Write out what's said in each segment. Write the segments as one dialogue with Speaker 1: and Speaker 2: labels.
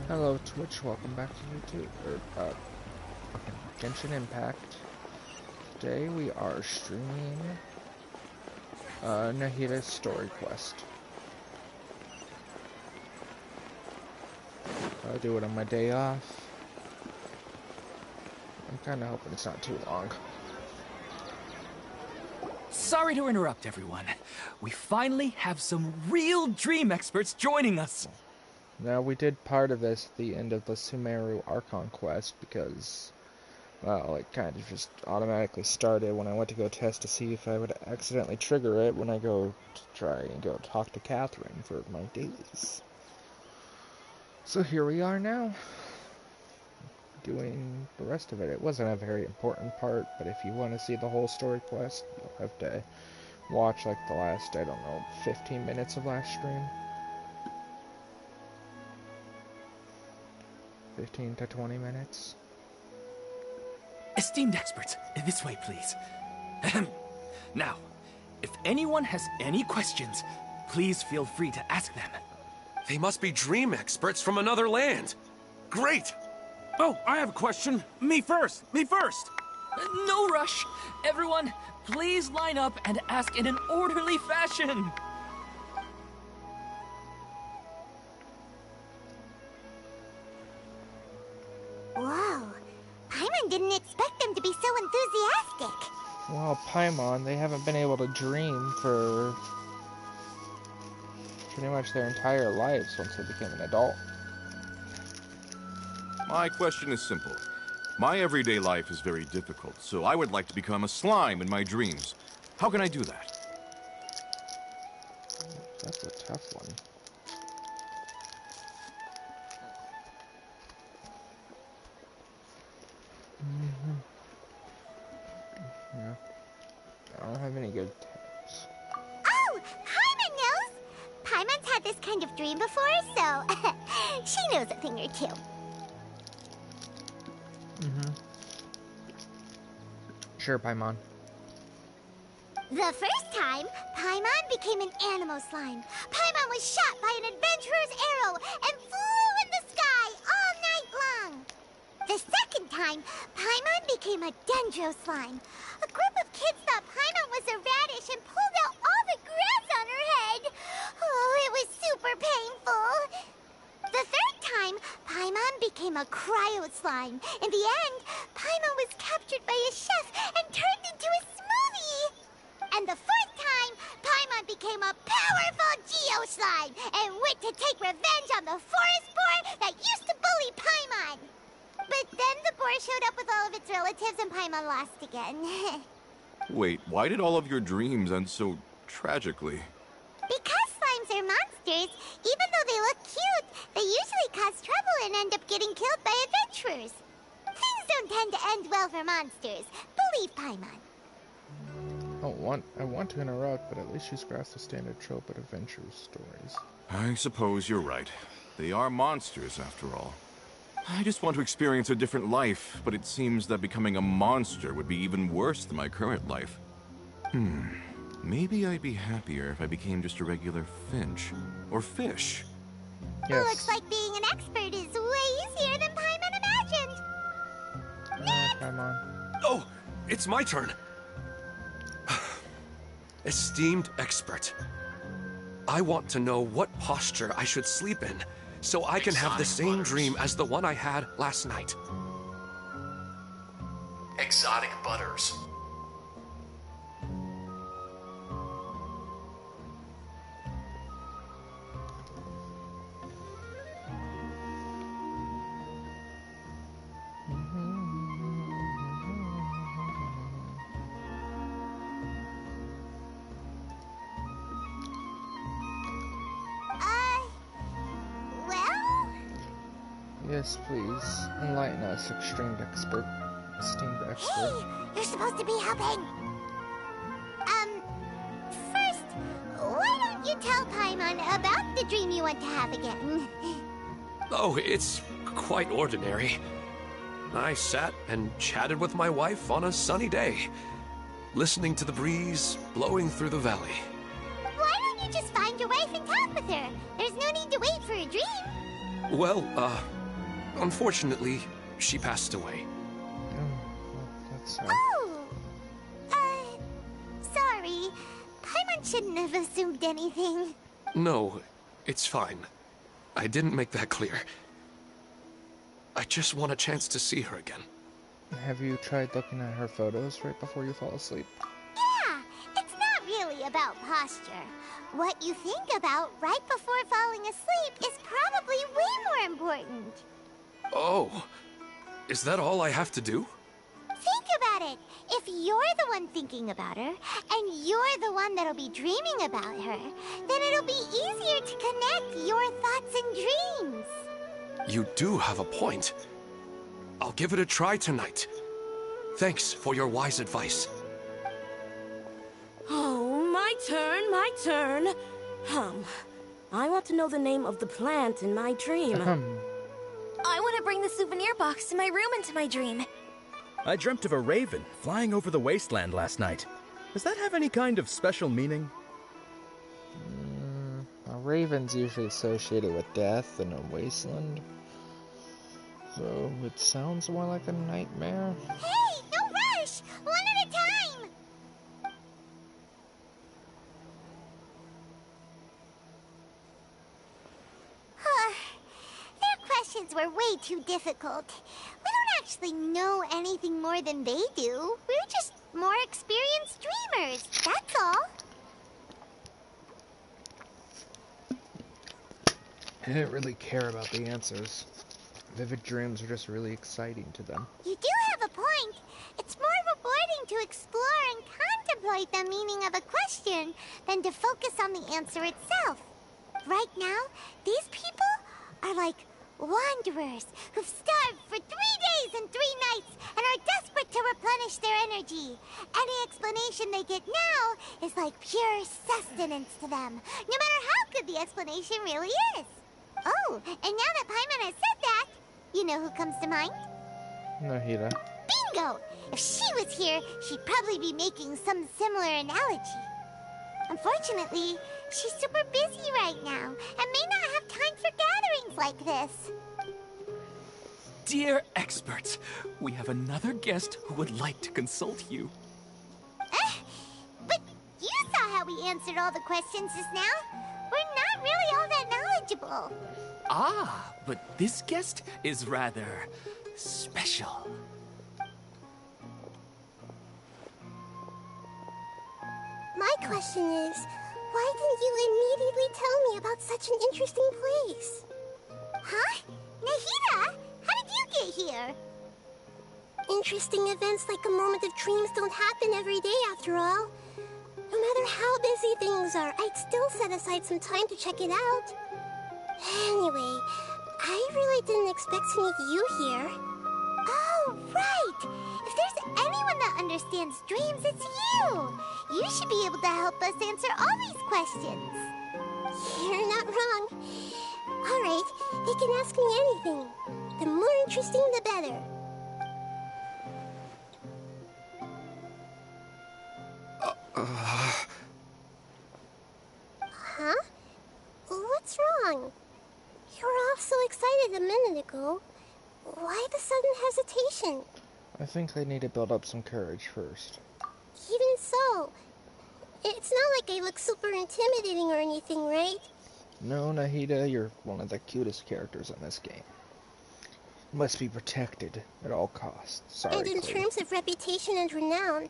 Speaker 1: Hello Twitch, welcome back to YouTube, Genshin Impact. Today we are streaming Nahida's story quest. I'll do it on my day off. I'm kinda hoping it's not too long.
Speaker 2: Sorry to interrupt everyone. We finally have some real dream experts joining us.
Speaker 1: Now, we did part of this at the end of the Sumeru Archon quest because, well, it kind of just automatically started when I went to go test to see if I would accidentally trigger it when I go to try and go talk to Catherine for my dailies. So here we are now, doing the rest of it. It wasn't a very important part, but if you want to see the whole story quest, you'll have to watch like the last, I don't know, 15 minutes of last stream. 15 to 20 minutes.
Speaker 2: Esteemed experts, this way please. Now, if anyone has any questions, please feel free to ask them.
Speaker 3: They must be dream experts from another land. Great!
Speaker 4: Oh, I have a question. Me first! Me first!
Speaker 2: No rush. Everyone, please line up and ask in an orderly fashion.
Speaker 5: Whoa, Paimon didn't expect them to be so enthusiastic.
Speaker 1: Well, Paimon, they haven't been able to dream for pretty much their entire lives once they became an adult.
Speaker 4: My question is simple. My everyday life is very difficult, so I would like to become a slime in my dreams. How can I do that?
Speaker 1: That's a tough one. Yeah. I don't have any good tips.
Speaker 5: Oh, Paimon knows! Paimon's had this kind of dream before, so she knows a thing or two.
Speaker 1: Sure, Paimon.
Speaker 5: The first time, Paimon became an animal slime. Paimon was shot by an adventurer's arrow and flew in the sky all night long. The second time, Paimon became a dendro slime. A group of kids thought Paimon was a radish and pulled out all the grass on her head. Oh, it was super painful. The third time, Paimon became a cryo slime. In the end, Paimon was captured by a chef and turned into a smoothie. And the fourth time, Paimon became a powerful geo slime and went to take revenge on the forest boar that used to bully Paimon. But then the boar showed up with all of its relatives and Paimon lost again.
Speaker 4: Wait, why did all of your dreams end so tragically?
Speaker 5: Because slimes are monsters, even though they look cute, they usually cause trouble and end up getting killed by adventurers. Things don't tend to end well for monsters. Believe Paimon.
Speaker 1: I want to interrupt, but at least she's grasped the standard trope of adventure stories.
Speaker 4: I suppose you're right. They are monsters, after all. I just want to experience a different life, but it seems that becoming a monster would be even worse than my current life. Maybe I'd be happier if I became just a regular finch. Or fish.
Speaker 1: Yes.
Speaker 5: Looks like being an expert is way easier than Paimon imagined.
Speaker 1: Paimon.
Speaker 3: Oh, it's my turn. Esteemed expert, I want to know what posture I should sleep in so I can have the same dream as the one I had last night.
Speaker 6: Exotic butters.
Speaker 1: Yes, please. Enlighten us, esteemed expert.
Speaker 5: Hey, you're supposed to be helping. you tell Paimon about the dream you want to have again?
Speaker 3: Oh, it's quite ordinary. I sat and chatted with my wife on a sunny day, listening to the breeze blowing through the valley.
Speaker 5: Why don't you just find your wife and talk with her? There's no need to wait for a dream.
Speaker 3: Well, unfortunately, she passed away.
Speaker 1: That's sad.
Speaker 5: Oh! Sorry. Paimon shouldn't have assumed anything.
Speaker 3: No, it's fine. I didn't make that clear. I just want a chance to see her again.
Speaker 1: Have you tried looking at her photos right before you fall asleep?
Speaker 5: Yeah, it's not really about posture. What you think about right before falling asleep is probably way more important.
Speaker 3: Oh, is that all I have to do?
Speaker 5: Think about it. If you're the one thinking about her, and you're the one that'll be dreaming about her, then it'll be easier to connect your thoughts and dreams.
Speaker 3: You do have a point. I'll give it a try tonight. Thanks for your wise advice.
Speaker 7: Oh, my turn. I want to know the name of the plant in my dream.
Speaker 8: I want to bring the souvenir box to my room into my dream.
Speaker 9: I dreamt of a raven flying over the wasteland last night. Does that have any kind of special meaning?
Speaker 1: A raven's usually associated with death and a wasteland. So it sounds more like a nightmare.
Speaker 5: Hey, no rush! One at a time! Their questions were way too difficult. We don't actually know anything more than they do. We're just more experienced dreamers, that's all.
Speaker 1: I didn't really care about the answers. Vivid dreams are just really exciting to them.
Speaker 5: You do have a point. It's more rewarding to explore and contemplate the meaning of a question than to focus on the answer itself. Right now, these people are like wanderers who've starved for 3 days and 3 nights and are desperate to replenish their energy. Any explanation they get now is like pure sustenance to them, no matter how good the explanation really is. Oh, and now that Paimon has said that, you know who comes to mind?
Speaker 1: Nahida.
Speaker 5: Bingo! If she was here, she'd probably be making some similar analogy. Unfortunately, she's super busy right now and may not have time for gatherings like this.
Speaker 2: Dear experts, we have another guest who would like to consult you.
Speaker 5: But you saw how we answered all the questions just now. We're not really all that knowledgeable.
Speaker 2: Ah, but this guest is rather special.
Speaker 5: My question is, why didn't you immediately tell me about such an interesting place? Huh? Nahida, how did you get here? Interesting events like a moment of dreams don't happen every day after all. No matter how busy things are, I'd still set aside some time to check it out. Anyway, I really didn't expect to meet you here. Oh, right! If there's anyone that understands dreams, it's you! You should be able to help us answer all these questions. You're not wrong. All right, they can ask me anything. The more interesting, the better. Huh? What's wrong? You were all so excited a minute ago. Why the sudden hesitation?
Speaker 1: I think I need to build up some courage first.
Speaker 5: Even so, it's not like I look super intimidating or anything, right?
Speaker 1: No, Nahida, you're one of the cutest characters in this game. Must be protected at all costs. Sorry,
Speaker 5: And in
Speaker 1: Chloe.
Speaker 5: terms of reputation and renown,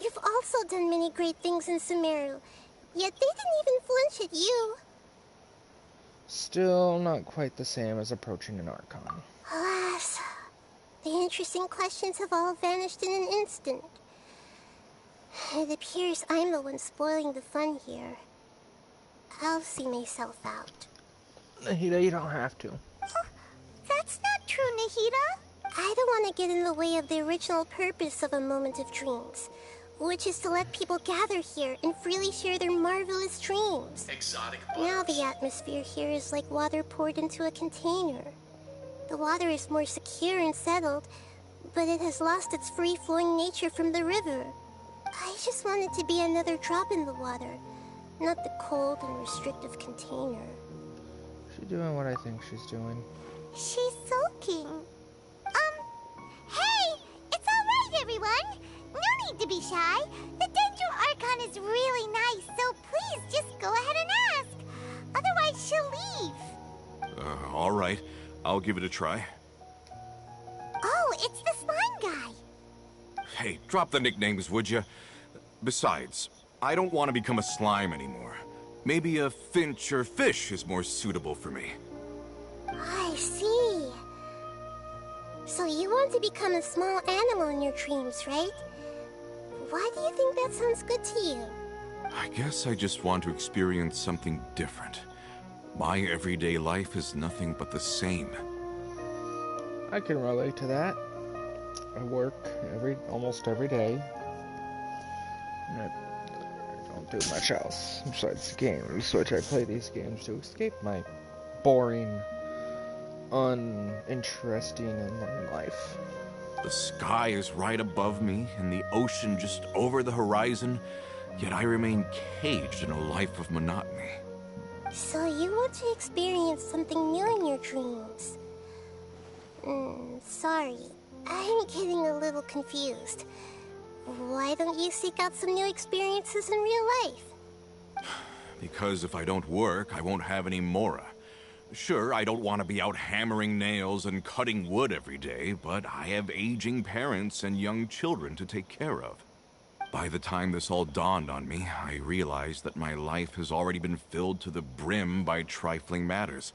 Speaker 5: you've also done many great things in Sumeru. Yet they didn't even flinch at you.
Speaker 1: Still not quite the same as approaching an Archon.
Speaker 5: Alas, the interesting questions have all vanished in an instant. It appears I'm the one spoiling the fun here. I'll see myself out.
Speaker 1: Nahida, you don't have to.
Speaker 5: That's not true, Nahida. I don't want to get in the way of the original purpose of a moment of dreams, which is to let people gather here and freely share their marvelous dreams.
Speaker 6: Exotic
Speaker 5: Now
Speaker 6: butters.
Speaker 5: the atmosphere here is like water poured into a container. The water is more secure and settled, but it has lost its free-flowing nature from the river. I just want it to be another drop in the water, not the cold and restrictive container.
Speaker 1: She's doing what I think she's doing.
Speaker 5: She's sulking. Hey! It's alright, everyone! No need to be shy. The Dendro Archon is really nice, so please just go ahead and ask. Otherwise, she'll leave.
Speaker 4: All right. I'll give it a try.
Speaker 5: Oh, it's the slime guy.
Speaker 4: Hey, drop the nicknames, would you? Besides, I don't want to become a slime anymore. Maybe a finch or fish is more suitable for me.
Speaker 5: I see. So you want to become a small animal in your dreams, right? Why do you think that sounds good to you?
Speaker 4: I guess I just want to experience something different. My everyday life is nothing but the same.
Speaker 1: I can relate to that. I work almost every day. And I don't do much else besides games, which I play these games to escape my boring, uninteresting life.
Speaker 4: The sky is right above me, and the ocean just over the horizon, yet I remain caged in a life of monotony.
Speaker 5: So you want to experience something new in your dreams? Sorry. I'm getting a little confused. Why don't you seek out some new experiences in real life?
Speaker 4: Because if I don't work, I won't have any Mora. Sure, I don't want to be out hammering nails and cutting wood every day, but I have aging parents and young children to take care of. By the time this all dawned on me, I realized that my life has already been filled to the brim by trifling matters,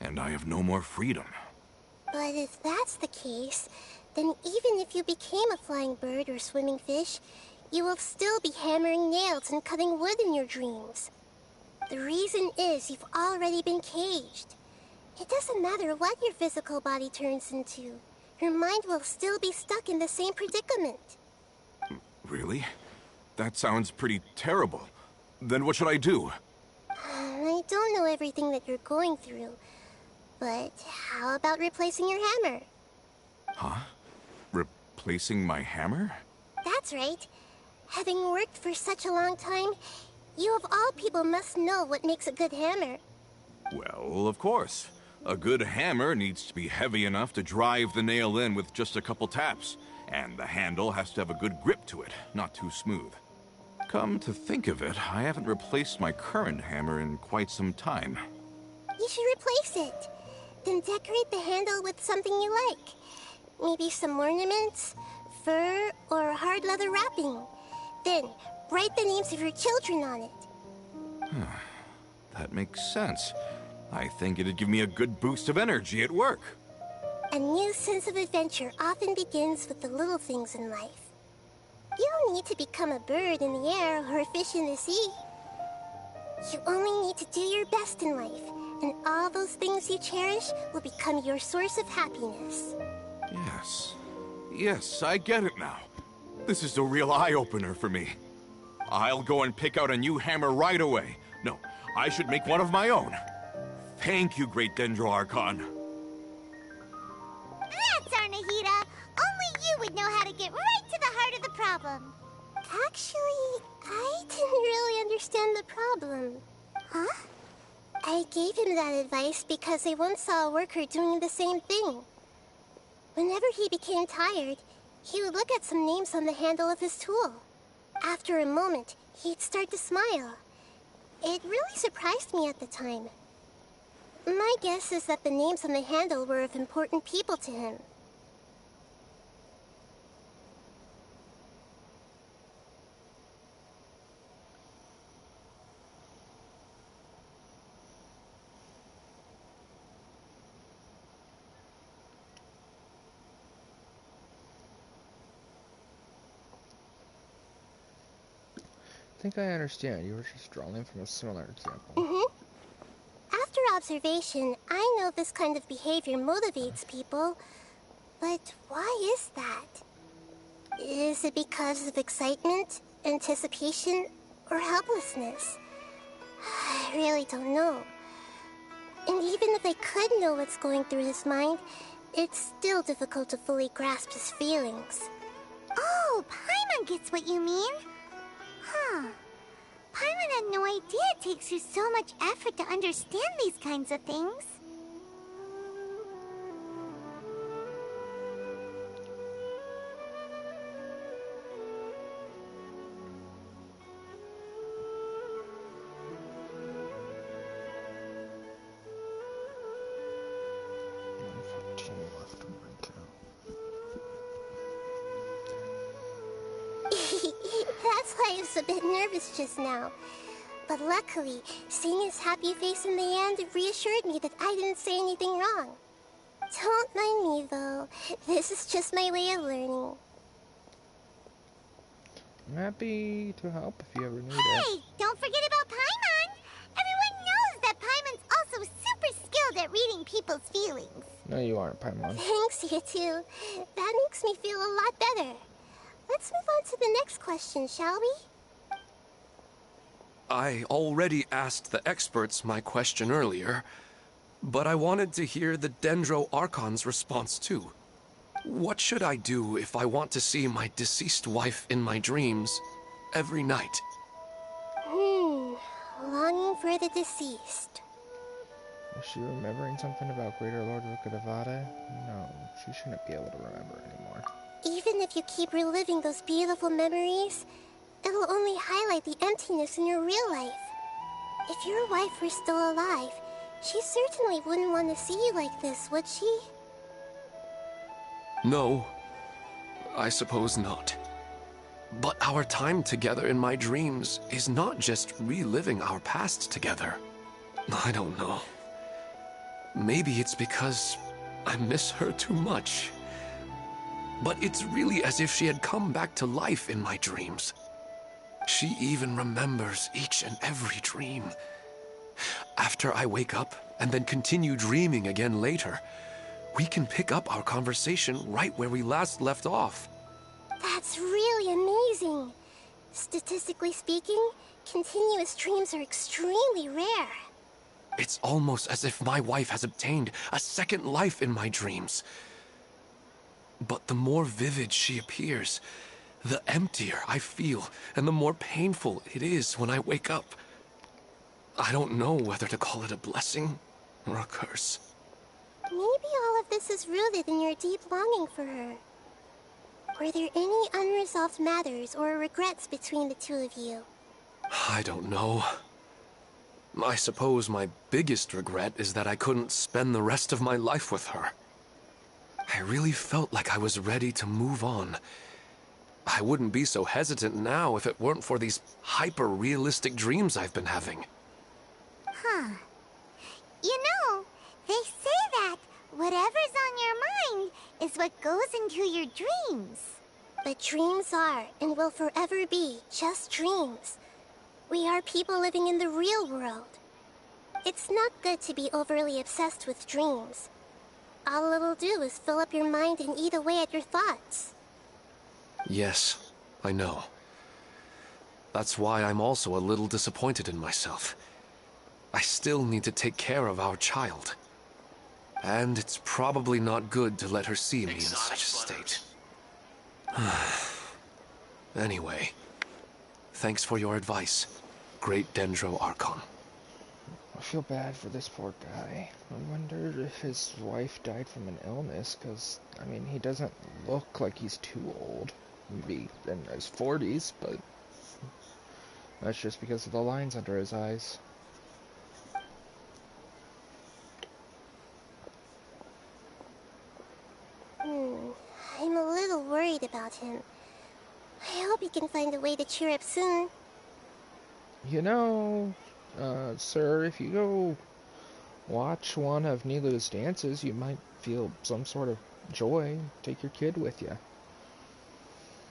Speaker 4: and I have no more freedom.
Speaker 5: But if that's the case, then even if you became a flying bird or swimming fish, you will still be hammering nails and cutting wood in your dreams. The reason is you've already been caged. It doesn't matter what your physical body turns into. Your mind will still be stuck in the same predicament.
Speaker 4: Really? That sounds pretty terrible. Then what should I do?
Speaker 5: I don't know everything that you're going through, but how about replacing your hammer?
Speaker 4: Huh? Replacing my hammer?
Speaker 5: That's right. Having worked for such a long time, you of all people must know what makes a good hammer.
Speaker 4: Well, of course. A good hammer needs to be heavy enough to drive the nail in with just a couple taps, and the handle has to have a good grip to it, not too smooth. Come to think of it, I haven't replaced my current hammer in quite some time.
Speaker 5: You should replace it. Then decorate the handle with something you like. Maybe some ornaments, fur, or hard leather wrapping. Then, write the names of your children on it.
Speaker 4: That makes sense. I think it'd give me a good boost of energy at work.
Speaker 5: A new sense of adventure often begins with the little things in life. You don't need to become a bird in the air or a fish in the sea. You only need to do your best in life, and all those things you cherish will become your source of happiness.
Speaker 4: Yes. Yes, I get it now. This is a real eye-opener for me. I'll go and pick out a new hammer right away. No, I should make one of my own. Thank you, Great Dendro Archon.
Speaker 5: That's our Nahida. Only you would know how to get right to the heart of the problem. Actually, I didn't really understand the problem. Huh? I gave him that advice because I once saw a worker doing the same thing. Whenever he became tired, he would look at some names on the handle of his tool. After a moment, he'd start to smile. It really surprised me at the time. My guess is that the names on the handle were of important people to him.
Speaker 1: I think I understand. You were just drawing from a similar example.
Speaker 5: After observation, I know this kind of behavior motivates people, but why is that? Is it because of excitement, anticipation, or helplessness? I really don't know. And even if I could know what's going through his mind, it's still difficult to fully grasp his feelings. Oh, Paimon gets what you mean. Huh. Paimon had no idea it takes you so much effort to understand these kinds of things. That's why I was a bit nervous just now. But luckily, seeing his happy face in the end reassured me that I didn't say anything wrong. Don't mind me, though. This is just my way of learning.
Speaker 1: I'm happy to help if you ever need it.
Speaker 5: Hey, don't forget about Paimon! Everyone knows that Paimon's also super skilled at reading people's feelings.
Speaker 1: No, you aren't, Paimon.
Speaker 5: Thanks, you two. That makes me feel a lot better. Let's move on to the next question, shall we?
Speaker 3: I already asked the experts my question earlier, but I wanted to hear the Dendro Archon's response too. What should I do if I want to see my deceased wife in my dreams every night?
Speaker 5: Longing for the deceased.
Speaker 1: Is she remembering something about Greater Lord Rukkhadevata? No, she shouldn't be able to remember anymore.
Speaker 5: Even if you keep reliving those beautiful memories, it'll only highlight the emptiness in your real life. If your wife were still alive, she certainly wouldn't want to see you like this, would she?
Speaker 3: No, I suppose not. But our time together in my dreams is not just reliving our past together. I don't know. Maybe it's because I miss her too much. But it's really as if she had come back to life in my dreams. She even remembers each and every dream. After I wake up and then continue dreaming again later, we can pick up our conversation right where we last left off.
Speaker 5: That's really amazing. Statistically speaking, continuous dreams are extremely rare.
Speaker 3: It's almost as if my wife has obtained a second life in my dreams. But the more vivid she appears, the emptier I feel, and the more painful it is when I wake up. I don't know whether to call it a blessing or a curse.
Speaker 5: Maybe all of this is rooted in your deep longing for her. Were there any unresolved matters or regrets between the two of you?
Speaker 3: I don't know. I suppose my biggest regret is that I couldn't spend the rest of my life with her. I really felt like I was ready to move on. I wouldn't be so hesitant now if it weren't for these hyper-realistic dreams I've been having.
Speaker 5: Huh. You know, they say that whatever's on your mind is what goes into your dreams. But dreams are, and will forever be, just dreams. We are people living in the real world. It's not good to be overly obsessed with dreams. All it'll do is fill up your mind and eat away at your thoughts.
Speaker 3: Yes, I know. That's why I'm also a little disappointed in myself. I still need to take care of our child. And it's probably not good to let her see me in such a state. Anyway, thanks for your advice, Great Dendro Archon.
Speaker 1: I feel bad for this poor guy. I wonder if his wife died from an illness, because, I mean, he doesn't look like he's too old. Maybe in his 40s, but that's just because of the lines under his eyes.
Speaker 5: I'm a little worried about him. I hope he can find a way to cheer up soon.
Speaker 1: You know, sir, if you go watch one of Nilu's dances, you might feel some sort of joy. Take your kid with you.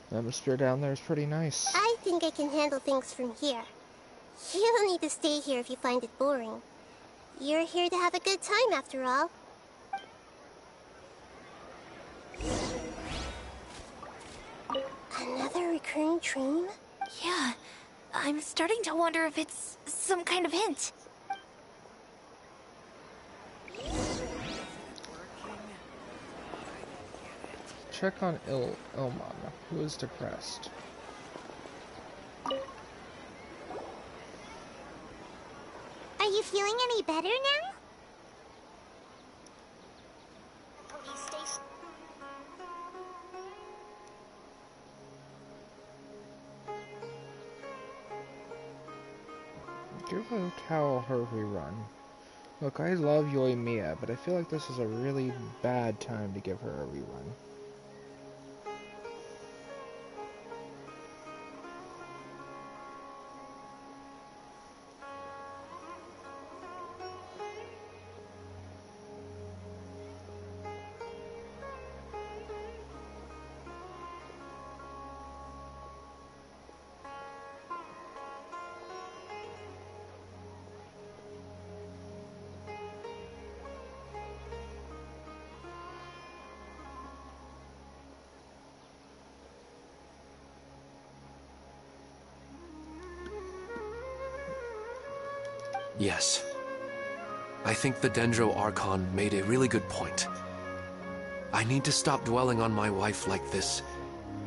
Speaker 1: The atmosphere down there is pretty nice.
Speaker 5: I think I can handle things from here. You don't need to stay here if you find it boring. You're here to have a good time, after all.
Speaker 8: Another recurring dream? Yeah. I'm starting to wonder if it's some kind of hint.
Speaker 1: Check on Ilman, who is depressed.
Speaker 5: Are you feeling any better now?
Speaker 1: Give her towel her rerun. Look, I love Yoimiya, but I feel like this is a really bad time to give her a rerun.
Speaker 3: Yes. I think the Dendro Archon made a really good point. I need to stop dwelling on my wife like this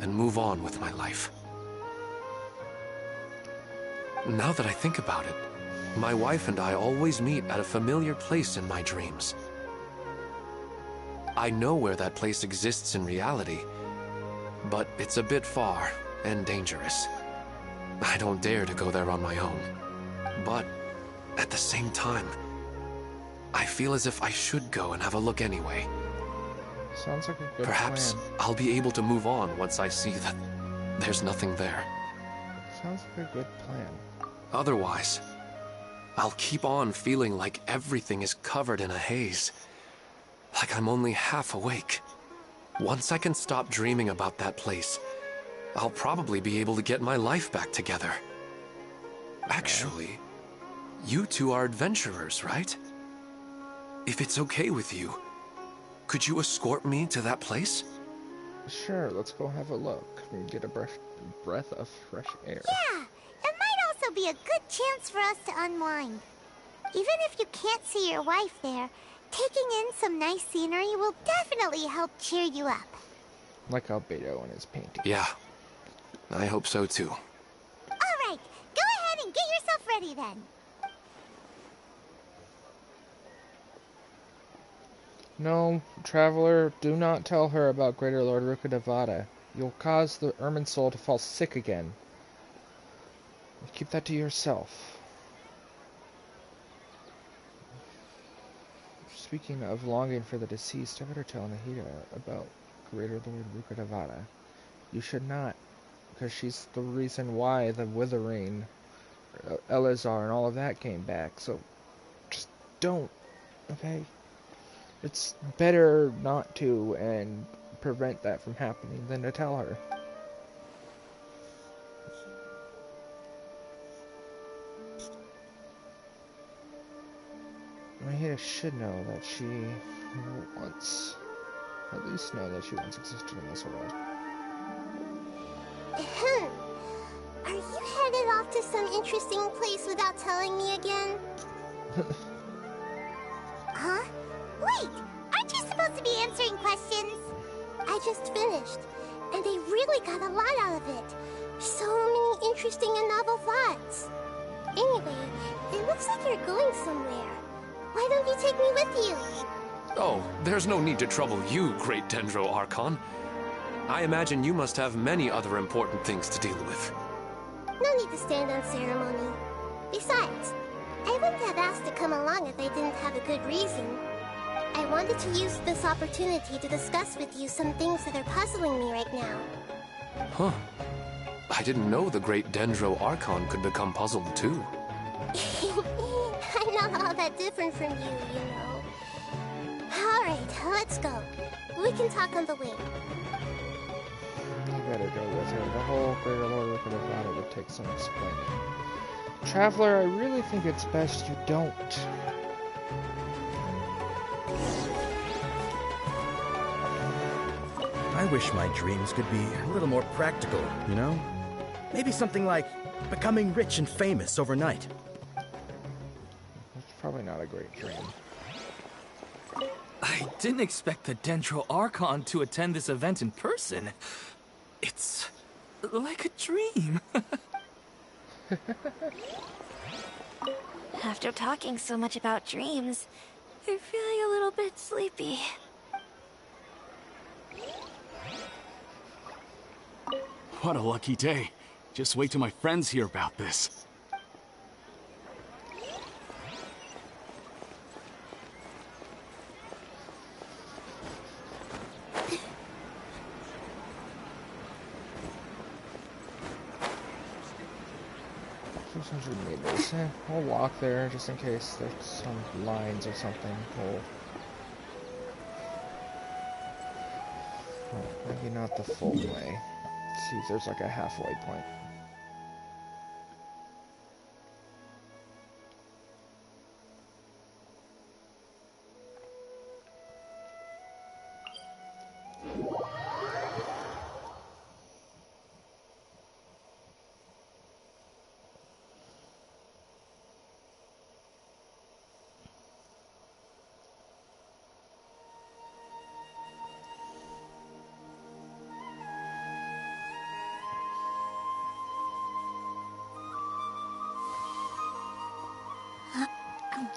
Speaker 3: and move on with my life. Now that I think about it, my wife and I always meet at a familiar place in my dreams. I know where that place exists in reality, but it's a bit far and dangerous. I don't dare to go there on my own. But at the same time, I feel as if I should go and have a look anyway.
Speaker 1: Sounds like a good
Speaker 3: Perhaps
Speaker 1: plan.
Speaker 3: I'll be able to move on once I see that there's nothing there.
Speaker 1: Sounds like a good plan.
Speaker 3: Otherwise, I'll keep on feeling like everything is covered in a haze. Like I'm only half awake. Once I can stop dreaming about that place, I'll probably be able to get my life back together. Actually, you two are adventurers, right? If it's okay with you, could you escort me to that place?
Speaker 1: Sure, let's go have a look. We can get a breath of fresh air.
Speaker 5: Yeah, it might also be a good chance for us to unwind. Even if you can't see your wife there, taking in some nice scenery will definitely help cheer you up.
Speaker 1: Like Albedo in his painting.
Speaker 3: Yeah, I hope so too.
Speaker 5: Alright, go ahead and get yourself ready then.
Speaker 1: No, traveler, do not tell her about Greater Lord Rukkhadevata. You'll cause the Ermine soul to fall sick again. Keep that to yourself. Speaking of longing for the deceased, I better tell Nahida about Greater Lord Rukkhadevata. You should not, because she's the reason why the Withering, Elazar, and all of that came back. So, just don't, okay? It's better not to and prevent that from happening than to tell her. Nahida should know that she once, at least know that she once existed in this world.
Speaker 5: Are you headed off to some interesting place without telling me again? Huh? Wait! Aren't you supposed to be answering questions? I just finished, and I really got a lot out of it. So many interesting and novel thoughts. Anyway, it looks like you're going somewhere. Why don't you take me with you?
Speaker 3: Oh, there's no need to trouble you, Great Dendro Archon. I imagine you must have many other important things to deal with.
Speaker 5: No need to stand on ceremony. Besides, I wouldn't have asked to come along if I didn't have a good reason. I wanted to use this opportunity to discuss with you some things that are puzzling me right now.
Speaker 3: Huh. I didn't know the Great Dendro Archon could become puzzled too.
Speaker 5: I'm not all that different from you, you know. Alright, let's go. We can talk on the way.
Speaker 1: You better go with her. The whole Greater Lord Rukkhadevata would take some explaining. Traveler, I really think it's best you don't.
Speaker 9: I wish my dreams could be a little more practical, you know? Maybe something like becoming rich and famous overnight.
Speaker 1: That's probably not a great dream.
Speaker 2: I didn't expect the Dendro Archon to attend this event in person. It's like a dream.
Speaker 8: After talking so much about dreams, I'm feeling a little bit sleepy.
Speaker 10: What a lucky day. Just wait till my friends hear about this.
Speaker 1: Meters. We'll walk there just in case there's some lines or something. Well, maybe not the full way. Let's see if there's like a halfway point.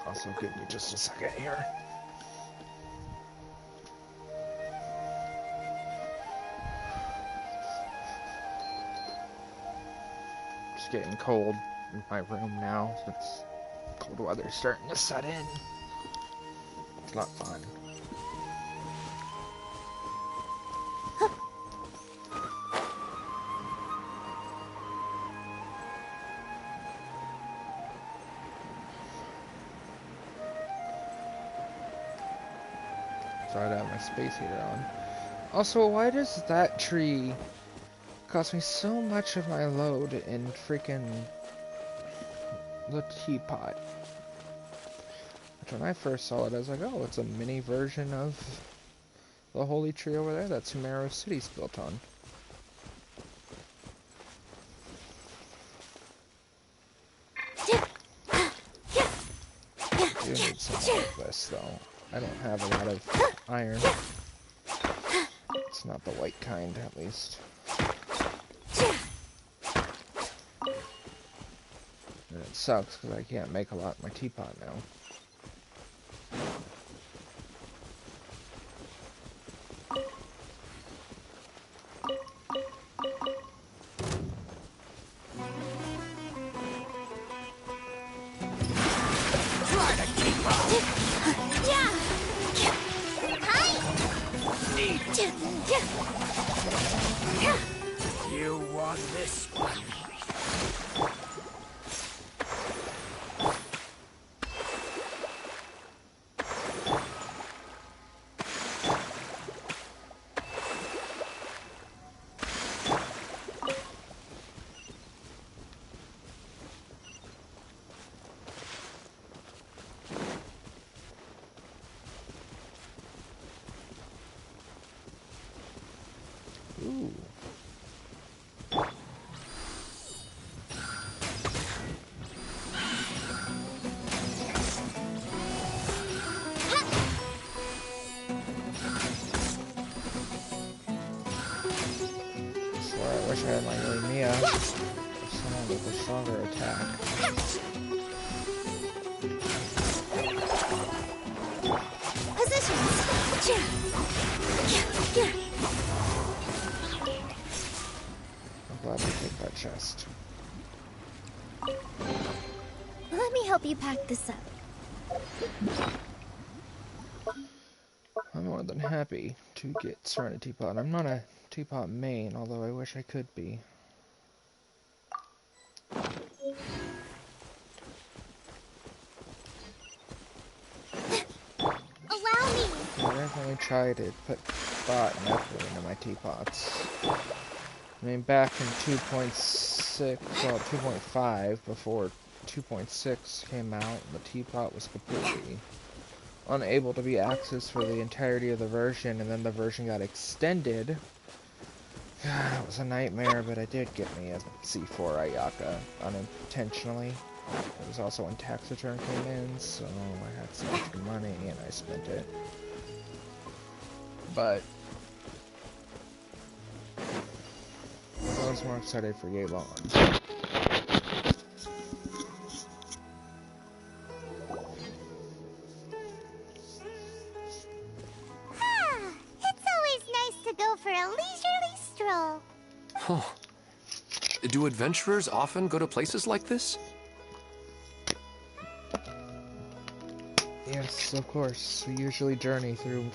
Speaker 1: Also, give me just a second here. It's getting cold in my room now since cold weather's starting to set in. It's not fun. Sorry, I have my space heater on. Also, why does that tree cost me so much of my load in freaking the teapot? Which when I first saw it, I was like, oh, it's a mini version of the holy tree over there that Sumeru City's built on. I do need something like this, though. I don't have a lot of iron. It's not the white kind, at least. And it sucks, because I can't make a lot in my teapot now.
Speaker 2: You won this one.
Speaker 1: Ooh. I wish I had my Mia. Someone with a stronger attack. I'm glad we take that chest.
Speaker 5: Let me help you pack this up.
Speaker 1: I'm more than happy to get Serenity Teapot. I'm not a Teapot main, although I wish I could be.
Speaker 5: Allow me!
Speaker 1: I definitely try to put thought and effort into my teapots. I mean, back in 2.6, well, 2.5, before 2.6 came out, the teapot was completely unable to be accessed for the entirety of the version, and then the version got extended It was a nightmare, but it did get me a C4 Ayaka unintentionally. It was also when tax return came in, so I had some extra money and I spent it. But I was more excited for Yelan.
Speaker 5: It's always nice to go for a leisurely stroll.
Speaker 3: Huh. Do adventurers often go to places like this?
Speaker 1: Yes, of course. We usually journey through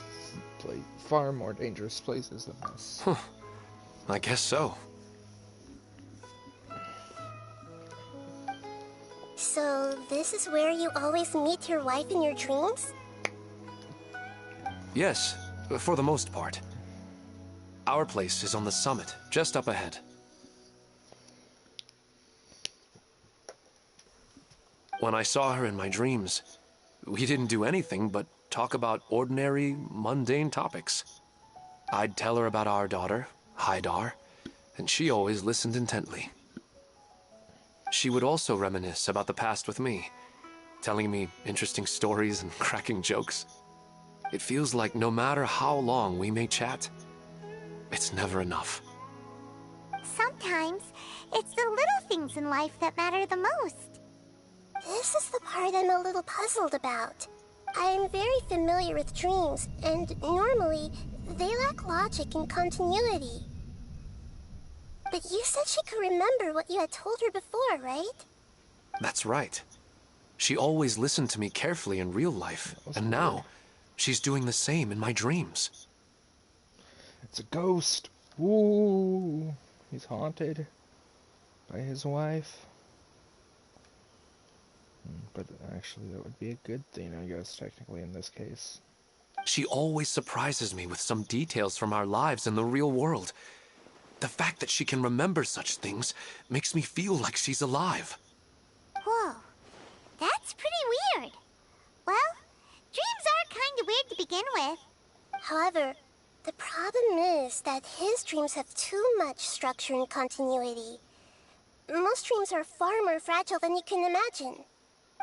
Speaker 1: far more dangerous places than this.
Speaker 3: Huh. I guess so.
Speaker 11: So, this is where you always meet your wife in your dreams?
Speaker 3: Yes, for the most part. Our place is on the summit, just up ahead. When I saw her in my dreams, we didn't do anything but talk about ordinary, mundane topics. I'd tell her about our daughter, Haidar, and she always listened intently. She would also reminisce about the past with me, telling me interesting stories and cracking jokes. It feels like no matter how long we may chat, it's never enough.
Speaker 5: Sometimes, it's the little things in life that matter the most.
Speaker 11: This is the part I'm a little puzzled about. I'm very familiar with dreams, and normally, they lack logic and continuity. But you said she could remember what you had told her before, right?
Speaker 3: That's right. She always listened to me carefully in real life, and now, she's doing the same in my dreams.
Speaker 1: It's a ghost. Ooh, he's haunted by his wife. But actually, that would be a good thing, I guess, technically, in this case.
Speaker 3: She always surprises me with some details from our lives in the real world. The fact that she can remember such things makes me feel like she's alive.
Speaker 5: Whoa, that's pretty weird. Well, dreams are kind of weird to begin with.
Speaker 11: However, the problem is that his dreams have too much structure and continuity. Most dreams are far more fragile than you can imagine.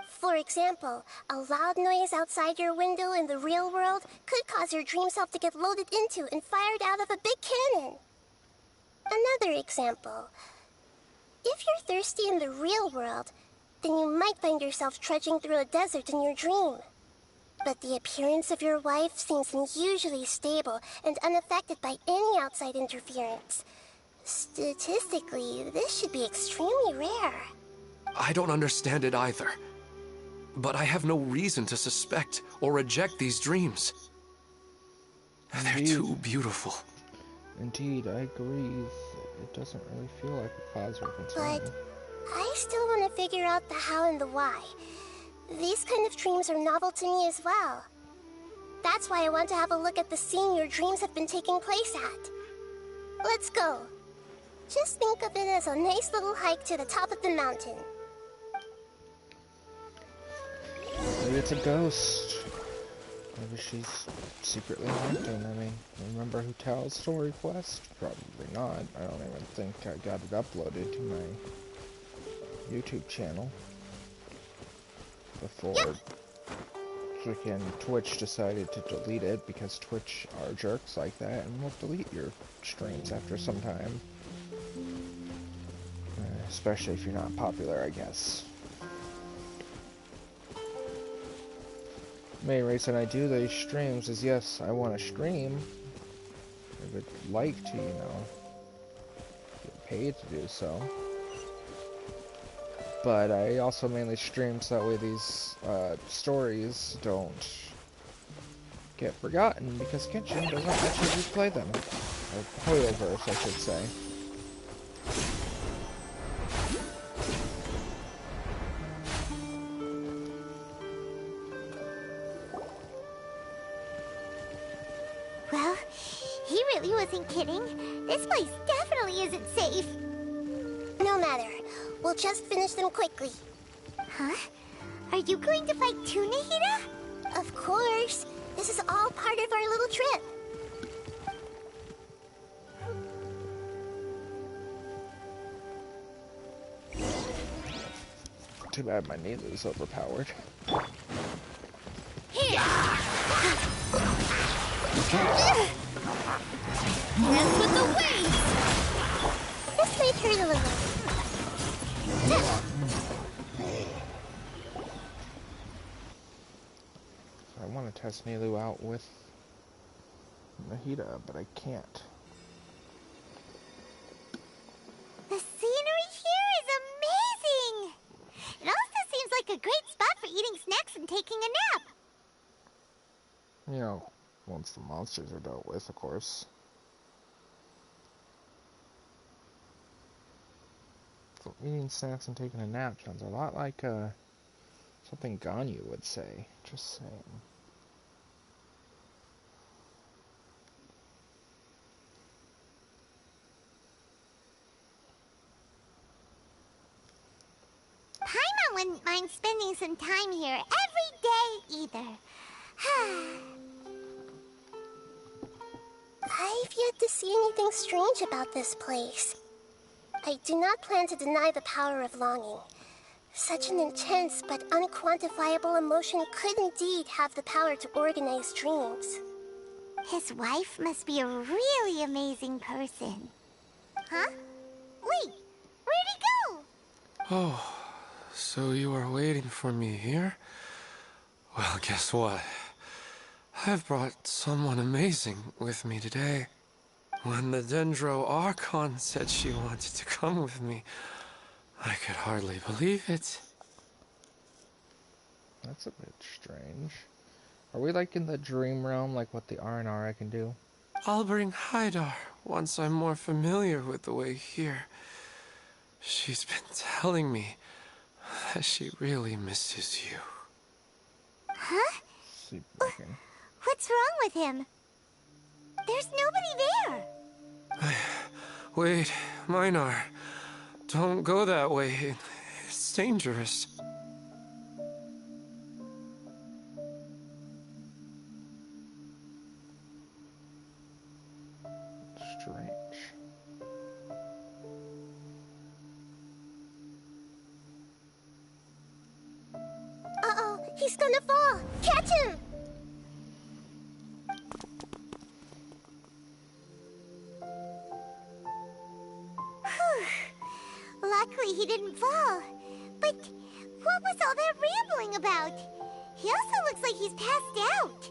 Speaker 11: For example, a loud noise outside your window in the real world could cause your dream self to get loaded into and fired out of a big cannon. Another example. If you're thirsty in the real world, then you might find yourself trudging through a desert in your dream. But the appearance of your wife seems unusually stable and unaffected by any outside interference. Statistically, this should be extremely rare.
Speaker 3: I don't understand it either. But I have no reason to suspect or reject these dreams. They're too beautiful.
Speaker 1: Indeed, I agree. It doesn't really feel like a cause for concern.
Speaker 11: But I still want to figure out the how and the why. These kind of dreams are novel to me as well. That's why I want to have a look at the scene your dreams have been taking place at. Let's go. Just think of it as a nice little hike to the top of the mountain.
Speaker 1: Maybe it's a ghost. Maybe she's secretly haunting. I mean, remember who tells story quest? Probably not. I don't even think I got it uploaded to my YouTube channel before freaking Twitch decided to delete it, because Twitch are jerks like that and will delete your streams after some time. Especially if you're not popular, I guess. The main reason I do these streams is, yes, I want to stream. I would like to, you know, get paid to do so. But I also mainly stream so that way these stories don't get forgotten, because Genshin doesn't actually replay them. Or Hoyoverse, I should say.
Speaker 5: Well, he really wasn't kidding. This place definitely isn't safe.
Speaker 11: No matter. We'll just finish them quickly.
Speaker 5: Huh? Are you going to fight too, Nahida?
Speaker 11: Of course. This is all part of our little trip.
Speaker 1: Too bad my Nilu's overpowered.
Speaker 5: Here! Dance with the waves!
Speaker 11: This might hurt a little.
Speaker 1: I want to test Nilu out with Nahida, but I can't.
Speaker 5: The scenery here is amazing! It also seems like a great spot for eating snacks and taking a nap.
Speaker 1: You know, once the monsters are dealt with, of course. So eating snacks and taking a nap sounds a lot like something Ganyu would say. Just saying.
Speaker 5: Paimon wouldn't mind spending some time here every day either.
Speaker 11: I've yet to see anything strange about this place. I do not plan to deny the power of longing. Such an intense but unquantifiable emotion could indeed have the power to organize dreams.
Speaker 5: His wife must be a really amazing person. Huh? Wait, where'd he go?
Speaker 3: Oh, so you are waiting for me here? Well, guess what? I've brought someone amazing with me today. When the Dendro Archon said she wanted to come with me, I could hardly believe it.
Speaker 1: That's a bit strange. Are we like in the dream realm, like what the RNR can do?
Speaker 3: I'll bring Haidar once I'm more familiar with the way here. She's been telling me that she really misses you.
Speaker 5: Huh?
Speaker 1: Sleepwalking.
Speaker 5: What's wrong with him? There's nobody there.
Speaker 3: Wait, Minar. Don't go that way. It's dangerous.
Speaker 1: Strange.
Speaker 11: Uh-oh, he's gonna fall! Catch him!
Speaker 5: Luckily he didn't fall. But what was all that rambling about? He also looks like he's passed out.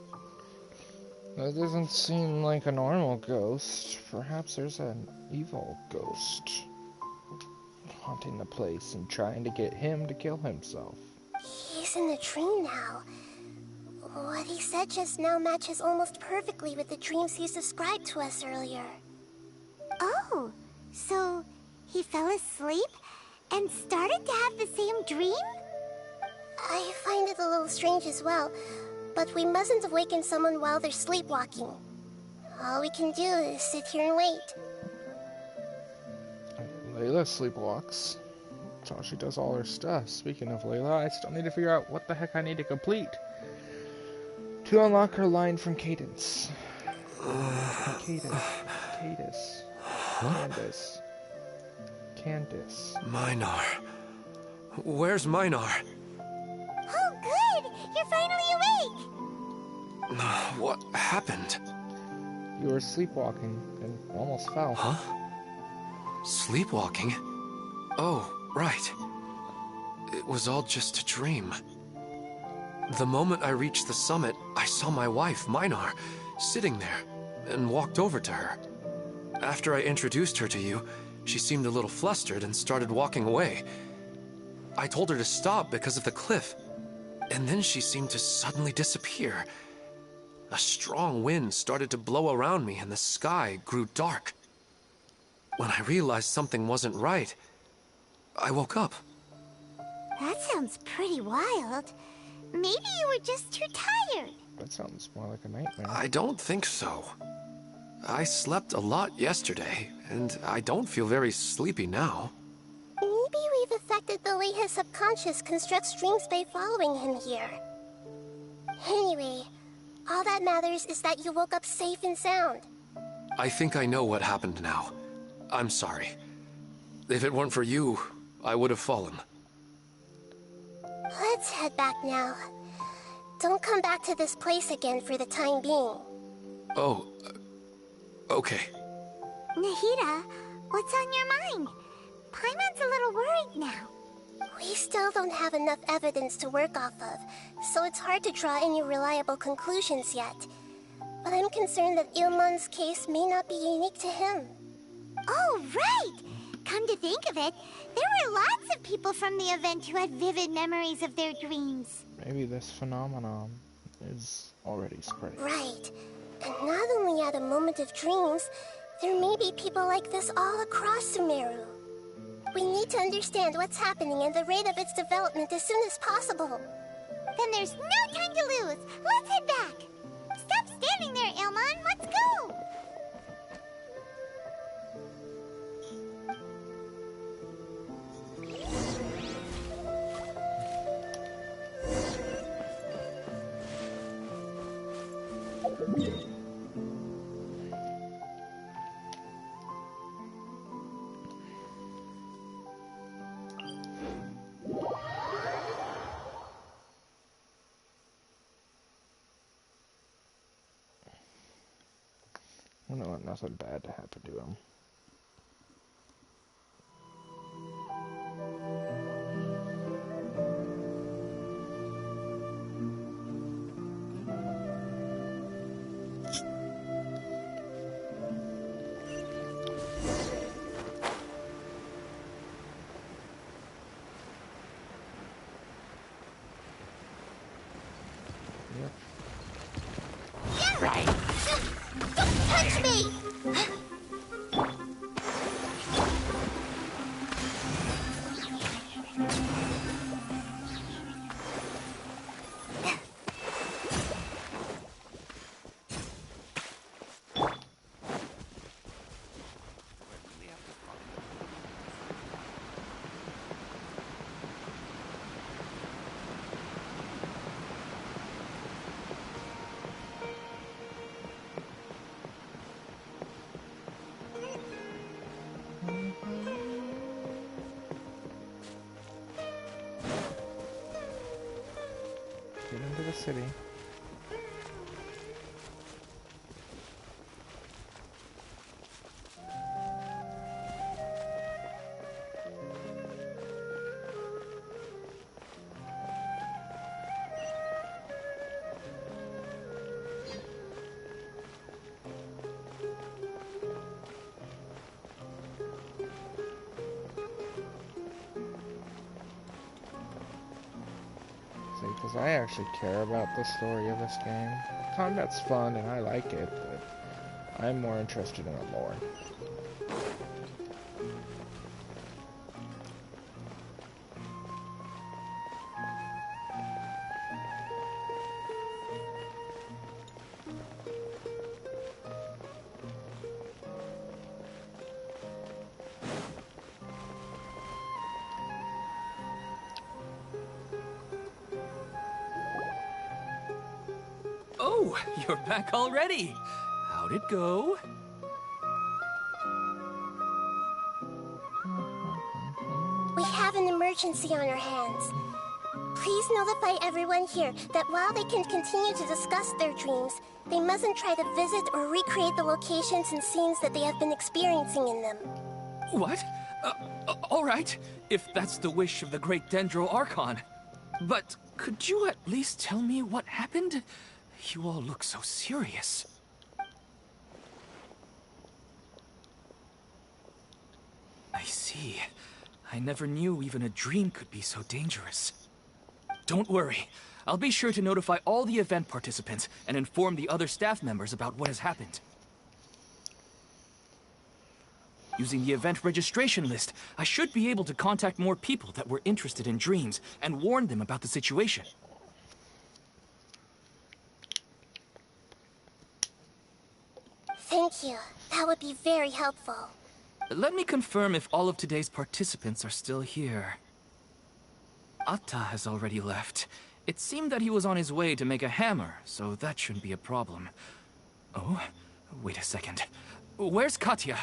Speaker 1: That doesn't seem like a normal ghost. Perhaps there's an evil ghost haunting the place and trying to get him to kill himself.
Speaker 11: He's in the dream now. What he said just now matches almost perfectly with the dreams he's described to us earlier.
Speaker 5: Oh, so he fell asleep and started to have the same dream?
Speaker 11: I find it a little strange as well, but we mustn't awaken someone while they're sleepwalking. All we can do is sit here and wait.
Speaker 1: Layla sleepwalks. That's how she does all her stuff. Speaking of Layla, I still need to figure out what the heck I need to complete to unlock her line from Cadence. Candace.
Speaker 3: Minar. Where's Minar?
Speaker 5: Oh, good! You're finally awake!
Speaker 3: What happened?
Speaker 1: You were sleepwalking and almost fell.
Speaker 3: Huh? Sleepwalking? Oh, right. It was all just a dream. The moment I reached the summit, I saw my wife, Minar, sitting there, and walked over to her. After I introduced her to you, she seemed a little flustered and started walking away. I told her to stop because of the cliff, and then she seemed to suddenly disappear. A strong wind started to blow around me and the sky grew dark. When I realized something wasn't right, I woke up.
Speaker 5: That sounds pretty wild. Maybe you were just too tired.
Speaker 1: That sounds more like a nightmare.
Speaker 3: I don't think so. I slept a lot yesterday, and I don't feel very sleepy now.
Speaker 11: Maybe we've affected the way his subconscious constructs dreams by following him here. Anyway, all that matters is that you woke up safe and sound.
Speaker 3: I think I know what happened now. I'm sorry. If it weren't for you, I would have fallen.
Speaker 11: Let's head back now. Don't come back to this place again for the time being.
Speaker 3: Oh, okay.
Speaker 5: Nahida, what's on your mind? Paimon's a little worried now.
Speaker 11: We still don't have enough evidence to work off of, so it's hard to draw any reliable conclusions yet. But I'm concerned that Ilmon's case may not be unique to him.
Speaker 5: Oh, right! Come to think of it, there were lots of people from the event who had vivid memories of their dreams.
Speaker 1: Maybe this phenomenon is already spreading.
Speaker 11: Right. And not only at a moment of dreams, there may be people like this all across Sumeru. We need to understand what's happening and the rate of its development as soon as possible.
Speaker 5: Then there's no time to lose. Let's head back. Stop standing there, Ilmon. Let's go.
Speaker 1: I don't want nothing bad to happen to him.
Speaker 5: Touch me!
Speaker 1: Get into the city. Because I actually care about the story of this game. Combat's fun and I like it, but I'm more interested in the lore.
Speaker 2: Oh, you're back already. How'd it go?
Speaker 11: We have an emergency on our hands. Please notify everyone here that while they can continue to discuss their dreams, they mustn't try to visit or recreate the locations and scenes that they have been experiencing in them.
Speaker 2: What? All right, if that's the wish of the great Dendro Archon. But could you at least tell me what happened? You all look so serious. I see. I never knew even a dream could be so dangerous. Don't worry. I'll be sure to notify all the event participants and inform the other staff members about what has happened. Using the event registration list, I should be able to contact more people that were interested in dreams and warn them about the situation.
Speaker 11: Thank you. That would be very helpful.
Speaker 2: Let me confirm if all of today's participants are still here. Atta has already left. It seemed that he was on his way to make a hammer, so that shouldn't be a problem. Oh, wait a second. Where's Katya?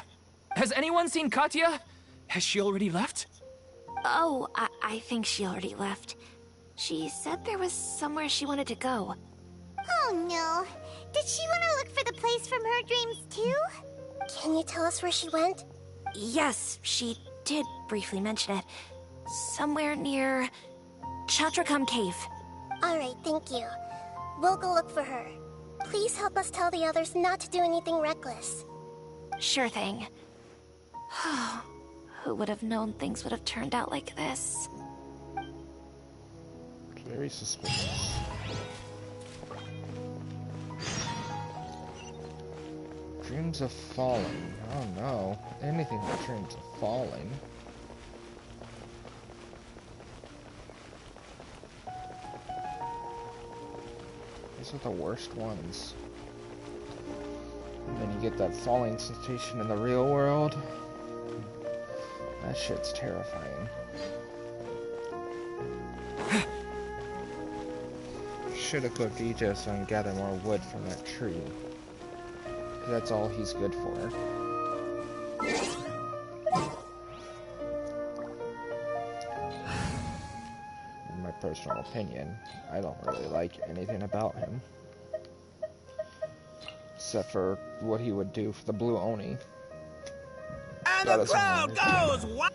Speaker 2: Has anyone seen Katya? Has she already left?
Speaker 8: Oh, I think she already left. She said there was somewhere she wanted to go.
Speaker 5: Oh no. Did she want to look for the place from her dreams too?
Speaker 11: Can you tell us where she went?
Speaker 8: Yes, she did briefly mention it. Somewhere near Chatrakam Cave.
Speaker 11: Alright, thank you. We'll go look for her. Please help us tell the others not to do anything reckless.
Speaker 8: Sure thing. Who would have known things would have turned out like this?
Speaker 1: Very suspicious. Dreams of falling. Oh no. Anything but dreams of falling. These are the worst ones. And then you get that falling sensation in the real world. That shit's terrifying. Should have cooked Aegis and gather more wood from that tree. That's all he's good for. In my personal opinion, I don't really like anything about him. Except for what he would do for the Blue Oni.
Speaker 9: And the crowd goes wild!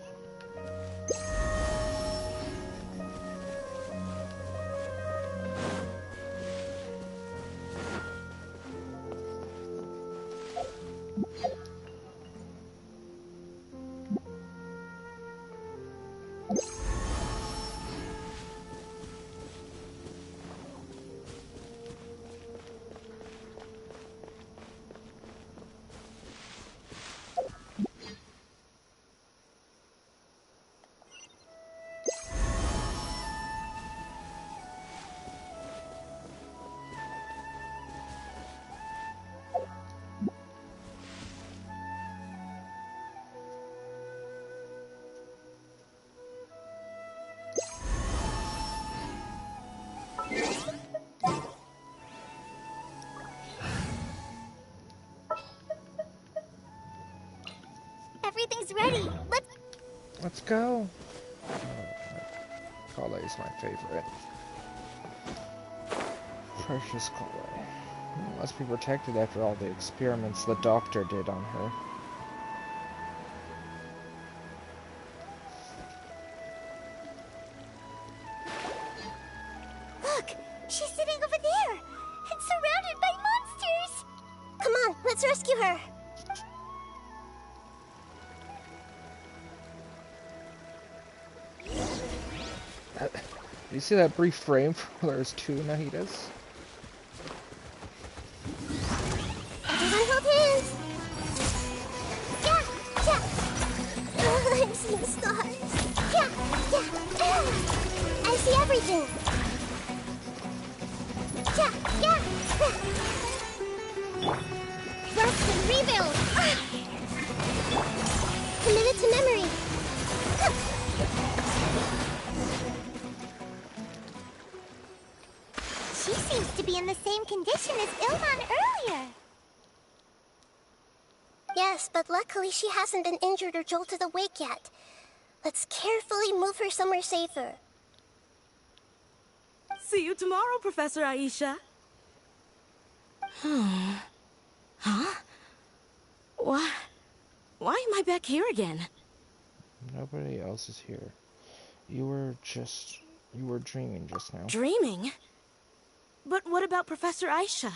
Speaker 5: Everything's ready.
Speaker 1: Let's go. Kale is my favorite. Precious Kale. Must be protected after all the experiments the doctor did on her.
Speaker 5: Look, she's sitting over there and surrounded by monsters.
Speaker 11: Come on, let's rescue her.
Speaker 1: Do you see that brief frame where there's two Nahidas?
Speaker 11: Everyone hold hands. Yeah, yeah. Oh, I'm seeing stars. Yeah, yeah. I see everything. Yeah, yeah.
Speaker 5: Rest and rebuild.
Speaker 11: Committed to memory.
Speaker 5: She seems to be in the same condition as Ilman earlier.
Speaker 11: Yes, but luckily she hasn't been injured or jolted awake yet. Let's carefully move her somewhere safer.
Speaker 7: See you tomorrow, Professor Aisha. Huh? Why am I back here again?
Speaker 1: Nobody else is here. You were dreaming just now.
Speaker 7: Dreaming? But what about Professor Aisha?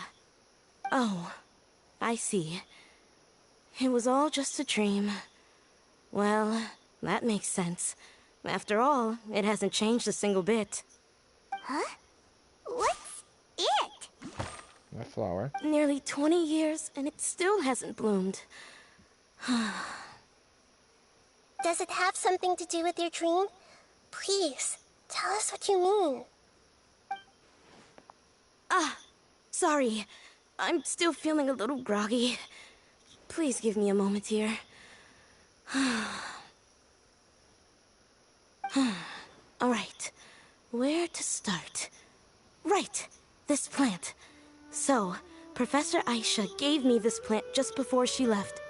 Speaker 7: Oh, I see. It was all just a dream. Well, that makes sense. After all, it hasn't changed a single bit.
Speaker 5: Huh? What's it?
Speaker 1: My flower.
Speaker 7: Nearly 20 years, and it still hasn't bloomed.
Speaker 11: Does it have something to do with your dream? Please, tell us what you mean.
Speaker 7: Sorry. I'm still feeling a little groggy. Please give me a moment here. Alright. Where to start? Right. This plant. So, Professor Aisha gave me this plant just before she left.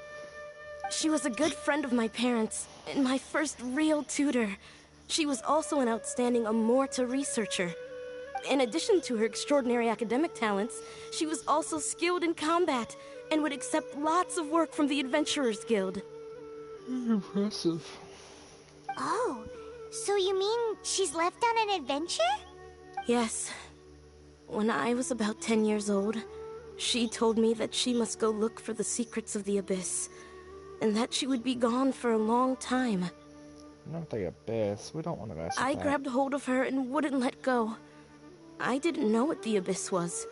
Speaker 7: She was a good friend of my parents, and my first real tutor. She was also an outstanding Amorta researcher. In addition to her extraordinary academic talents, she was also skilled in combat and would accept lots of work from the Adventurers Guild.
Speaker 1: Impressive.
Speaker 5: Oh, so you mean she's left on an adventure?
Speaker 7: Yes. When I was about 10 years old, she told me that she must go look for the secrets of the Abyss, and that she would be gone for a long time.
Speaker 1: Not the Abyss. We don't want to mess with
Speaker 7: I
Speaker 1: that.
Speaker 7: grabbed hold of her and wouldn't let go. I didn't know what the Abyss was.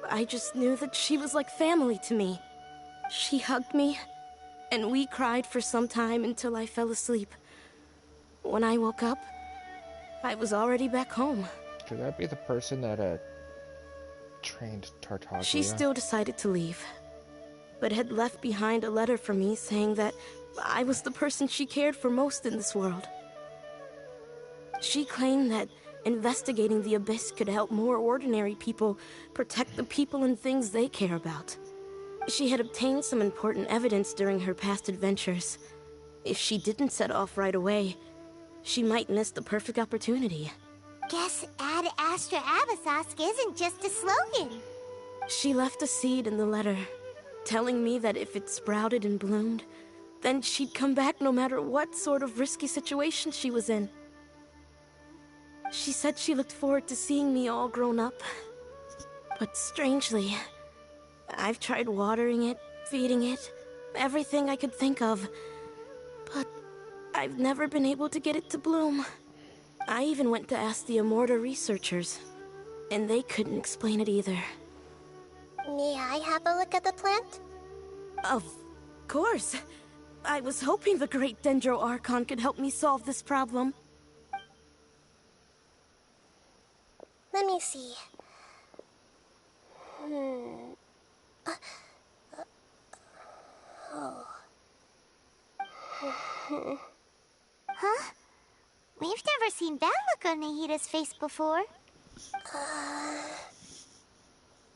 Speaker 7: I just knew that she was like family to me. She hugged me, and we cried for some time until I fell asleep. When I woke up, I was already back home.
Speaker 1: Could that be the person that, trained Tartaglia?
Speaker 7: She still decided to leave, but had left behind a letter for me saying that I was the person she cared for most in this world. She claimed that investigating the Abyss could help more ordinary people protect the people and things they care about. She had obtained some important evidence during her past adventures. If she didn't set off right away, she might miss the perfect opportunity.
Speaker 5: Guess Ad Astra Abyssosque isn't just a slogan.
Speaker 7: She left a seed in the letter, telling me that if it sprouted and bloomed, then she'd come back no matter what sort of risky situation she was in. She said she looked forward to seeing me all grown up. But strangely, I've tried watering it, feeding it, everything I could think of. But I've never been able to get it to bloom. I even went to ask the Amorta researchers, and they couldn't explain it either.
Speaker 11: May I have a look at the plant?
Speaker 7: Of course. I was hoping the great Dendro Archon could help me solve this problem.
Speaker 11: Let me see.
Speaker 5: Huh? We've never seen that look on Nahida's face before.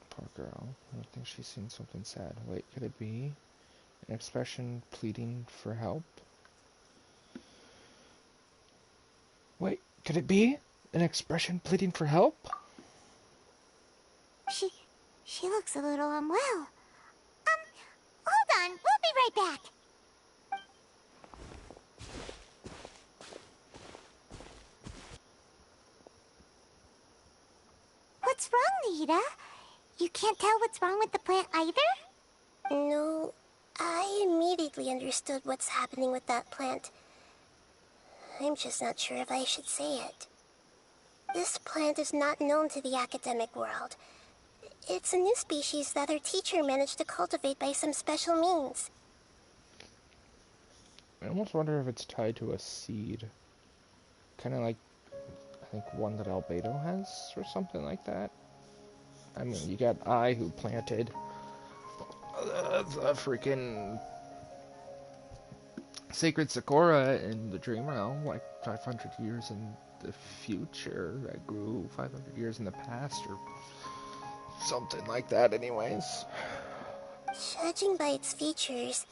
Speaker 1: Poor girl. I think she's seen something sad. Wait, could it be an expression pleading for help? Wait, could it be an expression pleading for help?
Speaker 5: She looks a little unwell. Hold on, we'll be right back. What's wrong, Nahida? You can't tell what's wrong with the plant either?
Speaker 11: No, I immediately understood what's happening with that plant. I'm just not sure if I should say it. This plant is not known to the academic world. It's a new species that our teacher managed to cultivate by some special means.
Speaker 1: I almost wonder if it's tied to a seed. Kind of like, I think, one that Albedo has, or something like that. I mean, you got I who planted the freaking Sacred Sakura in the Dream Realm, like 500 years in the future. That grew 500 years in the past, or something like that, anyways.
Speaker 11: Judging by its features,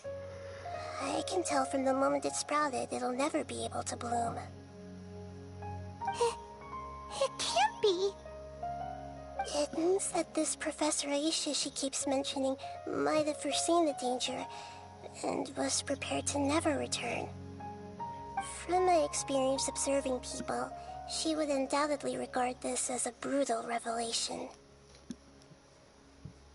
Speaker 11: I can tell from the moment it sprouted it'll never be able to bloom.
Speaker 5: It can't be.
Speaker 11: It means that this Professor Aisha she keeps mentioning might have foreseen the danger and was prepared to never return. From my experience observing people, she would undoubtedly regard this as a brutal revelation.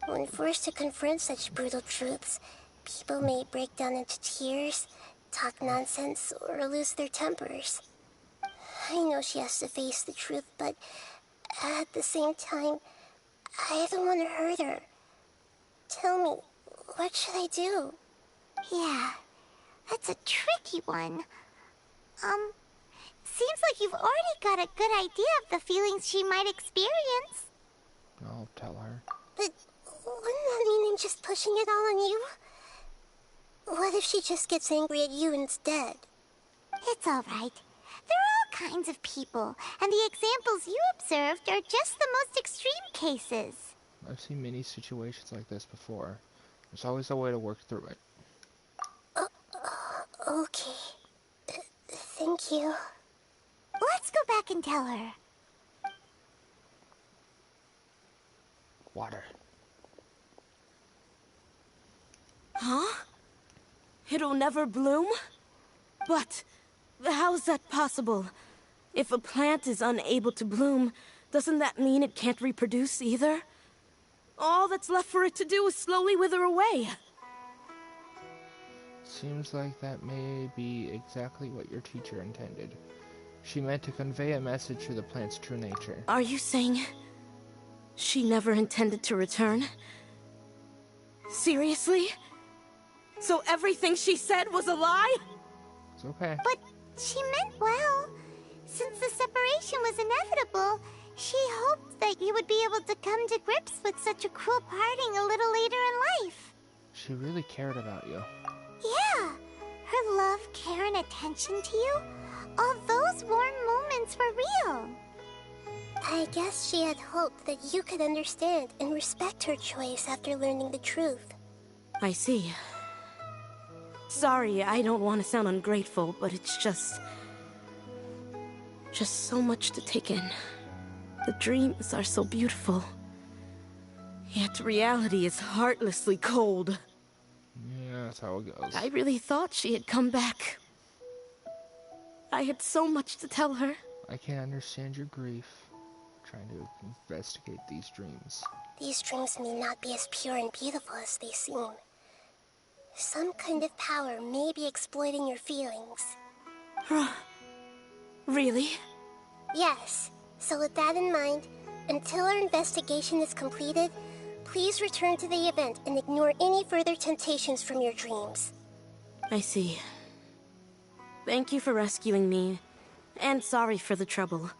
Speaker 11: When forced to confront such brutal truths, people may break down into tears, talk nonsense, or lose their tempers. I know she has to face the truth, but at the same time, I don't want to hurt her. Tell me, what should I do?
Speaker 5: Yeah, that's a tricky one. Seems like you've already got a good idea of the feelings she might experience.
Speaker 1: I'll tell her.
Speaker 11: But wouldn't that mean I'm just pushing it all on you? What if she just gets angry at you instead?
Speaker 5: It's all right. There are all kinds of people, and the examples you observed are just the most extreme cases.
Speaker 1: I've seen many situations like this before. There's always a way to work through it.
Speaker 11: Okay. Thank you.
Speaker 5: Let's go back and tell her.
Speaker 1: Water.
Speaker 7: Huh? It'll never bloom? But how's that possible? If a plant is unable to bloom, doesn't that mean it can't reproduce either? All that's left for it to do is slowly wither away.
Speaker 1: Seems like that may be exactly what your teacher intended. She meant to convey a message to the plant's true nature.
Speaker 7: Are you saying she never intended to return? Seriously? So everything she said was a lie?
Speaker 1: It's okay.
Speaker 5: But she meant well. Since the separation was inevitable, she hoped that you would be able to come to grips with such a cruel parting a little later in life.
Speaker 1: She really cared about you.
Speaker 5: Yeah. Her love, care, and attention to you, all those warm moments were real.
Speaker 11: I guess she had hoped that you could understand and respect her choice after learning the truth.
Speaker 7: I see. Sorry, I don't want to sound ungrateful, but it's just so much to take in. The dreams are so beautiful. Yet reality is heartlessly cold.
Speaker 1: Yeah, that's how it goes.
Speaker 7: I really thought she had come back. I had so much to tell her.
Speaker 1: I can understand your grief. Trying to investigate these dreams.
Speaker 11: These dreams may not be as pure and beautiful as they seem. Some kind of power may be exploiting your feelings.
Speaker 7: Really?
Speaker 11: Yes. So with that in mind, until our investigation is completed, please return to the event and ignore any further temptations from your dreams.
Speaker 7: I see. Thank you for rescuing me, and sorry for the trouble.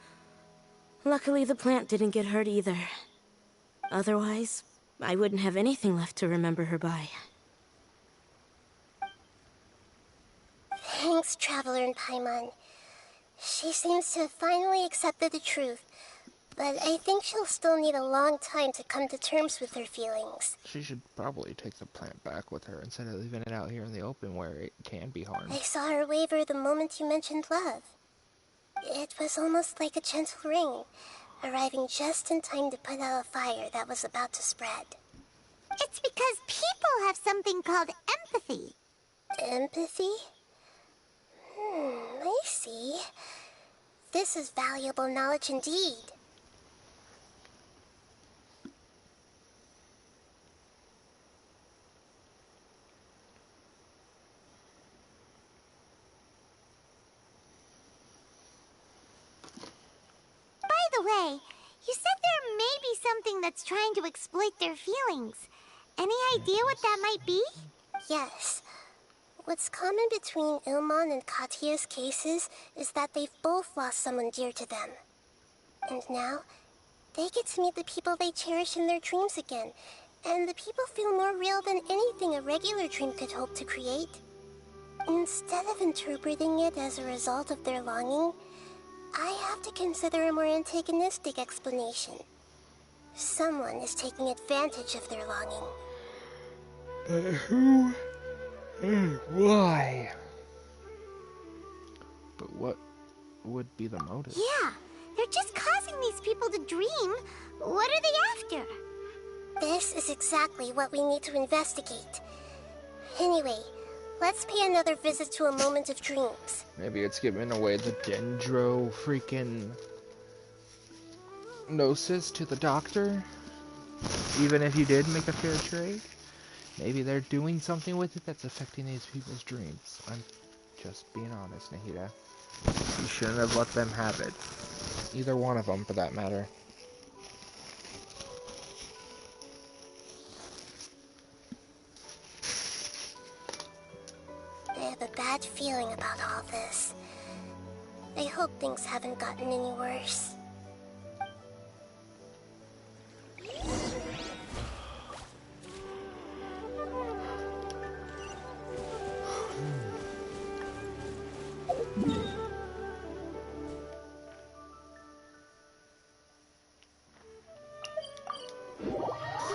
Speaker 7: Luckily, the plant didn't get hurt either. Otherwise, I wouldn't have anything left to remember her by.
Speaker 11: Thanks, Traveler and Paimon. She seems to have finally accepted the truth, but I think she'll still need a long time to come to terms with her feelings.
Speaker 1: She should probably take the plant back with her instead of leaving it out here in the open where it can be harmed.
Speaker 11: I saw her waver the moment you mentioned love. It was almost like a gentle ring, arriving just in time to put out a fire that was about to spread.
Speaker 5: It's because people have something called empathy.
Speaker 11: Empathy? I see. This is valuable knowledge indeed.
Speaker 5: By the way, you said there may be something that's trying to exploit their feelings. Any idea what that might be?
Speaker 11: Yes. What's common between Ilmon and Katya's cases is that they've both lost someone dear to them. And now, they get to meet the people they cherish in their dreams again, and the people feel more real than anything a regular dream could hope to create. Instead of interpreting it as a result of their longing, I have to consider a more antagonistic explanation. Someone is taking advantage of their longing.
Speaker 1: Who? Why? But what would be the motive?
Speaker 5: Yeah, they're just causing these people to dream. What are they after?
Speaker 11: This is exactly what we need to investigate. Anyway, let's pay another visit to a moment of dreams.
Speaker 1: Maybe it's giving away the dendro freaking gnosis to the doctor? Even if you did make a fair trade? Maybe they're doing something with it that's affecting these people's dreams. I'm just being honest, Nahida. You shouldn't have let them have it. Either one of them, for that matter.
Speaker 11: I have a bad feeling about all this. I hope things haven't gotten any worse.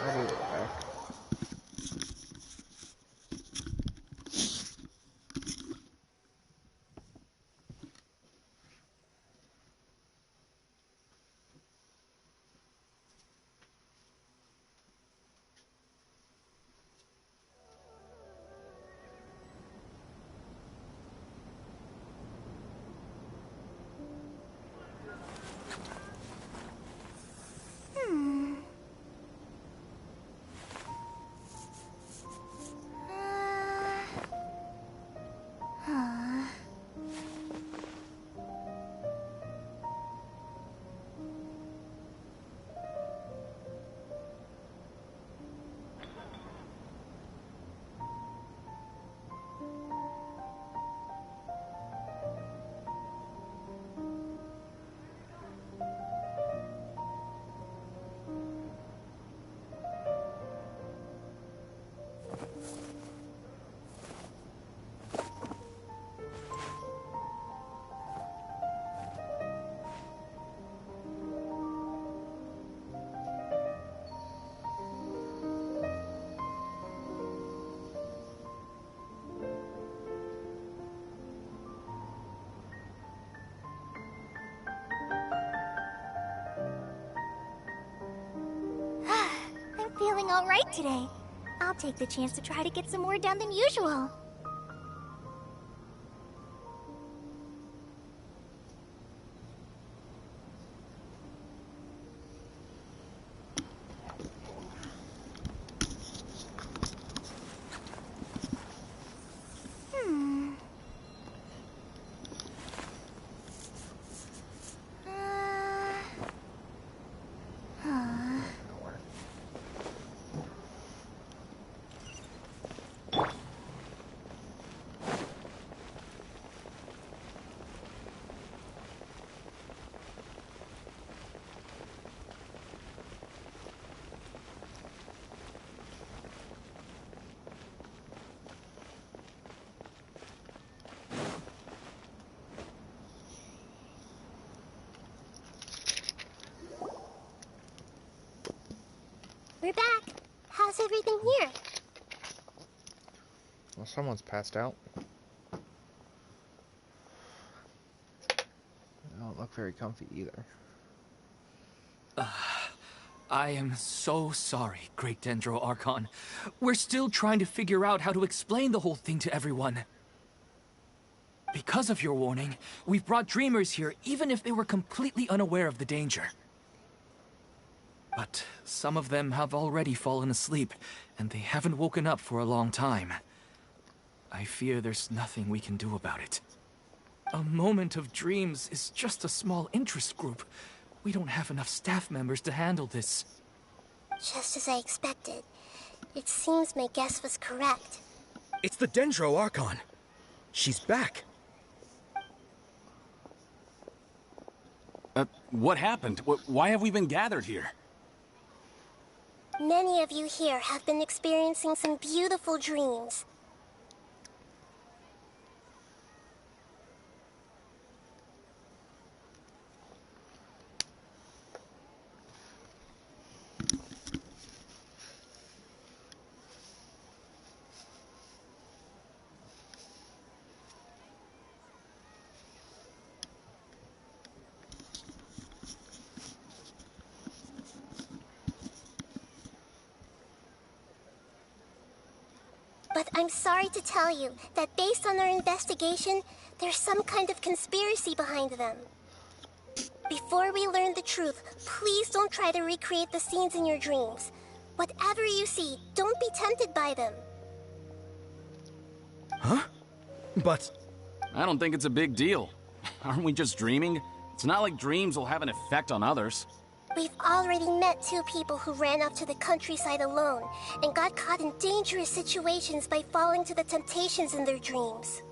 Speaker 1: I'll be right back.
Speaker 5: feeling alright today. I'll take the chance to try to get some more done than usual.
Speaker 11: We're back. How's everything here?
Speaker 1: Well, someone's passed out. They don't look very comfy either.
Speaker 2: I am so sorry, Great Dendro Archon. We're still trying to figure out how to explain the whole thing to everyone. Because of your warning, we've brought dreamers here even if they were completely unaware of the danger. But some of them have already fallen asleep, and they haven't woken up for a long time. I fear there's nothing we can do about it. A moment of dreams is just a small interest group. We don't have enough staff members to handle this.
Speaker 11: Just as I expected. It seems my guess was correct.
Speaker 9: It's the Dendro Archon. She's back.
Speaker 10: What happened? Why have we been gathered here?
Speaker 11: Many of you here have been experiencing some beautiful dreams. But I'm sorry to tell you that based on our investigation, there's some kind of conspiracy behind them. Before we learn the truth, please don't try to recreate the scenes in your dreams. Whatever you see, don't be tempted by them.
Speaker 9: Huh? But...
Speaker 10: I don't think it's a big deal. Aren't we just dreaming? It's not like dreams will have an effect on others.
Speaker 11: We've already met 2 people who ran off to the countryside alone and got caught in dangerous situations by falling to the temptations in their dreams.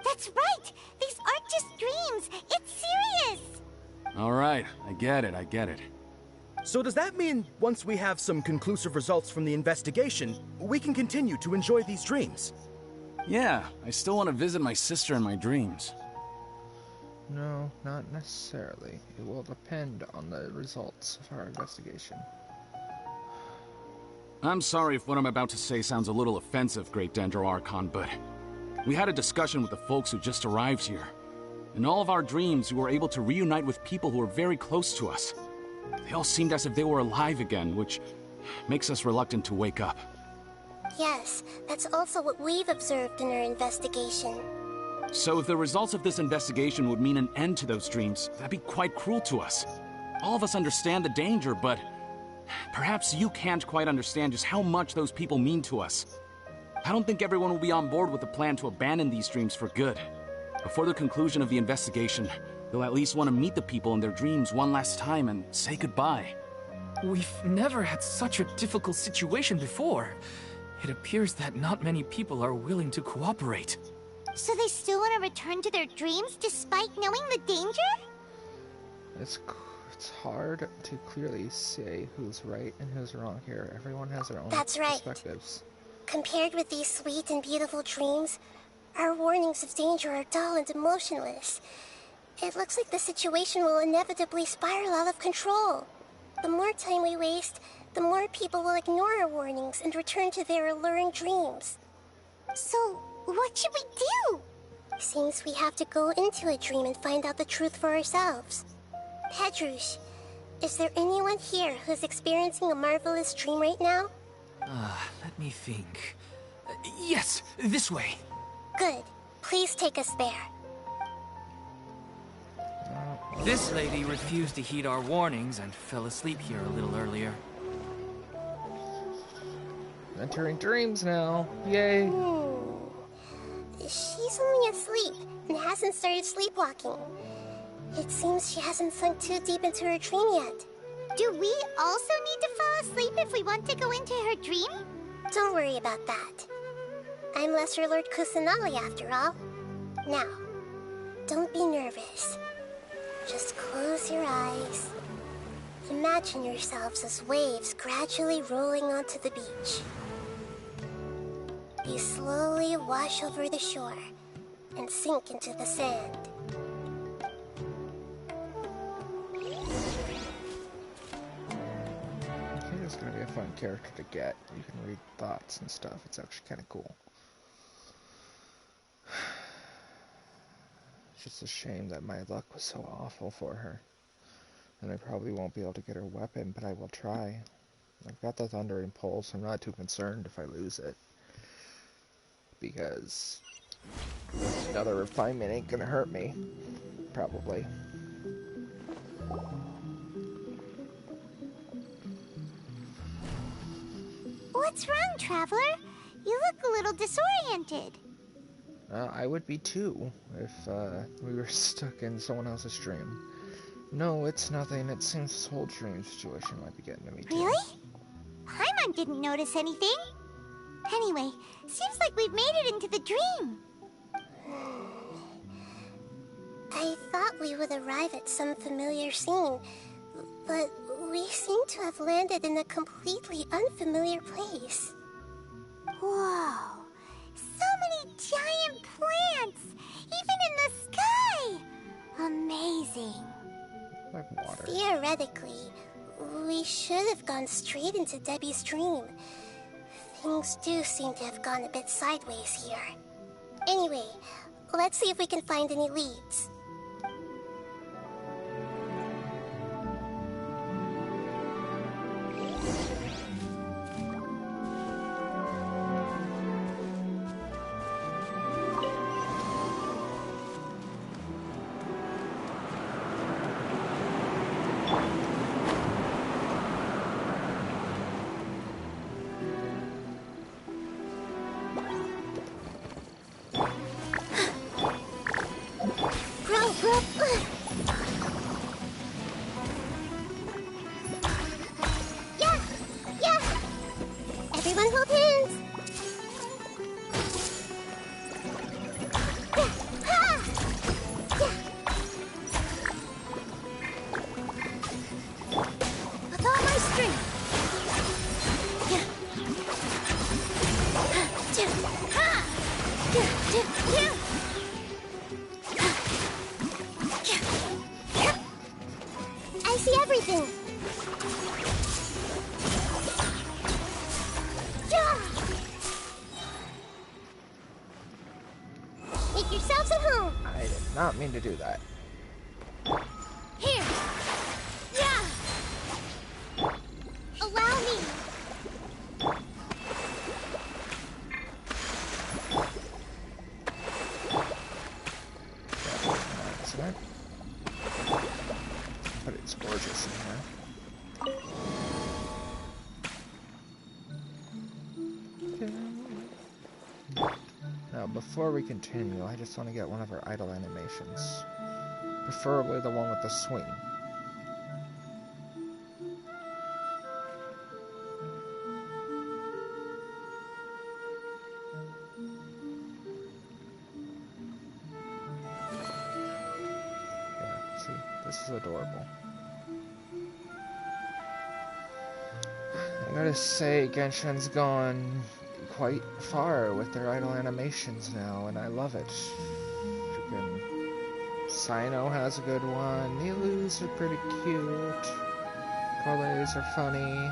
Speaker 5: That's right! These aren't just dreams! It's serious!
Speaker 10: Alright, I get it.
Speaker 9: so does that mean once we have some conclusive results from the investigation, we can continue to enjoy these dreams?
Speaker 10: Yeah, I still want to visit my sister in my dreams.
Speaker 1: No, not necessarily. It will depend on the results of our investigation.
Speaker 10: I'm sorry if what I'm about to say sounds a little offensive, Great Dendro Archon, but we had a discussion with the folks who just arrived here. In all of our dreams, we were able to reunite with people who were very close to us. They all seemed as if they were alive again, which makes us reluctant to wake up.
Speaker 11: Yes, that's also what we've observed in our investigation.
Speaker 10: So if the results of this investigation would mean an end to those dreams, that'd be quite cruel to us. All of us understand the danger, but perhaps you can't quite understand just how much those people mean to us. I don't think everyone will be on board with the plan to abandon these dreams for good. Before the conclusion of the investigation, they'll at least want to meet the people in their dreams one last time and say goodbye.
Speaker 2: We've never had such a difficult situation before. It appears that not many people are willing to cooperate.
Speaker 5: So they still want to return to their dreams despite knowing the danger?
Speaker 1: It's hard to clearly say who's right and who's wrong here. Everyone has their own perspectives.
Speaker 11: Compared with these sweet and beautiful dreams, our warnings of danger are dull and emotionless. It looks like the situation will inevitably spiral out of control. The more time we waste, the more people will ignore our warnings and return to their alluring dreams.
Speaker 5: So, what should we do?
Speaker 11: Seems we have to go into a dream and find out the truth for ourselves. Pedrush, Is there anyone here who's experiencing a marvelous dream right now?
Speaker 2: Let me think. Yes, this way.
Speaker 11: Good. Please take us there.
Speaker 2: This lady refused to heed our warnings and fell asleep here a little earlier.
Speaker 1: Entering dreams now. Yay.
Speaker 11: She's only asleep and hasn't started sleepwalking. It seems she hasn't sunk too deep into her dream yet.
Speaker 5: Do we also need to fall asleep if we want to go into her dream?
Speaker 11: Don't worry about that. I'm Lesser Lord Kusanali after all. Now, don't be nervous. Just close your eyes. Imagine yourselves as waves gradually rolling onto the beach. You slowly wash over the shore and sink into the sand.
Speaker 1: I think it's gonna be a fun character to get. You can read thoughts and stuff. It's actually kind of cool. It's just a shame that my luck was so awful for her. And I probably won't be able to get her weapon, but I will try. I've got the Thundering Pulse, so I'm not too concerned if I lose it. Because another refinement ain't gonna hurt me. Probably.
Speaker 5: What's wrong, Traveler? You look a little disoriented.
Speaker 1: I would be too, if we were stuck in someone else's dream. No, it's nothing. It seems this whole dream situation might be getting to me too.
Speaker 5: Really? Paimon didn't notice anything. Anyway, seems like we've made it into the dream.
Speaker 11: I thought we would arrive at some familiar scene, but we seem to have landed in a completely unfamiliar place.
Speaker 5: Whoa! So many giant plants! Even in the sky! Amazing.
Speaker 1: Like water.
Speaker 11: Theoretically, we should have gone straight into Debbie's dream. Things do seem to have gone a bit sideways here. Anyway, let's see if we can find any leads. Everyone hold hands! With all my strength! I see everything! Make yourselves at home!
Speaker 1: I did not mean to do that.
Speaker 5: Here! Yeah! Allow me!
Speaker 1: Accident. But it's gorgeous in here. Now, before we continue, I just want to get one of her idle animations. Preferably the one with the swing. Yeah, see, this is adorable. I gotta say, Genshin's gone quite far with their idle animations now, and I love it. Freaking Sino has a good one. Nilou's are pretty cute. Cole's are funny.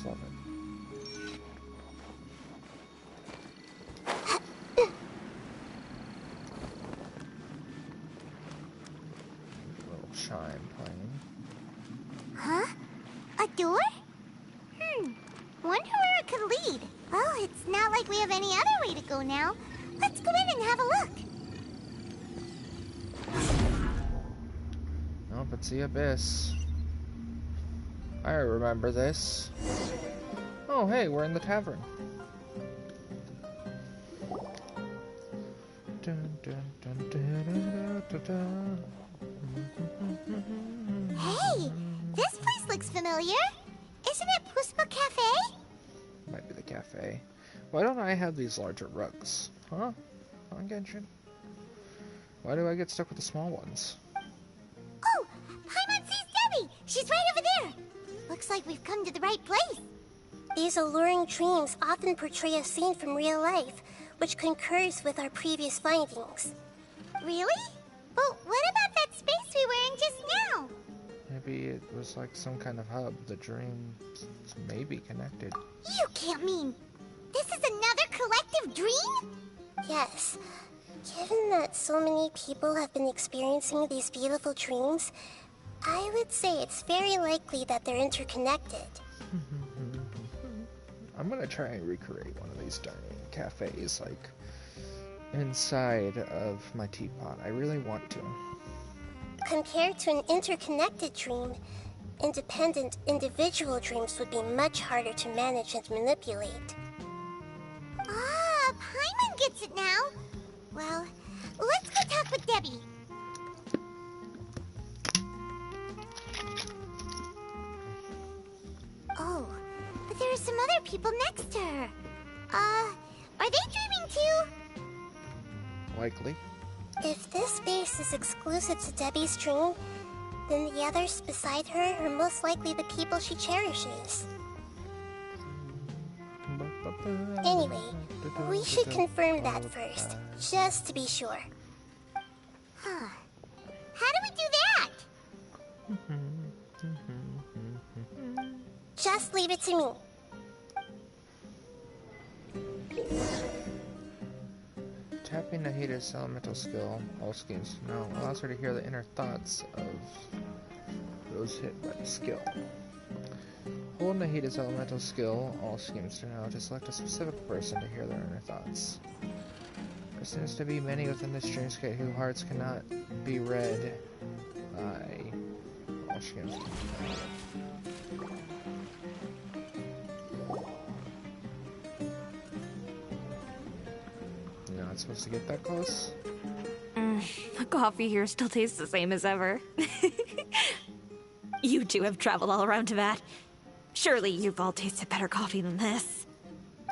Speaker 1: love it. Little chime playing.
Speaker 5: Huh? A door? Wonder where it could lead. Well, it's not like we have any other way to go now. Let's go in and have a look.
Speaker 1: Nope, it's the abyss. I remember this. Oh, hey, we're in the tavern.
Speaker 5: Hey, this place looks familiar. Isn't it Puspa Cafe?
Speaker 1: Might be the cafe. Why don't I have these larger rugs? Huh? On Genshin? Why do I get stuck with the small ones?
Speaker 5: Oh, Paimon sees Debbie. She's right over there. Looks like we've come to the right place.
Speaker 11: These alluring dreams often portray a scene from real life, which concurs with our previous findings.
Speaker 5: Really? But what about that space we were in just now?
Speaker 1: Maybe it was like some kind of hub. The dreams may be connected.
Speaker 5: You can't mean this is another collective dream?
Speaker 11: Yes. Given that so many people have been experiencing these beautiful dreams, I would say it's very likely that they're interconnected.
Speaker 1: I'm gonna try and recreate one of these dining cafes, like, inside of my teapot. I really want to.
Speaker 11: Compared to an interconnected dream, independent individual dreams would be much harder to manage and manipulate.
Speaker 5: Ah, Paimon gets it now. Well, let's go talk with Debbie. Oh, but there are some other people next to her. Are they dreaming too?
Speaker 1: Likely.
Speaker 11: If this space is exclusive to Debbie's dream, then the others beside her are most likely the people she cherishes. Anyway, we should confirm that first, just to be sure.
Speaker 5: Huh. How do we do that?
Speaker 11: Just leave it to me.
Speaker 1: Tapping Nahida's elemental skill, all schemes to know, allows her to hear the inner thoughts of those hit by the skill. Hold Nahida's elemental skill, all schemes to know, to select a specific person to hear their inner thoughts. There seems to be many within this dreamscape whose hearts cannot be read by all schemes to know. You're not supposed to get that close?
Speaker 8: The coffee here still tastes the same as ever. You two have traveled all around Tibet. Surely you've all tasted better coffee than this.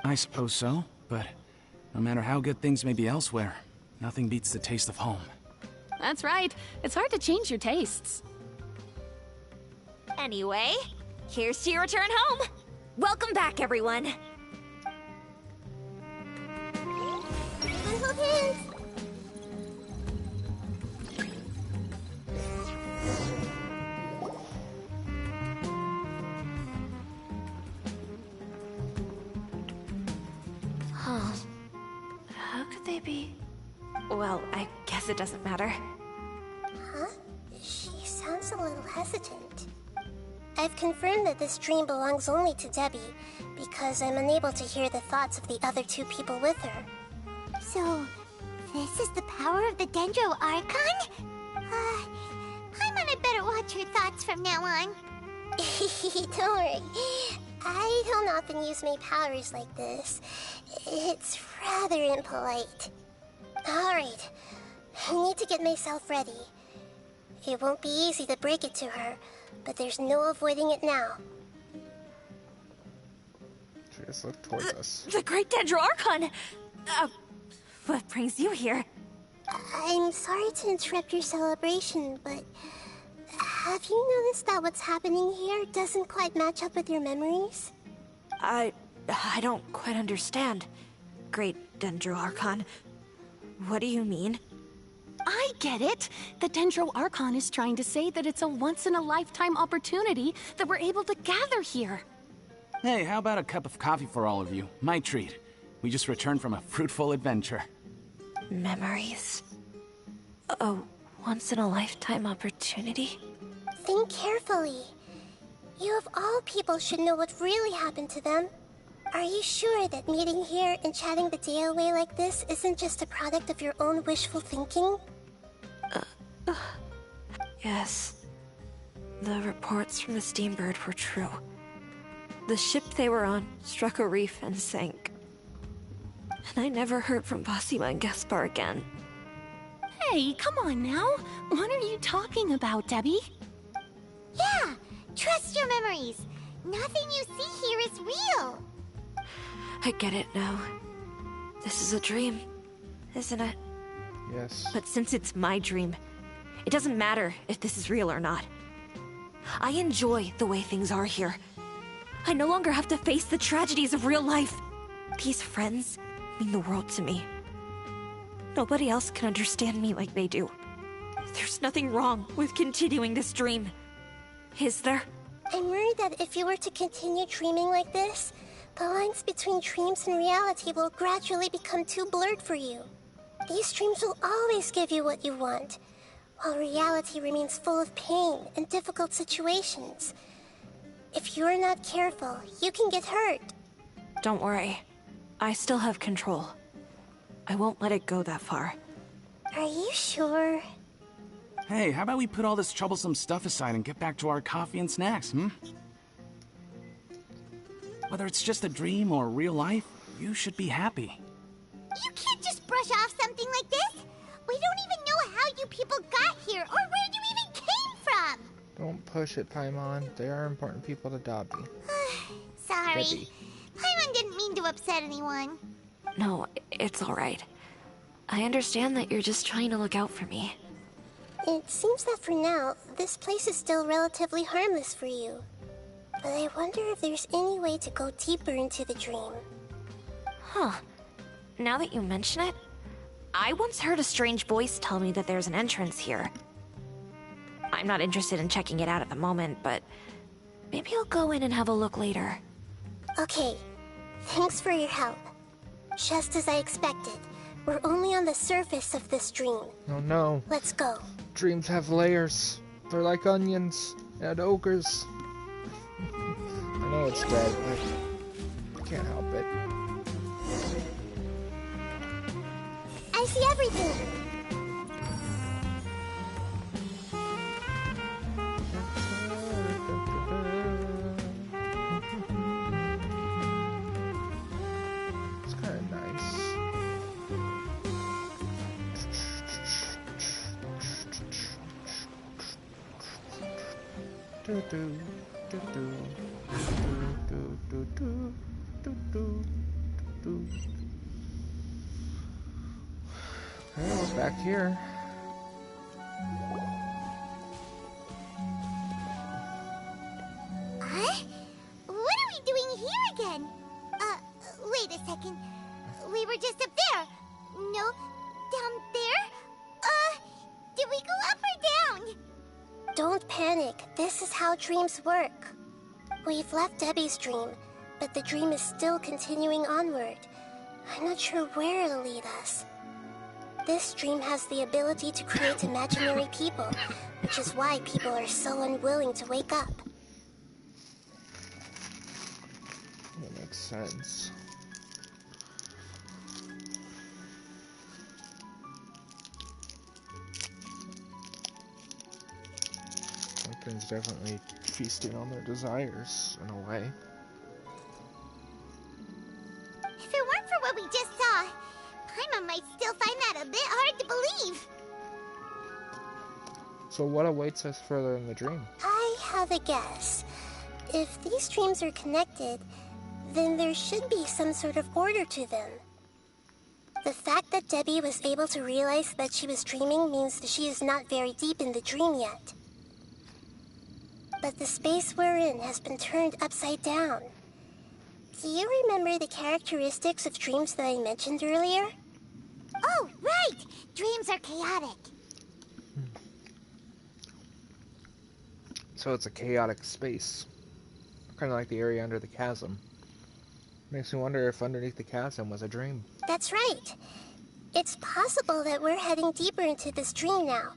Speaker 10: I suppose so, but no matter how good things may be elsewhere, nothing beats the taste of home.
Speaker 12: That's right. It's hard to change your tastes.
Speaker 8: Anyway, here's to your return home. Welcome back, everyone.
Speaker 11: Hold hands.
Speaker 8: Huh. How could they be? Well, I guess it doesn't matter.
Speaker 11: Huh? She sounds a little hesitant. I've confirmed that this dream belongs only to Debbie, because I'm unable to hear the thoughts of the other two people with her.
Speaker 5: So, this is the power of the Dendro Archon? Paimon had better watch her thoughts from now on.
Speaker 11: Don't worry. I don't often use my powers like this. It's rather impolite. Alright, I need to get myself ready. It won't be easy to break it to her, but there's no avoiding it now.
Speaker 1: She just looked towards us.
Speaker 8: The Great Dendro Archon! What brings you here?
Speaker 11: I'm sorry to interrupt your celebration, but have you noticed that what's happening here doesn't quite match up with your memories?
Speaker 8: I don't quite understand. Great Dendro Archon. What do you mean?
Speaker 12: I get it. The Dendro Archon is trying to say that it's a once-in-a-lifetime opportunity that we're able to gather here.
Speaker 10: Hey, how about a cup of coffee for all of you? My treat. We just returned from a fruitful adventure.
Speaker 8: Memories. A once-in-a-lifetime opportunity?
Speaker 11: Think carefully. You of all people should know what really happened to them. Are you sure that meeting here and chatting the day away like this isn't just a product of your own wishful thinking?
Speaker 8: Yes. The reports from the Steambird were true. The ship they were on struck a reef and sank. And I never heard from Basima and Gaspar again.
Speaker 12: Hey, come on now. What are you talking about, Debbie?
Speaker 5: Yeah, trust your memories. Nothing you see here is real.
Speaker 8: I get it now. This is a dream, isn't it?
Speaker 1: Yes.
Speaker 8: But since it's my dream, it doesn't matter if this is real or not. I enjoy the way things are here. I no longer have to face the tragedies of real life. These friends mean the world to me. Nobody else can understand me like they do. There's nothing wrong with continuing this dream. Is there?
Speaker 11: I'm worried that if you were to continue dreaming like this, the lines between dreams and reality will gradually become too blurred for you. These dreams will always give you what you want, while reality remains full of pain and difficult situations. If you're not careful, you can get hurt.
Speaker 8: Don't worry. I still have control. I won't let it go that far.
Speaker 11: Are you sure?
Speaker 10: Hey, how about we put all this troublesome stuff aside and get back to our coffee and snacks, hmm? Whether it's just a dream or real life, you should be happy.
Speaker 5: You can't just brush off something like this. We don't even know how you people got here or where you even came from.
Speaker 1: Don't push it, Paimon. They are important people to Dobby.
Speaker 5: Sorry.
Speaker 1: Debbie.
Speaker 5: Paimon didn't mean to upset anyone.
Speaker 8: No, it's alright. I understand that you're just trying to look out for me.
Speaker 11: It seems that for now, this place is still relatively harmless for you. But I wonder if there's any way to go deeper into the dream.
Speaker 8: Huh. Now that you mention it, I once heard a strange voice tell me that there's an entrance here. I'm not interested in checking it out at the moment, but maybe I'll go in and have a look later.
Speaker 11: Okay, thanks for your help. Just as I expected, we're only on the surface of this dream.
Speaker 1: Oh no.
Speaker 11: Let's go.
Speaker 1: Dreams have layers. They're like onions and ogres. I know it's dead, but I can't help it.
Speaker 11: I see everything.
Speaker 1: It's kind of nice. Do do do do do do do do do do. Okay, we're back here.
Speaker 5: Huh? What are we doing here again? Wait a second. We were just up there. No, down there? Did we go up or down?
Speaker 11: Don't panic. This is how dreams work. We've left Debbie's dream, but the dream is still continuing onward. I'm not sure where it'll lead us. This dream has the ability to create imaginary people, which is why people are so unwilling to wake up.
Speaker 1: That makes sense. Lincoln's definitely feasting on their desires, in a way.
Speaker 5: If it weren't for what we just saw, Paimon might still find that a bit hard to believe.
Speaker 1: So what awaits us further in the dream?
Speaker 11: I have a guess. If these dreams are connected, then there should be some sort of order to them. The fact that Debbie was able to realize that she was dreaming means that she is not very deep in the dream yet. But the space we're in has been turned upside down. Do you remember the characteristics of dreams that I mentioned earlier?
Speaker 5: Oh, right! Dreams are chaotic.
Speaker 1: So it's a chaotic space. Kind of like the area under the chasm. Makes me wonder if underneath the chasm was a dream.
Speaker 11: That's right. It's possible that we're heading deeper into this dream now.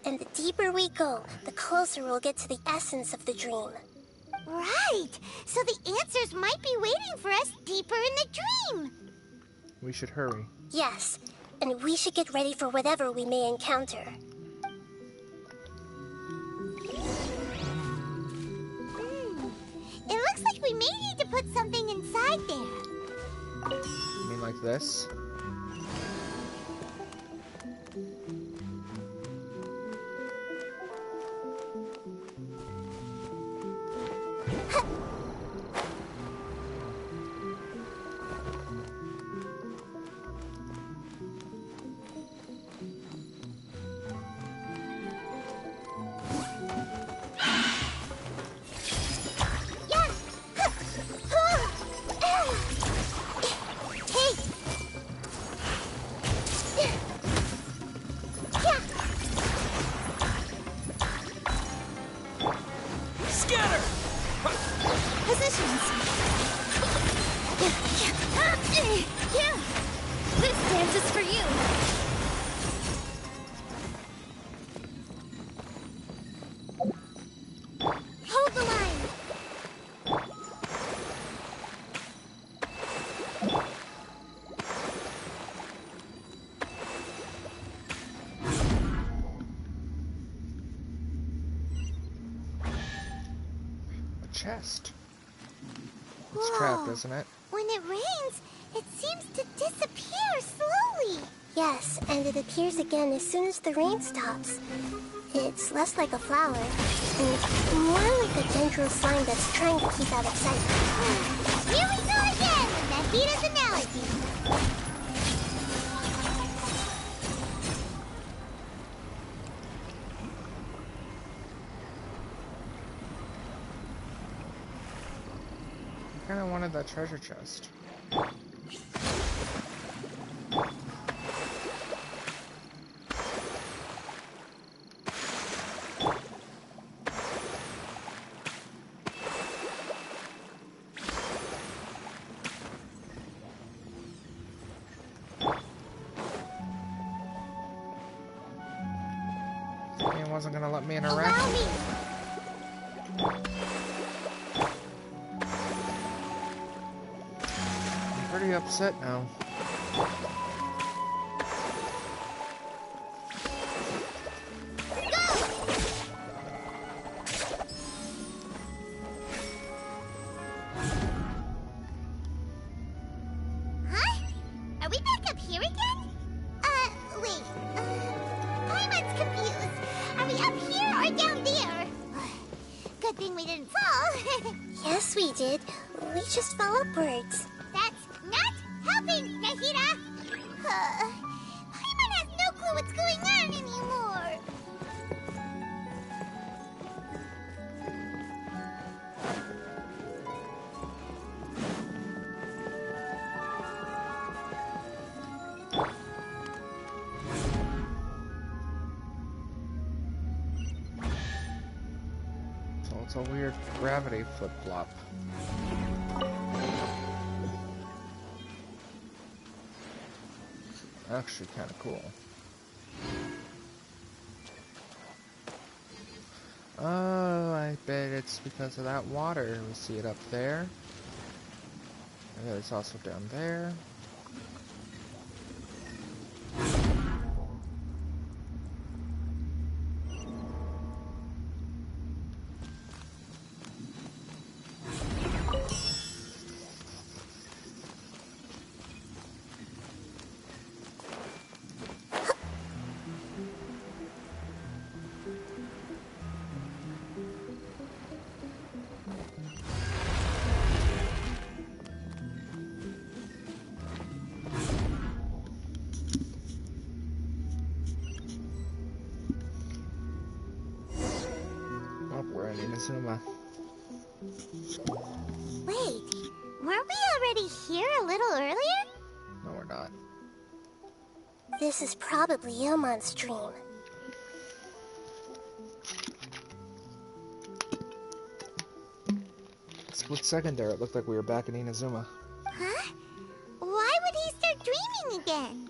Speaker 11: And the deeper we go, the closer we'll get to the essence of the dream.
Speaker 5: Right! So the answers might be waiting for us deeper in the dream!
Speaker 1: We should hurry.
Speaker 11: Yes, and we should get ready for whatever we may encounter.
Speaker 5: It looks like we may need to put something inside there.
Speaker 1: You mean like this? Chest. It's trapped, isn't it?
Speaker 5: When it rains, it seems to disappear slowly.
Speaker 11: Yes, and it appears again as soon as the rain stops. It's less like a flower, and more like a tendril slime that's trying to keep out of sight.
Speaker 5: Here we go again with Nahida's analogy.
Speaker 1: I kind of wanted that treasure chest. He wasn't gonna let me interact.
Speaker 5: Allow me.
Speaker 1: Pretty upset now.
Speaker 5: Huh? Are we back up here again? Wait. Paimon's confused. Are we up here or down there? Good thing we didn't fall.
Speaker 11: Yes, we did. We just fell upwards.
Speaker 5: That's not helping, Nahida! Paimon has no clue what's going on anymore!
Speaker 1: So it's a weird gravity flip-flop. Actually kind of cool. Oh, I bet it's because of that water. We see it up there. And it's also down there. Inazuma.
Speaker 5: Wait, weren't we already here a little earlier?
Speaker 1: No, we're not.
Speaker 11: This is probably Ilmon's dream.
Speaker 1: Split second there, it looked like we were back in Inazuma.
Speaker 5: Huh? Why would he start dreaming again?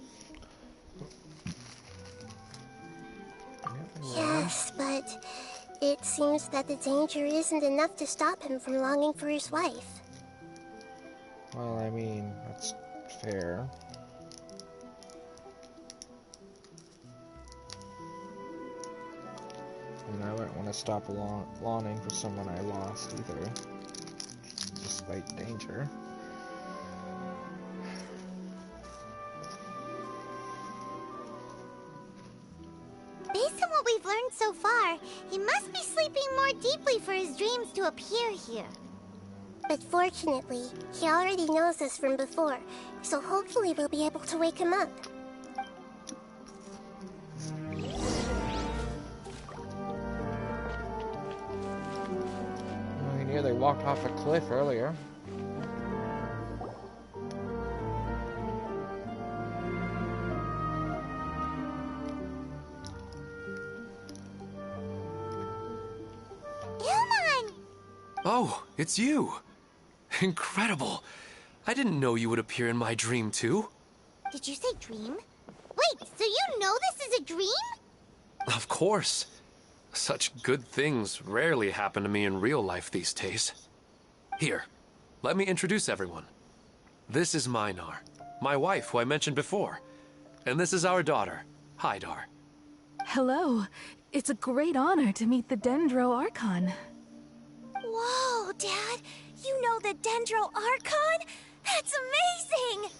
Speaker 11: Yes, but it seems that the danger isn't enough to stop him from longing for his wife.
Speaker 1: Well, I mean, that's fair. And I wouldn't want to stop longing for someone I lost either, despite danger.
Speaker 5: Based on what we've learned so far, he must be sleeping more deeply for his dreams to appear here.
Speaker 11: But fortunately, he already knows us from before, so hopefully we'll be able to wake him up.
Speaker 1: He nearly walked off a cliff earlier.
Speaker 3: Oh, it's you! Incredible! I didn't know you would appear in my dream, too.
Speaker 5: Did you say dream? Wait, so you know this is a dream?
Speaker 3: Of course. Such good things rarely happen to me in real life these days. Here, let me introduce everyone. This is Minar, my wife who I mentioned before. And this is our daughter, Hydar.
Speaker 13: Hello. It's a great honor to meet the Dendro Archon.
Speaker 12: Whoa, Dad! You know the Dendro Archon? That's amazing!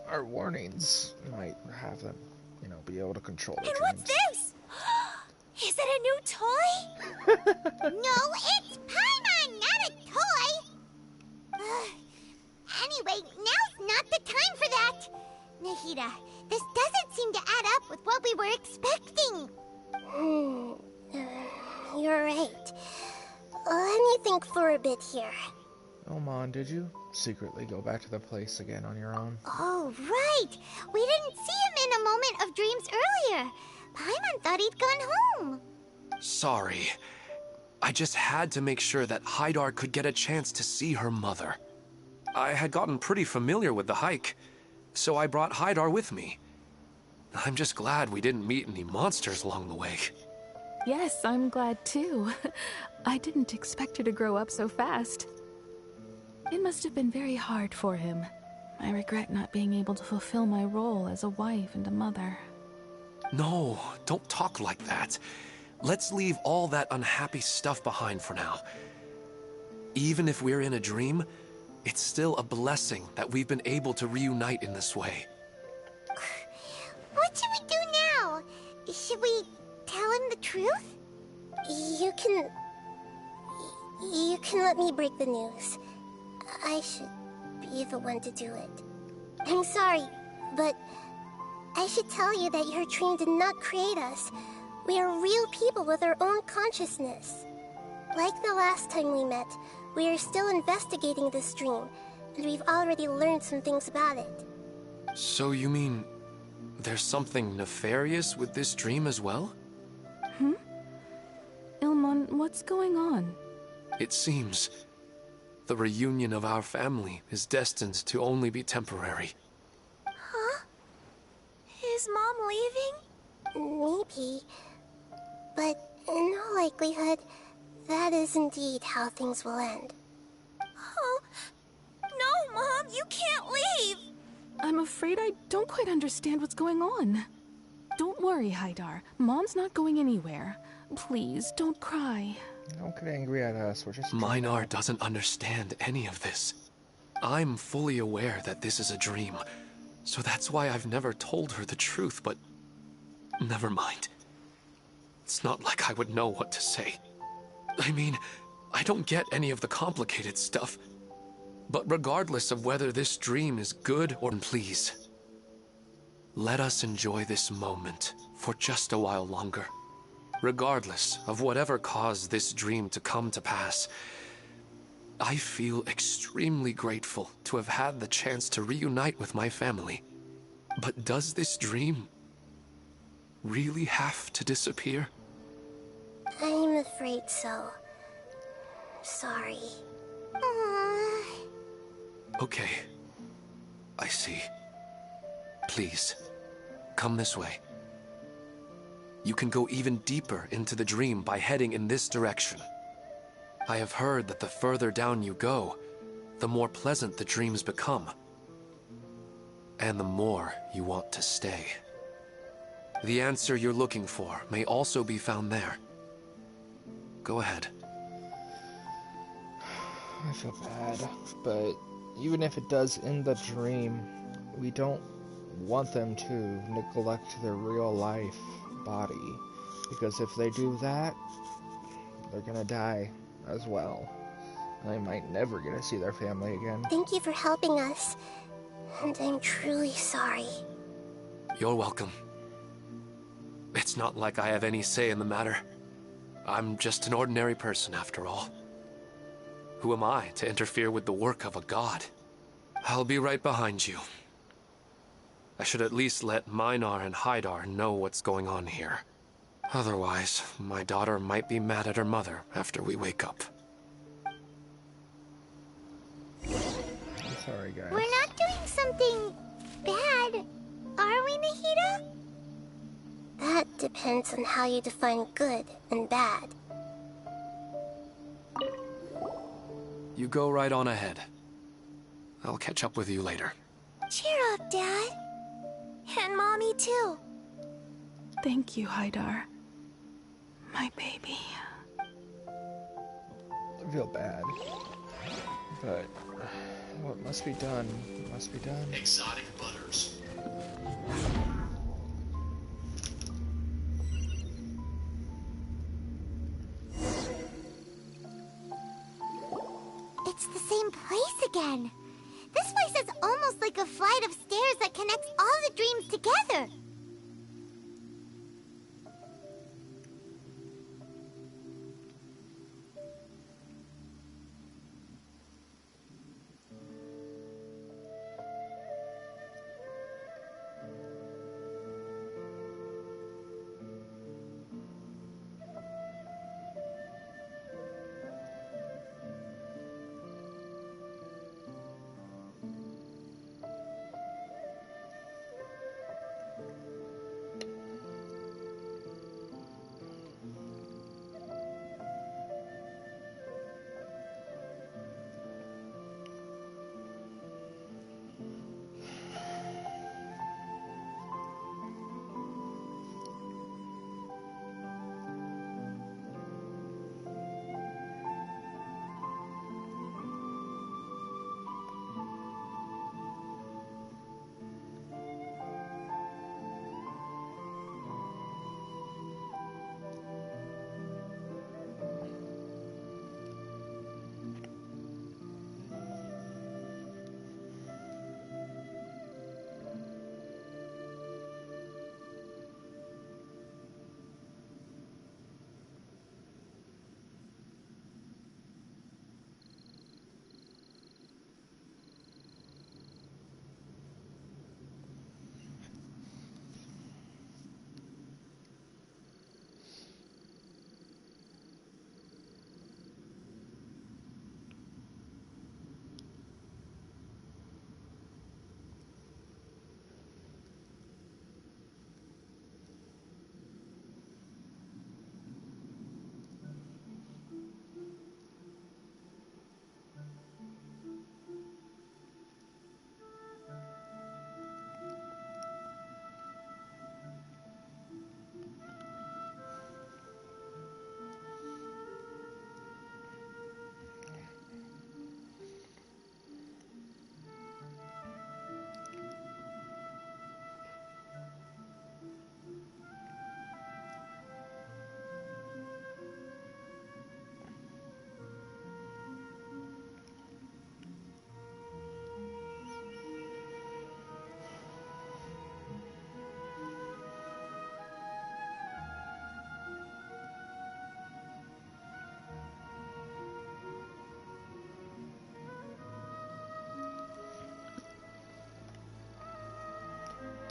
Speaker 1: Our warnings might have them, be able to control the
Speaker 12: And
Speaker 1: dreams.
Speaker 12: what's this? Is it a new toy?
Speaker 5: No, it's Paimon, not a toy! Anyway, now's not the time for that! Nahida, this doesn't seem to add up with what we were expecting.
Speaker 11: You're right. Let me think for a bit here.
Speaker 1: Oh, Mon, did you secretly go back to the place again on your own?
Speaker 5: Oh, right! We didn't see him in a moment of dreams earlier. Paimon thought he'd gone home.
Speaker 3: Sorry. I just had to make sure that Hydar could get a chance to see her mother. I had gotten pretty familiar with the hike, so I brought Hydar with me. I'm just glad we didn't meet any monsters along the way.
Speaker 13: Yes, I'm glad too. I didn't expect her to grow up so fast. It must have been very hard for him. I regret not being able to fulfill my role as a wife and a mother.
Speaker 3: No, don't talk like that. Let's leave all that unhappy stuff behind for now. Even if we're in a dream, it's still a blessing that we've been able to reunite in this way.
Speaker 5: What should we do now? Should we tell him the truth?
Speaker 11: You can let me break the news. I should be the one to do it. I'm sorry, but I should tell you that your dream did not create us. We are real people with our own consciousness. Like the last time we met, we are still investigating this dream, and we've already learned some things about it.
Speaker 3: So you mean there's something nefarious with this dream as well?
Speaker 13: Ilmon, what's going on?
Speaker 3: It seems the reunion of our family is destined to only be temporary.
Speaker 12: Huh? Is Mom leaving?
Speaker 11: Maybe. But in all likelihood, that is indeed how things will end.
Speaker 12: Oh, no, Mom, you can't leave!
Speaker 13: I'm afraid I don't quite understand what's going on. Don't worry, Hydar. Mom's not going anywhere. Please, don't cry.
Speaker 1: Don't get angry at us, we're just...
Speaker 3: Minar doesn't understand any of this. I'm fully aware that this is a dream, so that's why I've never told her the truth, but... never mind. It's not like I would know what to say. I mean, I don't get any of the complicated stuff. But regardless of whether this dream is good or please, let us enjoy this moment for just a while longer. Regardless of whatever caused this dream to come to pass, I feel extremely grateful to have had the chance to reunite with my family. But does this dream really have to disappear?
Speaker 11: I'm afraid so. sorry.
Speaker 5: Aww.
Speaker 3: Okay. I see. Please, come this way. You can go even deeper into the dream by heading in this direction. I have heard that the further down you go, the more pleasant the dreams become. And the more you want to stay. The answer you're looking for may also be found there. Go ahead.
Speaker 1: I feel bad, but even if it does end the dream, we don't want them to neglect their real life body, because if they do that, they're gonna die as well. They might never get to see their family again.
Speaker 11: Thank you for helping us, and I'm truly sorry.
Speaker 3: You're welcome. It's not like I have any say in the matter. I'm just an ordinary person after all. Who am I to interfere with the work of a god? I'll be right behind you. I should at least let Minar and Haidar know what's going on here. Otherwise, my daughter might be mad at her mother after we wake up.
Speaker 1: Sorry, guys.
Speaker 5: We're not doing something bad, are we, Nahida?
Speaker 11: That depends on how you define good and bad.
Speaker 3: You go right on ahead. I'll catch up with you later.
Speaker 5: Cheer up, Dad. And Mommy, too.
Speaker 13: Thank you, Haidar. My baby.
Speaker 1: I feel bad, but what must be done must be done.
Speaker 6: Exotic butters.
Speaker 5: It's the same place again. This place is almost like a flight of stairs that connects all the dreams together.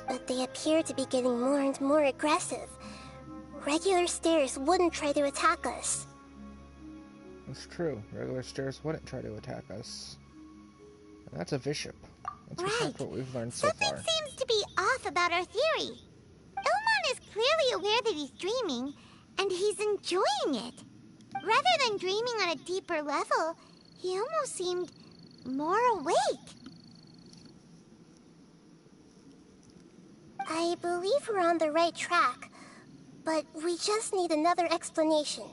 Speaker 11: But they appear to be getting more and more aggressive. Regular stairs wouldn't try to attack us.
Speaker 1: It's true. Regular stairs wouldn't try to attack us. And that's a bishop. That's in fact what we've learned so far.
Speaker 5: Something seems to be off about our theory. Ilmon is clearly aware that he's dreaming, and he's enjoying it. Rather than dreaming on a deeper level, he almost seemed more awake.
Speaker 11: I believe we're on the right track, but we just need another explanation.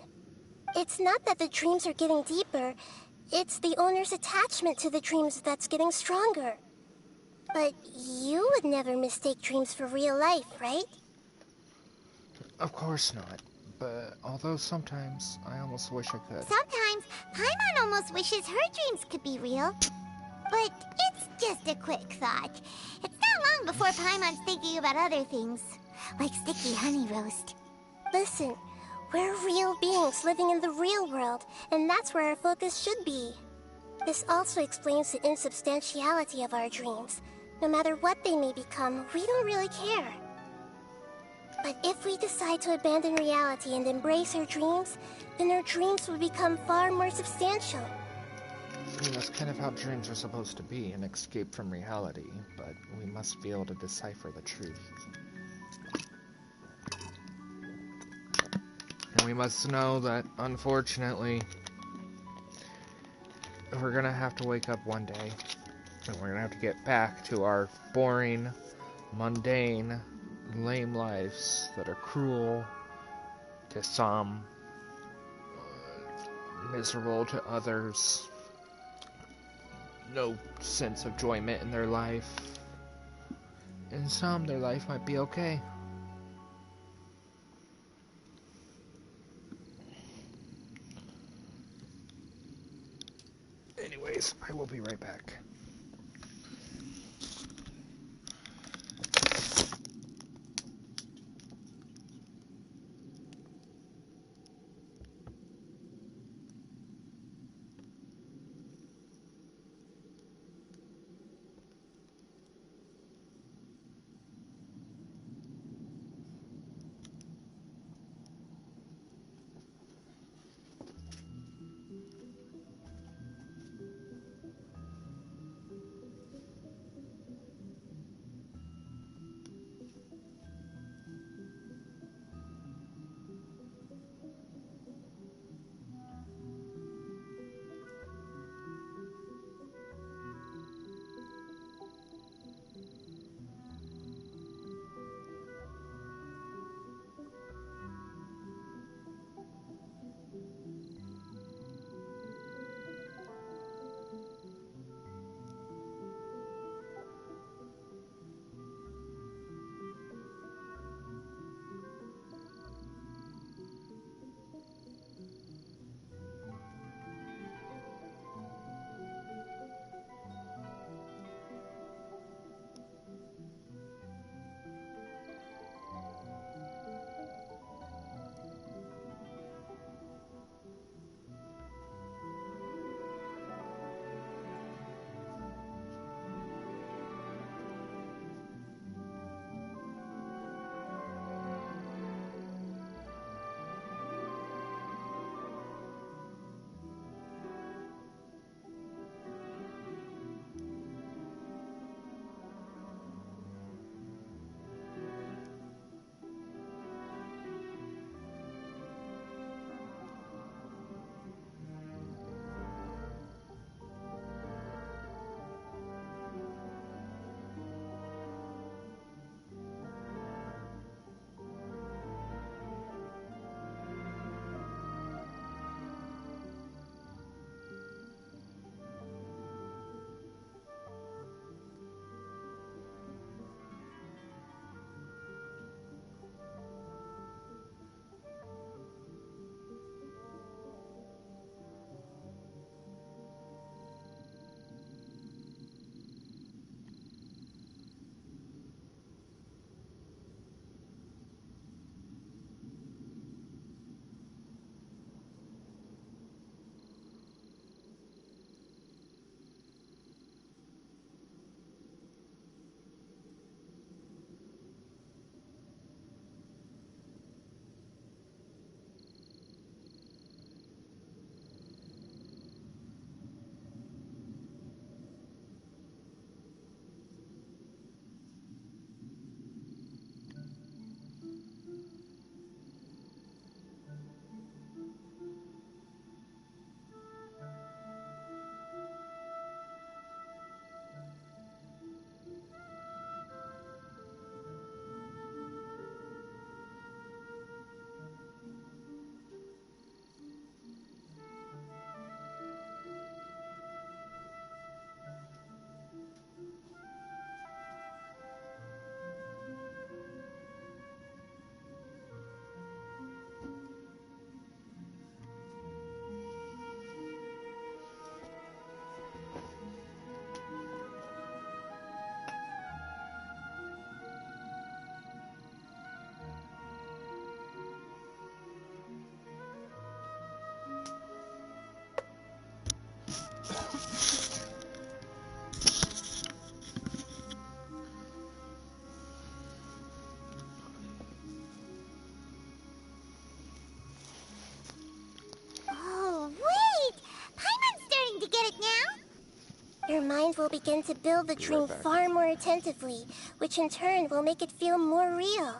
Speaker 11: It's not that the dreams are getting deeper, it's the owner's attachment to the dreams that's getting stronger. But you would never mistake dreams for real life, right?
Speaker 1: Of course not. But although sometimes I almost wish I could.
Speaker 5: Sometimes Paimon almost wishes her dreams could be real. But it's just a quick thought. It's not long before Paimon's thinking about other things, like sticky honey roast.
Speaker 11: Listen, we're real beings living in the real world, and that's where our focus should be. This also explains the insubstantiality of our dreams. No matter what they may become, we don't really care. But if we decide to abandon reality and embrace our dreams, then our dreams will become far more substantial.
Speaker 1: See, that's kind of how dreams are supposed to be, an escape from reality, but we must be able to decipher the truth. And we must know that, unfortunately, we're gonna have to wake up one day, and we're gonna have to get back to our boring, mundane, lame lives that are cruel to some, miserable to others, no sense of enjoyment in their life. In some, their life might be okay. Anyways, I will be right back.
Speaker 11: your mind will begin to build the dream far more attentively, which in turn will make it feel more real.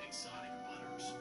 Speaker 6: Exotic butters.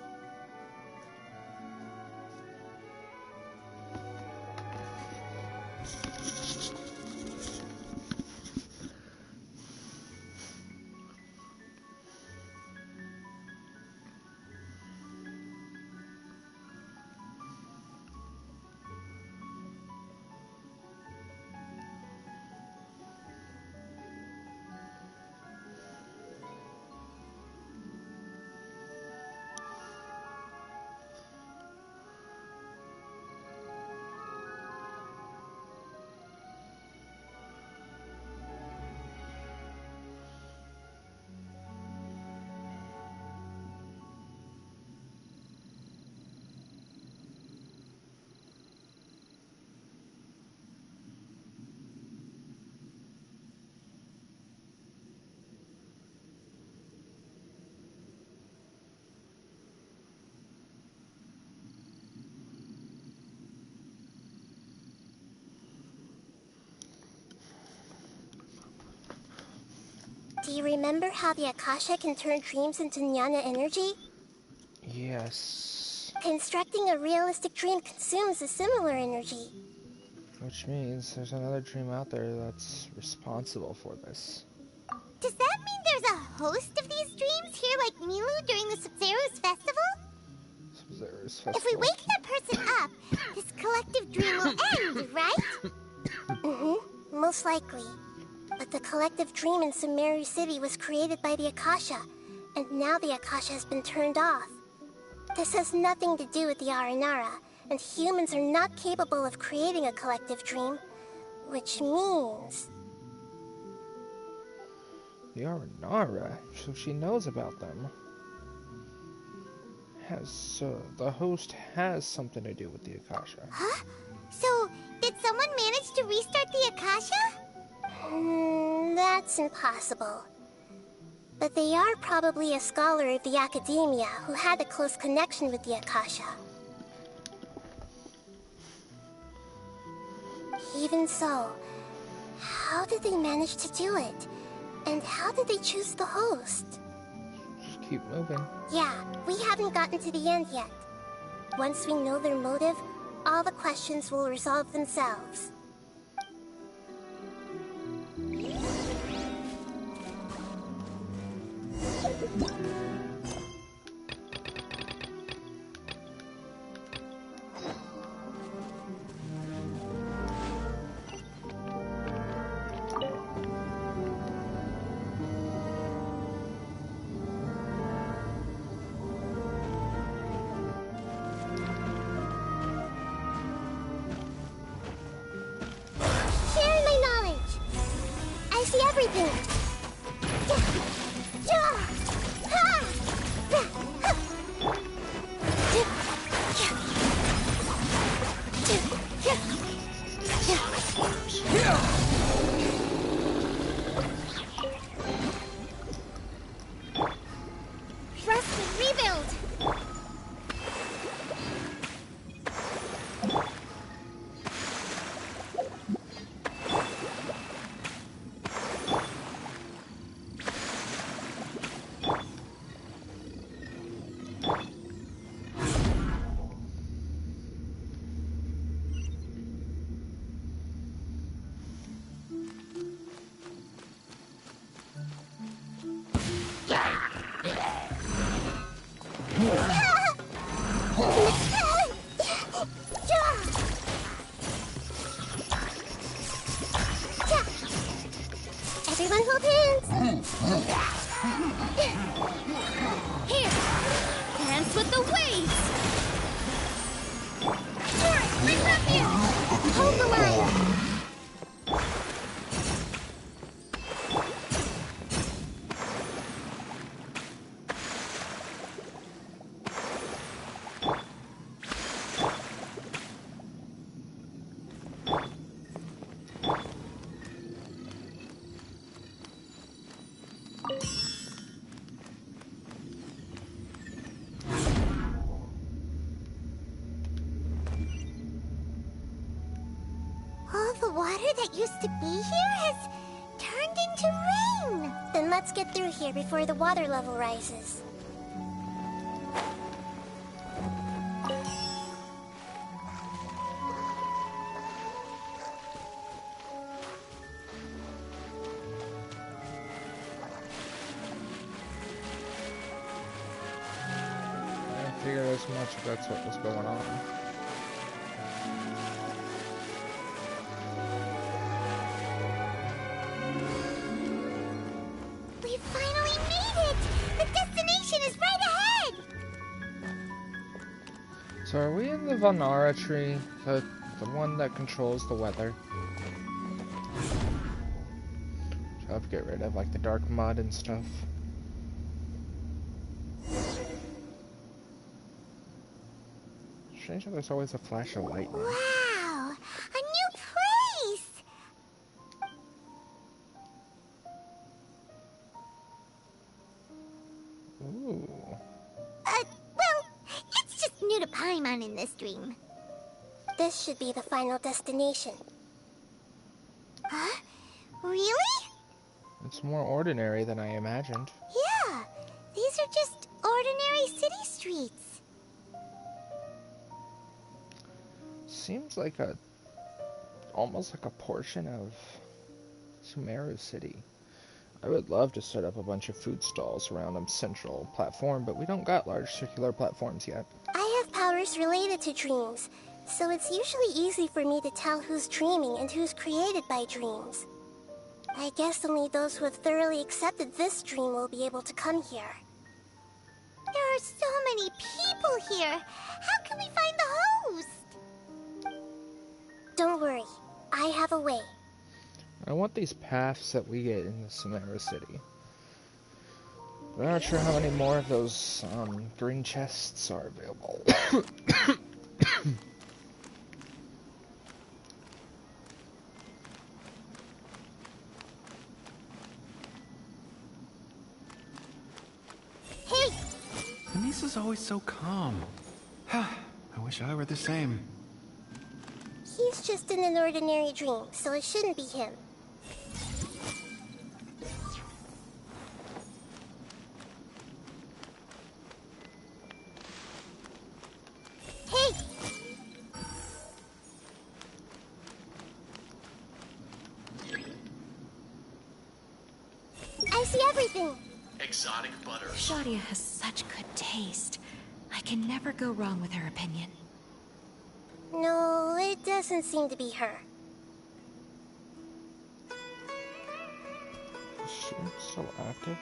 Speaker 11: Do you remember how the Akasha can turn dreams into jnana energy?
Speaker 1: Yes.
Speaker 11: Constructing a realistic dream consumes a similar energy.
Speaker 1: Which means there's another dream out there that's responsible for this.
Speaker 5: Does that mean there's a host of these dreams here like Milu during the Sub-Zero's festival?
Speaker 1: Sub-Zero's
Speaker 5: If we
Speaker 1: festival.
Speaker 5: wake that person up, this collective dream will end, right?
Speaker 11: Mm-hmm. Most likely. But the collective dream in Sumeru City was created by the Akasha, and now the Akasha has been turned off. This has nothing to do with the Aranara, and humans are not capable of creating a collective dream, which means...
Speaker 1: The Aranara, so she knows about them. The host has something to do with the Akasha.
Speaker 5: Huh? So, did someone manage to restart the Akasha?
Speaker 11: That's impossible. But they are probably a scholar of the Academia who had a close connection with the Akasha. Even so, how did they manage to do it? And how did they choose the host?
Speaker 1: Just keep moving.
Speaker 11: Yeah, we haven't gotten to the end yet. Once we know their motive, all the questions will resolve themselves. Sharing my knowledge. I see everything.
Speaker 5: Rest and rebuild!
Speaker 11: Everyone hold hands.
Speaker 12: Here! Dance with the waves! Sure, bring her up here!
Speaker 11: Hold the line.
Speaker 5: All the water that used to be here has turned into rain.
Speaker 11: Then let's get through here before the water level rises.
Speaker 1: I figured as much if that's what was going on.
Speaker 5: We finally made it! The destination is right ahead!
Speaker 1: So are we in the Vanara tree? The one that controls the weather? So I have to get rid of like the dark mud and stuff. Strange how there's always a flash of lightning.
Speaker 5: Wow! A new place!
Speaker 1: Ooh.
Speaker 5: Well, it's just new to Paimon in this dream.
Speaker 11: This should be the final destination.
Speaker 5: Huh? Really?
Speaker 1: It's more ordinary than I imagined.
Speaker 5: Yeah, these are just ordinary city streets.
Speaker 1: Seems like almost like a portion of Sumeru City. I would love to set up a bunch of food stalls around a central platform, but we don't got large circular platforms yet.
Speaker 11: I have powers related to dreams, so it's usually easy for me to tell who's dreaming and who's created by dreams. I guess only those who have thoroughly accepted this dream will be able to come here.
Speaker 5: There are so many people here. How can we find the host?
Speaker 11: Don't worry, I have a way.
Speaker 1: I want these paths that we get in the Sumeru City. But I'm not sure how many more of those green chests are available.
Speaker 5: Hey!
Speaker 14: Anissa's always so calm. I wish I were the same.
Speaker 11: He's just in an ordinary dream, so it shouldn't be him.
Speaker 5: Hey!
Speaker 11: I see everything.
Speaker 6: Exotic butters.
Speaker 8: Shadia has such good taste. I can never go wrong with her opinion.
Speaker 11: No, it doesn't seem to be her.
Speaker 1: Is she still active?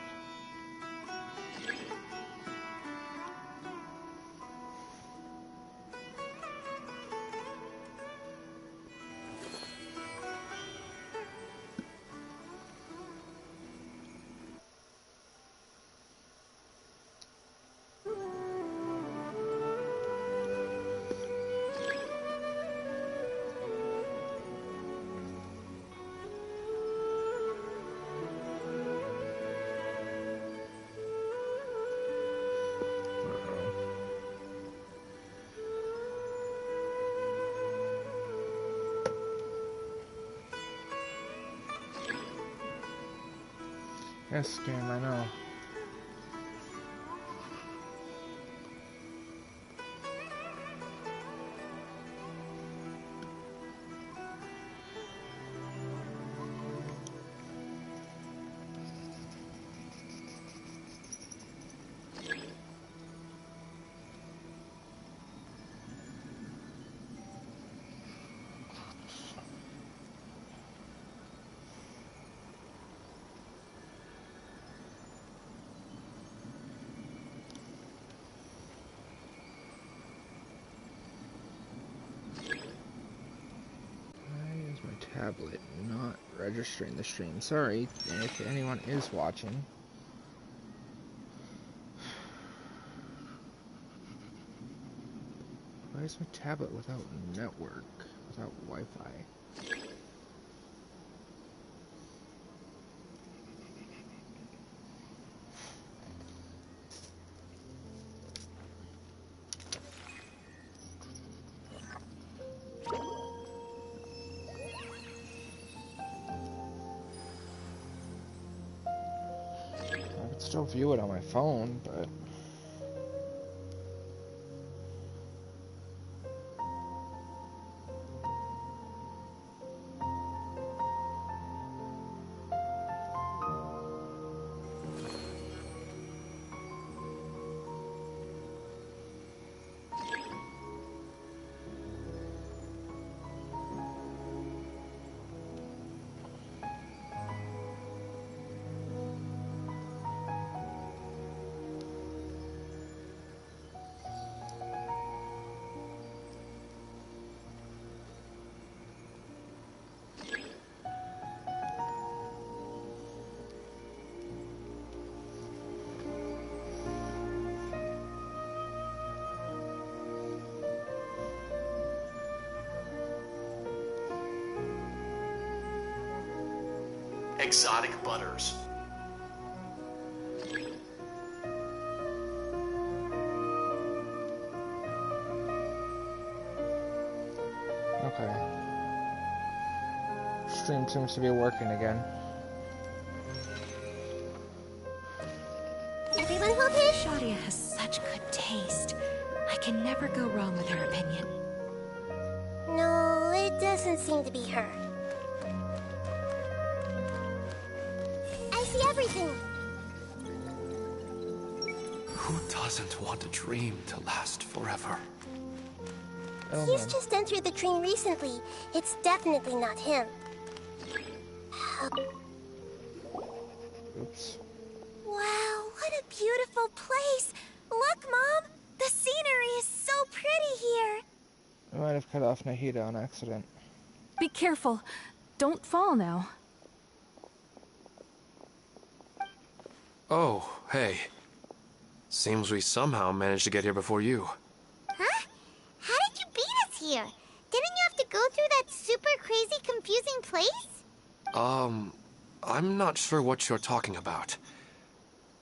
Speaker 1: Yes, game, I know. tablet, not registering the stream. Sorry if anyone is watching. Why is my tablet without network, without Wi-Fi? I can still view it on my phone, but...
Speaker 6: Exotic butters.
Speaker 1: Okay. Stream seems to be working again.
Speaker 8: Everyone hold it. Shadia has such good taste. I can never go wrong with her opinion.
Speaker 11: No, it doesn't seem to be her. I see everything.
Speaker 3: Who doesn't want a dream to last forever?
Speaker 1: Oh,
Speaker 11: He's
Speaker 1: man.
Speaker 11: just entered the dream recently. It's definitely not him.
Speaker 1: Oops.
Speaker 5: Wow, what a beautiful place! Look, Mom! The scenery is so pretty here!
Speaker 1: I might have cut off Nahida on accident.
Speaker 13: Be careful. Don't fall now.
Speaker 3: Oh, hey. Seems we somehow managed to get here before you.
Speaker 5: Huh? How did you beat us here? Didn't you have to go through that super crazy, confusing place?
Speaker 3: I'm not sure what you're talking about.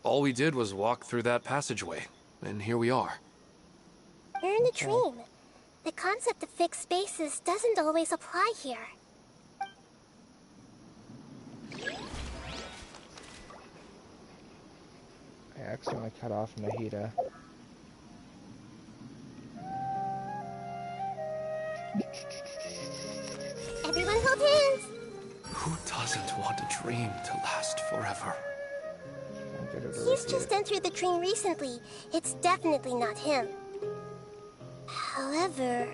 Speaker 3: All we did was walk through that passageway, and here we are.
Speaker 11: You're in a dream. The concept of fixed spaces doesn't always apply here.
Speaker 1: I accidentally cut off Nahida.
Speaker 11: Everyone hold hands.
Speaker 3: Who doesn't want a dream to last forever?
Speaker 11: He's just entered the dream recently. It's definitely not him. However...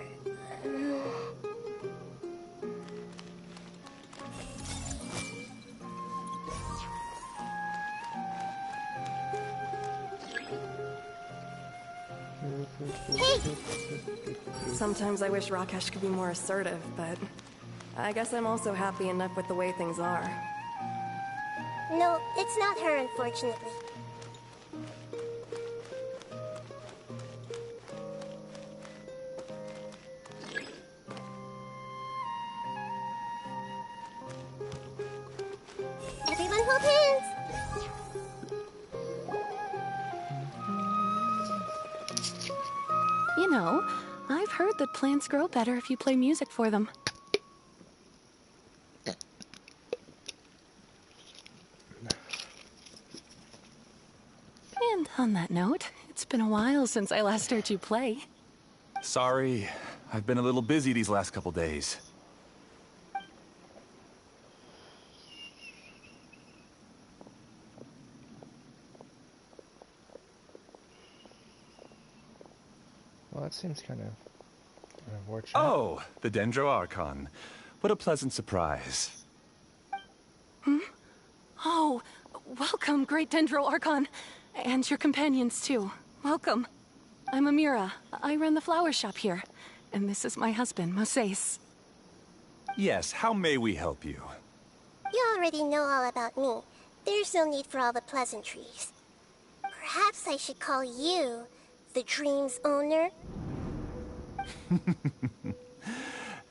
Speaker 5: Hey!
Speaker 15: Sometimes I wish Rakesh could be more assertive, but I guess I'm also happy enough with the way things are.
Speaker 11: No, it's not her, unfortunately. Everyone hold hands!
Speaker 13: You know, I've heard that plants grow better if you play music for them. And on that note, it's been a while since I last heard you play.
Speaker 16: Sorry, I've been a little busy these last couple days.
Speaker 1: Well, that seems kind of unfortunate.
Speaker 16: Oh, the Dendro Archon. What a pleasant surprise.
Speaker 13: Hmm? Oh, welcome, Great Dendro Archon. And your companions, too. Welcome. I'm Amira. I run the flower shop here. And this is my husband, Moses.
Speaker 16: Yes, how may we help you?
Speaker 11: You already know all about me. There's no need for all the pleasantries. Perhaps I should call you the dream's owner?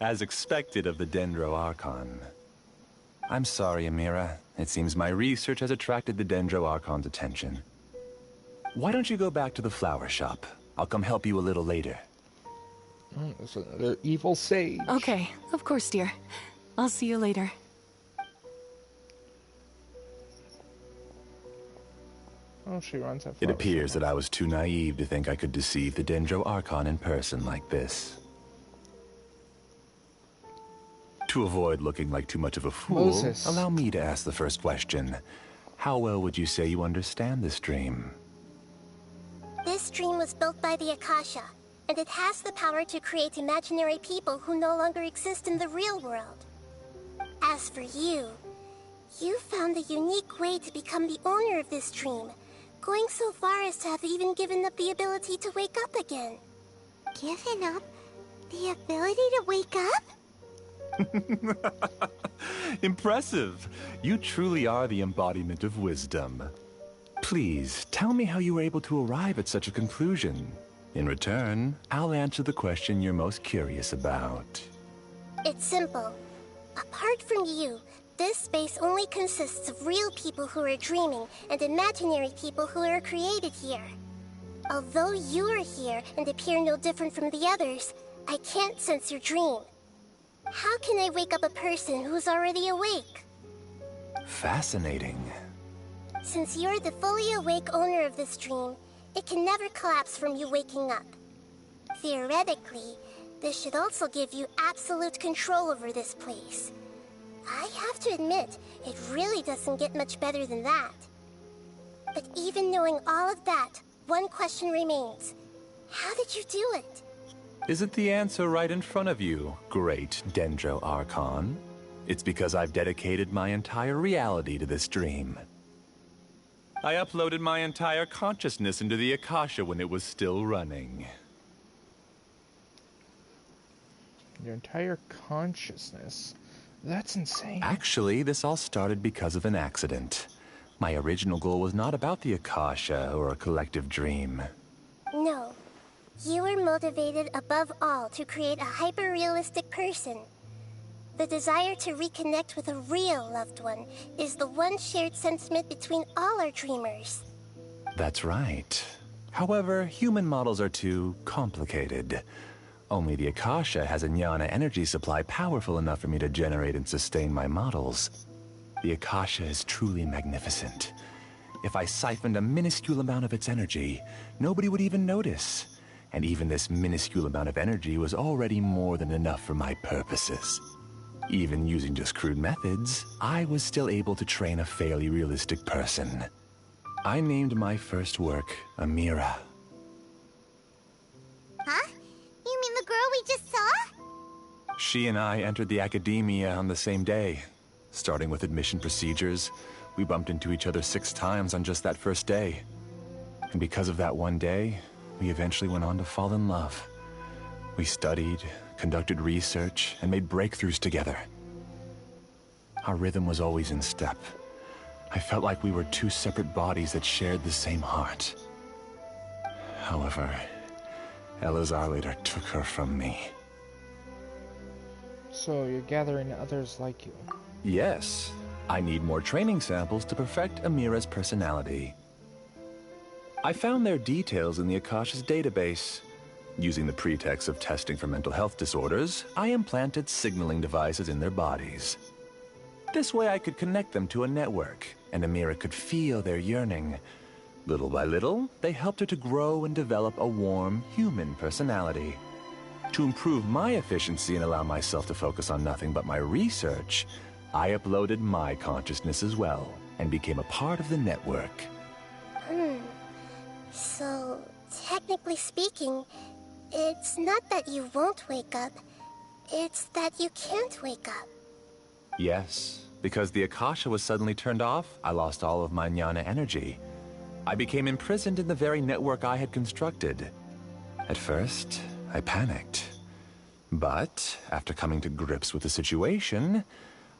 Speaker 16: As expected of the Dendro Archon. I'm sorry, Amira. It seems my research has attracted the Dendro Archon's attention. Why don't you go back to the flower shop? I'll come help you a little later.
Speaker 1: There's another evil sage.
Speaker 12: Okay, of course, dear. I'll see you later.
Speaker 1: Oh, she runs at
Speaker 16: It appears that I was too naive to think I could deceive the Dendro Archon in person like this. To avoid looking like too much of a fool,
Speaker 1: Moses.
Speaker 16: allow me to ask the first question. How well would you say you understand this dream?
Speaker 11: This dream was built by the Akasha, and it has the power to create imaginary people who no longer exist in the real world. As for you, you found a unique way to become the owner of this dream, going so far as to have even given up the ability to wake up again.
Speaker 5: Given up the ability to wake up?
Speaker 16: Impressive! You truly are the embodiment of wisdom. Please, tell me how you were able to arrive at such a conclusion. In return, I'll answer the question you're most curious about.
Speaker 11: It's simple. Apart from you, this space only consists of real people who are dreaming and imaginary people who are created here. Although you are here and appear no different from the others, I can't sense your dream. How can I wake up a person who's already awake?
Speaker 16: Fascinating.
Speaker 11: Since you're the fully awake owner of this dream, it can never collapse from you waking up. Theoretically, this should also give you absolute control over this place. I have to admit, it really doesn't get much better than that. But even knowing all of that, one question remains. How did you do it?
Speaker 16: Isn't the answer right in front of you, great Dendro Archon? It's because I've dedicated my entire reality to this dream. I uploaded my entire consciousness into the Akasha when it was still running.
Speaker 1: Your entire consciousness? That's insane.
Speaker 16: Actually, this all started because of an accident. My original goal was not about the Akasha or a collective dream.
Speaker 11: No. You were motivated above all to create a hyper-realistic person. The desire to reconnect with a real loved one is the one shared sentiment between all our dreamers.
Speaker 16: That's right. However, human models are too complicated. Only the Akasha has a jnana energy supply powerful enough for me to generate and sustain my models. The Akasha is truly magnificent. If I siphoned a minuscule amount of its energy, nobody would even notice. And even this minuscule amount of energy was already more than enough for my purposes. Even using just crude methods, I was still able to train a fairly realistic person. I named my first work Amira.
Speaker 5: Huh? You mean the girl we just saw?
Speaker 16: She and I entered the academia on the same day. Starting with admission procedures, we bumped into each other 6 times on just that first day. And because of that one day, we eventually went on to fall in love. We studied, conducted research, and made breakthroughs together. Our rhythm was always in step. I felt like we were 2 separate bodies that shared the same heart. However, Elazar later took her from me.
Speaker 1: So you're gathering others like you.
Speaker 16: Yes, I need more training samples to perfect Amira's personality. I found their details in the Akasha's database. Using the pretext of testing for mental health disorders, I implanted signaling devices in their bodies. This way I could connect them to a network, and Amira could feel their yearning. Little by little, they helped her to grow and develop a warm, human personality. To improve my efficiency and allow myself to focus on nothing but my research, I uploaded my consciousness as well, and became a part of the network.
Speaker 11: So, technically speaking, it's not that you won't wake up, it's that you can't wake up.
Speaker 16: Yes, because the Akasha was suddenly turned off, I lost all of my jnana energy. I became imprisoned in the very network I had constructed. At first, I panicked. But after coming to grips with the situation,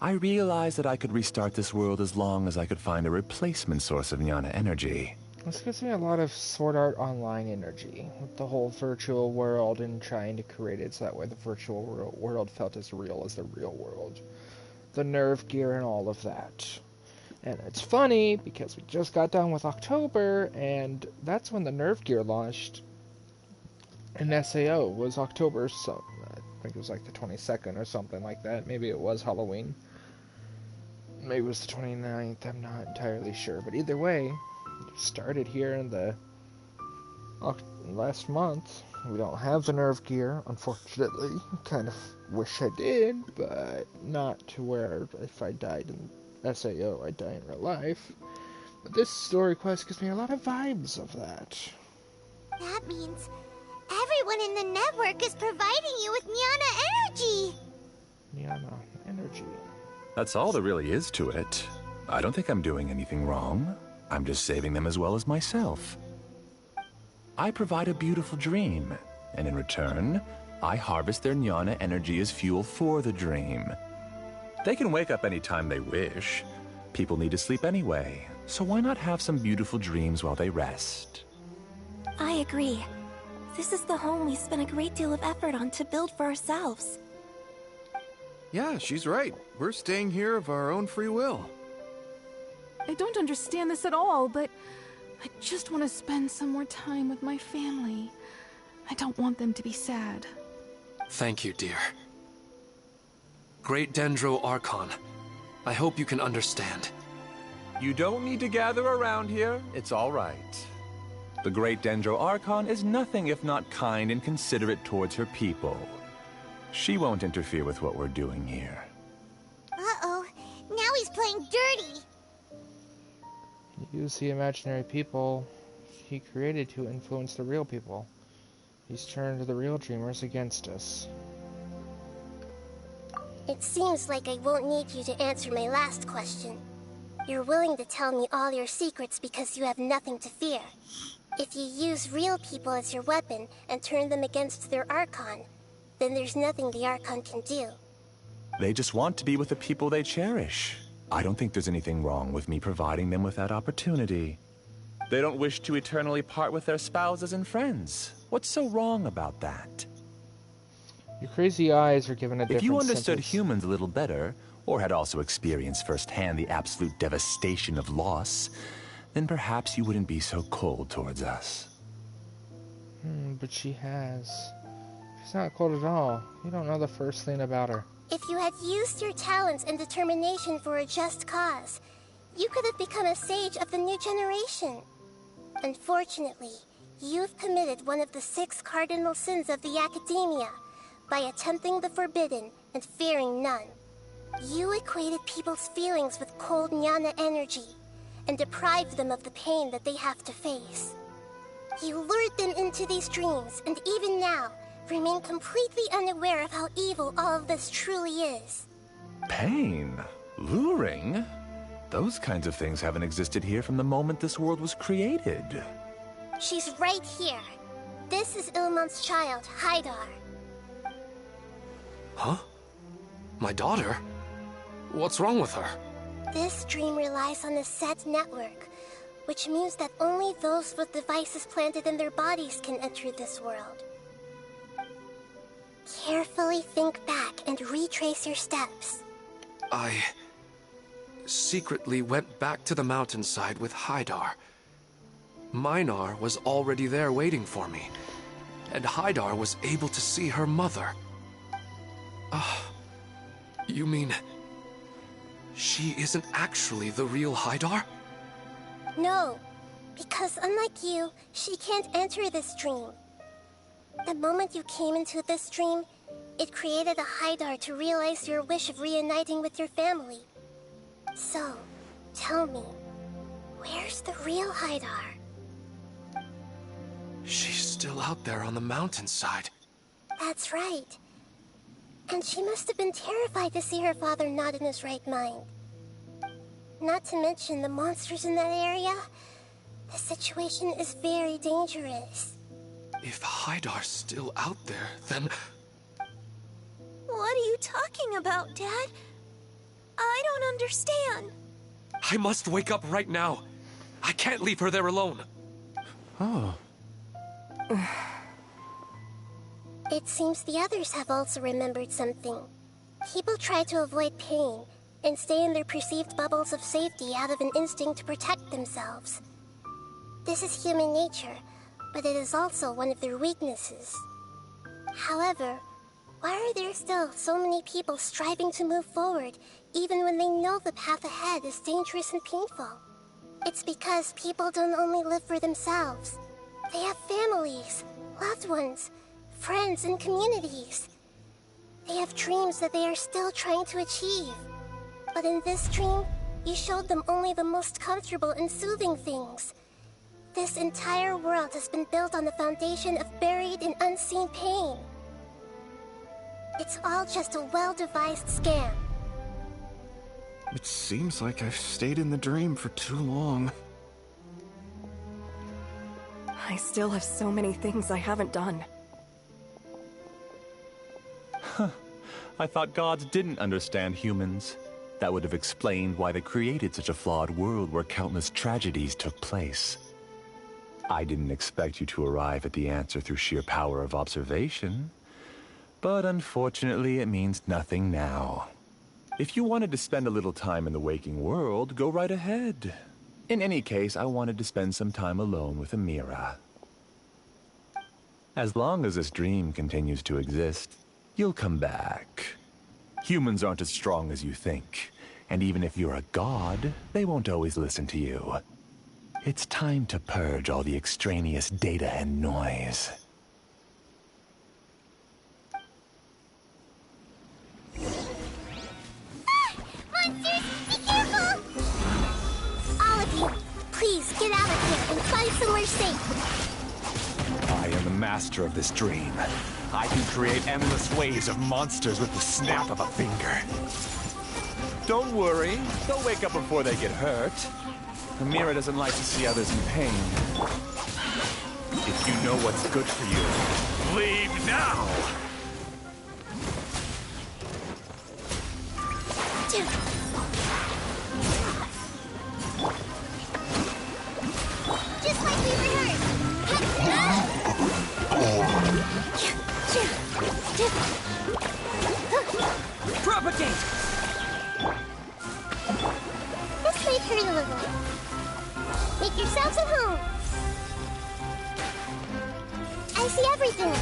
Speaker 16: I realized that I could restart this world as long as I could find a replacement source of Jnana energy.
Speaker 1: This gives me a lot of Sword Art Online energy, with the whole virtual world and trying to create it so that way the virtual world felt as real as the real world. The nerve gear and all of that. And it's funny, because we just got done with October, and that's when the nerve gear launched. And SAO was October, so I think it was like the 22nd or something like that. Maybe it was Halloween. Maybe it was the 29th, I'm not entirely sure. But either way, it started here in the last month. We don't have the nerve gear, unfortunately. Kind of wish I did, but not to where if I died in SAO, I'd die in real life. But this story quest gives me a lot of vibes of that.
Speaker 5: That means everyone in the network is providing you with Jnana energy!
Speaker 1: Jnana energy.
Speaker 16: That's all there really is to it. I don't think I'm doing anything wrong. I'm just saving them as well as myself. I provide a beautiful dream, and in return, I harvest their Jnana energy as fuel for the dream. They can wake up any time they wish. People need to sleep anyway, so why not have some beautiful dreams while they rest?
Speaker 11: I agree. This is the home we spent a great deal of effort on to build for ourselves.
Speaker 14: Yeah, she's right. We're staying here of our own free will.
Speaker 13: I don't understand this at all, but I just want to spend some more time with my family. I don't want them to be sad.
Speaker 6: Thank you, dear. Great Dendro Archon, I hope you can understand.
Speaker 16: You don't need to gather around here. It's all right. The Great Dendro Archon is nothing if not kind and considerate towards her people. She won't interfere with what we're doing here.
Speaker 5: Uh-oh, now he's playing dirty!
Speaker 1: Use the imaginary people he created to influence the real people. He's turned the real dreamers against us.
Speaker 11: It seems like I won't need you to answer my last question. You're willing to tell me all your secrets because you have nothing to fear. If you use real people as your weapon and turn them against their Archon, then there's nothing the Archon can do.
Speaker 16: They just want to be with the people they cherish. I don't think there's anything wrong with me providing them with that opportunity. They don't wish to eternally part with their spouses and friends. What's so wrong about that?
Speaker 1: Your crazy eyes are given a different
Speaker 16: If you understood
Speaker 1: sentence.
Speaker 16: humans a little better, or had also experienced firsthand the absolute devastation of loss, then perhaps you wouldn't be so cold towards us.
Speaker 1: But she has. She's not cold at all. You don't know the first thing about her.
Speaker 11: If you had used your talents and determination for a just cause, you could have become a sage of the new generation. Unfortunately, you've committed one of the 6 cardinal sins of the Academia by attempting the forbidden and fearing none. You equated people's feelings with cold Jnana energy and deprived them of the pain that they have to face. You lured them into these dreams, and even now, remain completely unaware of how evil all of this truly is.
Speaker 16: Pain? Luring? Those kinds of things haven't existed here from the moment this world was created.
Speaker 11: She's right here. This is Ilmon's child, Haidar.
Speaker 6: Huh? My daughter? What's wrong with her?
Speaker 11: This dream relies on a set network, which means that only those with devices planted in their bodies can enter this world. Carefully think back and retrace your steps.
Speaker 6: I secretly went back to the mountainside with Haidar. Minar was already there waiting for me, and Haidar was able to see her mother. You mean she isn't actually the real Haidar?
Speaker 11: No, because unlike you, she can't enter this dream. The moment you came into this dream, it created a Haidar to realize your wish of reuniting with your family. So, tell me, where's the real Haidar?
Speaker 6: She's still out there on the mountainside.
Speaker 11: That's right. And she must have been terrified to see her father not in his right mind. Not to mention the monsters in that area. The situation is very dangerous.
Speaker 6: If Haidar's still out there, then...
Speaker 11: What are you talking about, Dad? I don't understand.
Speaker 6: I must wake up right now. I can't leave her there alone.
Speaker 14: Oh.
Speaker 11: It seems the others have also remembered something. People try to avoid pain and stay in their perceived bubbles of safety out of an instinct to protect themselves. This is human nature, but it is also one of their weaknesses. However, why are there still so many people striving to move forward, even when they know the path ahead is dangerous and painful? It's because people don't only live for themselves. They have families, loved ones, friends, and communities. They have dreams that they are still trying to achieve. But in this dream, you showed them only the most comfortable and soothing things. This entire world has been built on the foundation of buried and unseen pain. It's all just a well-devised scam.
Speaker 14: It seems like I've stayed in the dream for too long.
Speaker 15: I still have so many things I haven't done.
Speaker 16: I thought gods didn't understand humans. That would have explained why they created such a flawed world where countless tragedies took place. I didn't expect you to arrive at the answer through sheer power of observation. But unfortunately, it means nothing now. If you wanted to spend a little time in the waking world, go right ahead. In any case, I wanted to spend some time alone with Amira. As long as this dream continues to exist, you'll come back. Humans aren't as strong as you think, and even if you're a god, they won't always listen to you. It's time to purge all the extraneous data and noise.
Speaker 11: Monsters, be careful! All of you, please get out of here and find somewhere safe.
Speaker 16: I am the master of this dream. I can create endless waves of monsters with the snap of a finger. Don't worry, they'll wake up before they get hurt. Amira doesn't like to see others in pain. If you know what's good for you, leave now!
Speaker 11: Just like we rehearsed.
Speaker 8: Propagate!
Speaker 11: Let's make her a little. Make yourselves at home. I see everything.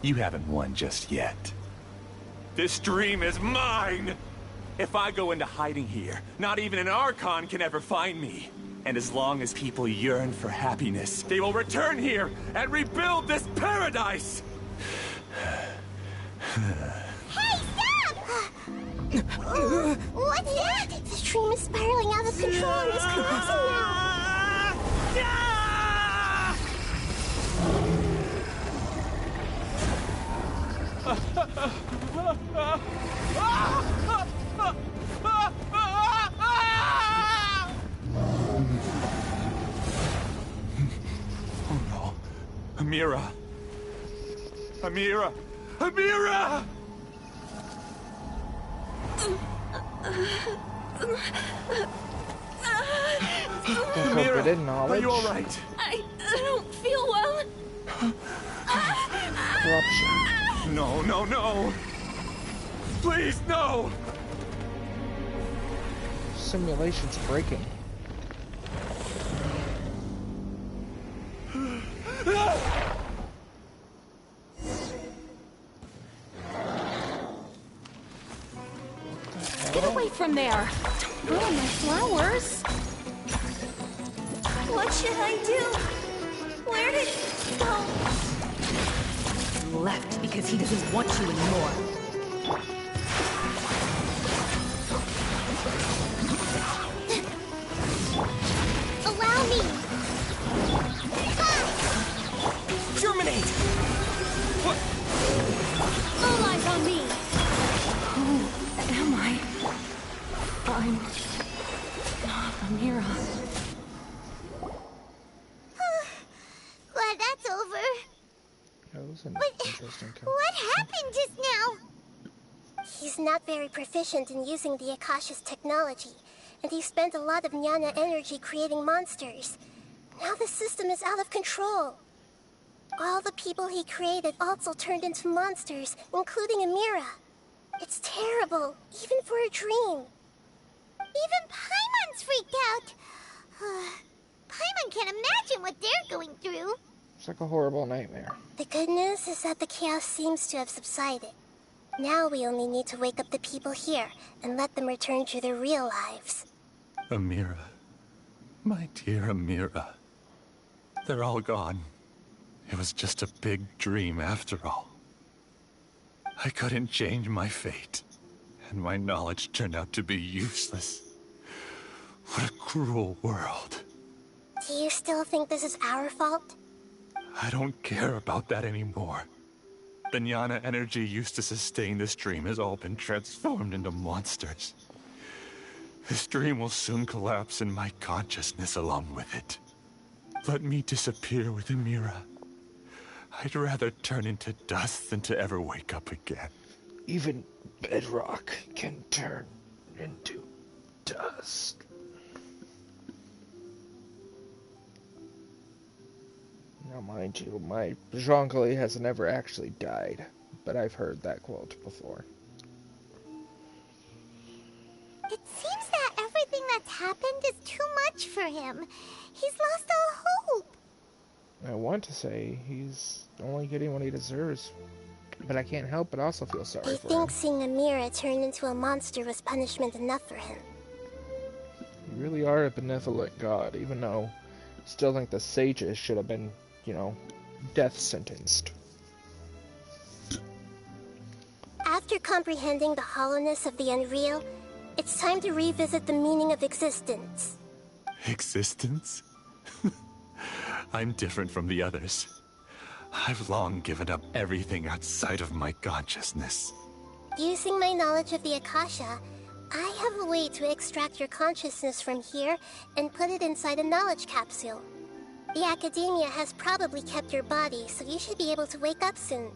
Speaker 16: You haven't won just yet. This dream is mine! If I go into hiding here, not even an Archon can ever find me. And as long as people yearn for happiness, they will return here and rebuild this paradise!
Speaker 11: Hey, stop! What's that? The dream is spiraling out of control and is collapsing now.
Speaker 16: Oh no. Amira! Amira! Amira!
Speaker 1: Incorporated knowledge.
Speaker 16: Are you alright?
Speaker 7: I don't feel well.
Speaker 1: Corruption.
Speaker 16: No, no, no! Please, no!
Speaker 1: Simulation's breaking.
Speaker 12: Get away from there! Don't ruin my flowers!
Speaker 11: What should I do? Where did he go?
Speaker 8: Left because he doesn't want you anymore.
Speaker 11: Allow me.
Speaker 8: Germinate!
Speaker 12: All eyes on me!
Speaker 15: Who am I? I'm
Speaker 5: What happened just now?
Speaker 11: He's not very proficient in using the Akasha's technology, and he spent a lot of Jnana energy creating monsters. Now the system is out of control. All the people he created also turned into monsters, including Amira. It's terrible, even for a dream.
Speaker 5: Even Paimon's freaked out. Paimon can't imagine what they're going through.
Speaker 1: It's like a horrible nightmare.
Speaker 11: The good news is that the chaos seems to have subsided. Now we only need to wake up the people here and let them return to their real lives.
Speaker 16: Amira. My dear Amira. They're all gone. It was just a big dream after all. I couldn't change my fate, and my knowledge turned out to be useless. What a cruel world.
Speaker 11: Do you still think this is our fault?
Speaker 16: I don't care about that anymore. The Jnana energy used to sustain this dream has all been transformed into monsters. This dream will soon collapse and my consciousness along with it. Let me disappear with Amira. I'd rather turn into dust than to ever wake up again.
Speaker 1: Even bedrock can turn into dust. Now, mind you, my Zhongli has never actually died, but I've heard that quote before.
Speaker 5: It seems that everything that's happened is too much for him. He's lost all hope.
Speaker 1: I want to say he's only getting what he deserves, but I can't help but also feel sorry for him.
Speaker 11: I think seeing Amira turn into a monster was punishment enough for him.
Speaker 1: You really are a benevolent god, even though I still think the sages should have been, death sentenced.
Speaker 11: After comprehending the hollowness of the unreal, it's time to revisit the meaning of existence.
Speaker 16: Existence? I'm different from the others. I've long given up everything outside of my consciousness.
Speaker 11: Using my knowledge of the Akasha, I have a way to extract your consciousness from here and put it inside a knowledge capsule. The Academia has probably kept your body, so you should be able to wake up soon.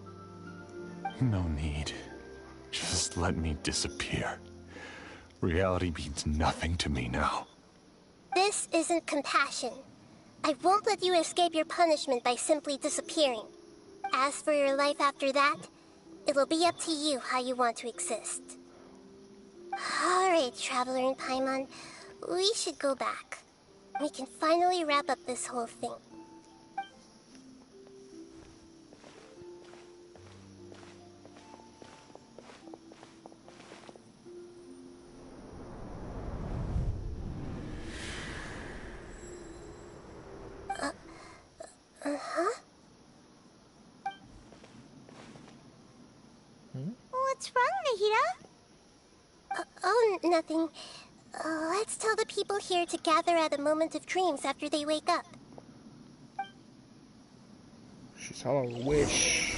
Speaker 16: No need. Just let me disappear. Reality means nothing to me now.
Speaker 11: This isn't compassion. I won't let you escape your punishment by simply disappearing. As for your life after that, it'll be up to you how you want to exist. Alright, Traveler and Paimon, we should go back. We can finally wrap up this whole thing.
Speaker 5: What's wrong, Nahida?
Speaker 11: Oh, nothing. Let's tell the people here to gather at a moment of dreams after they wake up.
Speaker 1: She's all a wish.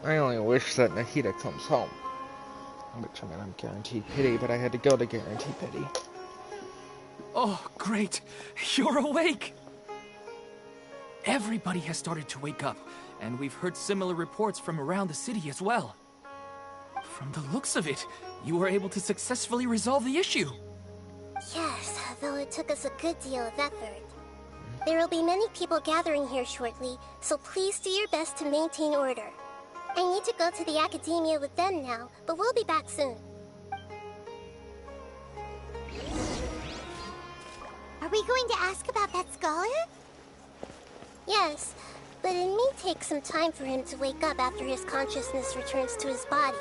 Speaker 1: I only wish that Nahida comes home. Which, I mean, I'm guaranteed pity, but I had to go to guarantee pity.
Speaker 2: Oh, great. You're awake. Everybody has started to wake up, and we've heard similar reports from around the city as well. From the looks of it, you were able to successfully resolve the issue.
Speaker 11: Yes, though it took us a good deal of effort. There will be many people gathering here shortly, so please do your best to maintain order. I need to go to the Academia with them now, but we'll be back soon.
Speaker 5: Are we going to ask about that scholar?
Speaker 11: Yes, but it may take some time for him to wake up after his consciousness returns to his body.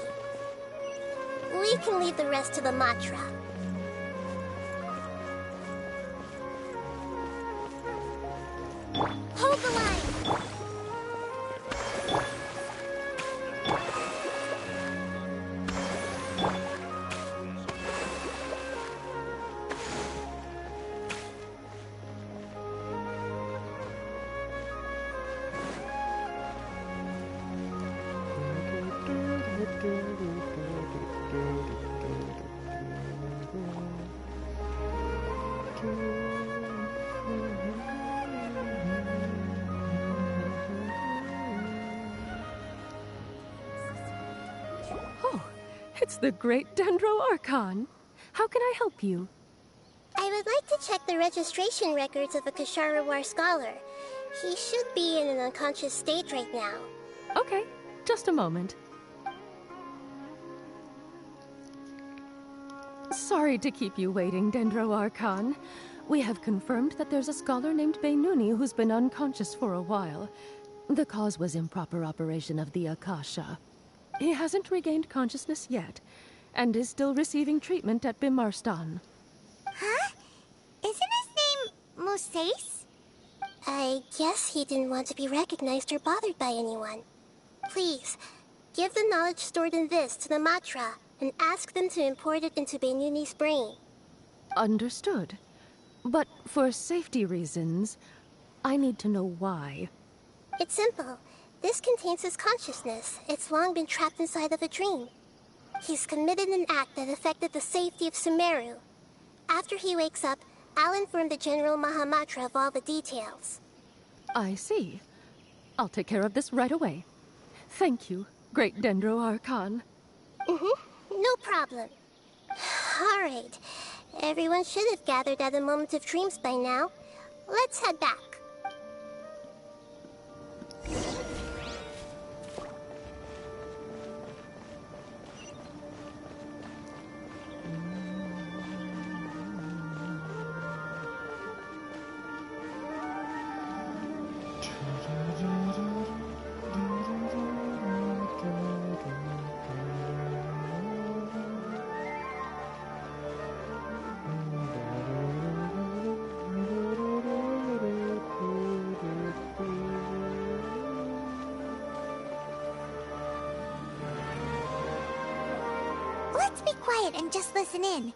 Speaker 11: We can leave the rest to the Matra. Hold the line!
Speaker 17: Oh, it's the great Dendro Archon. How can I help you?
Speaker 11: I would like to check the registration records of a Kasharawar scholar. He should be in an unconscious state right now.
Speaker 17: Okay, just a moment. Sorry to keep you waiting, Dendro Archon. We have confirmed that there's a scholar named Beinuni who's been unconscious for a while. The cause was improper operation of the Akasha. He hasn't regained consciousness yet, and is still receiving treatment at Bimarstan.
Speaker 5: Huh? Isn't his name Moses?
Speaker 11: I guess he didn't want to be recognized or bothered by anyone. Please, give the knowledge stored in this to the Matra, and ask them to import it into Beinuni's brain.
Speaker 17: Understood. But for safety reasons, I need to know why.
Speaker 11: It's simple. This contains his consciousness. It's long been trapped inside of a dream. He's committed an act that affected the safety of Sumeru. After he wakes up, I'll inform the General Mahamatra of all the details.
Speaker 17: I see. I'll take care of this right away. Thank you, great Dendro Archon.
Speaker 11: No problem. All right. Everyone should have gathered at a moment of dreams by now. Let's head back.
Speaker 5: Let's be quiet and just listen in.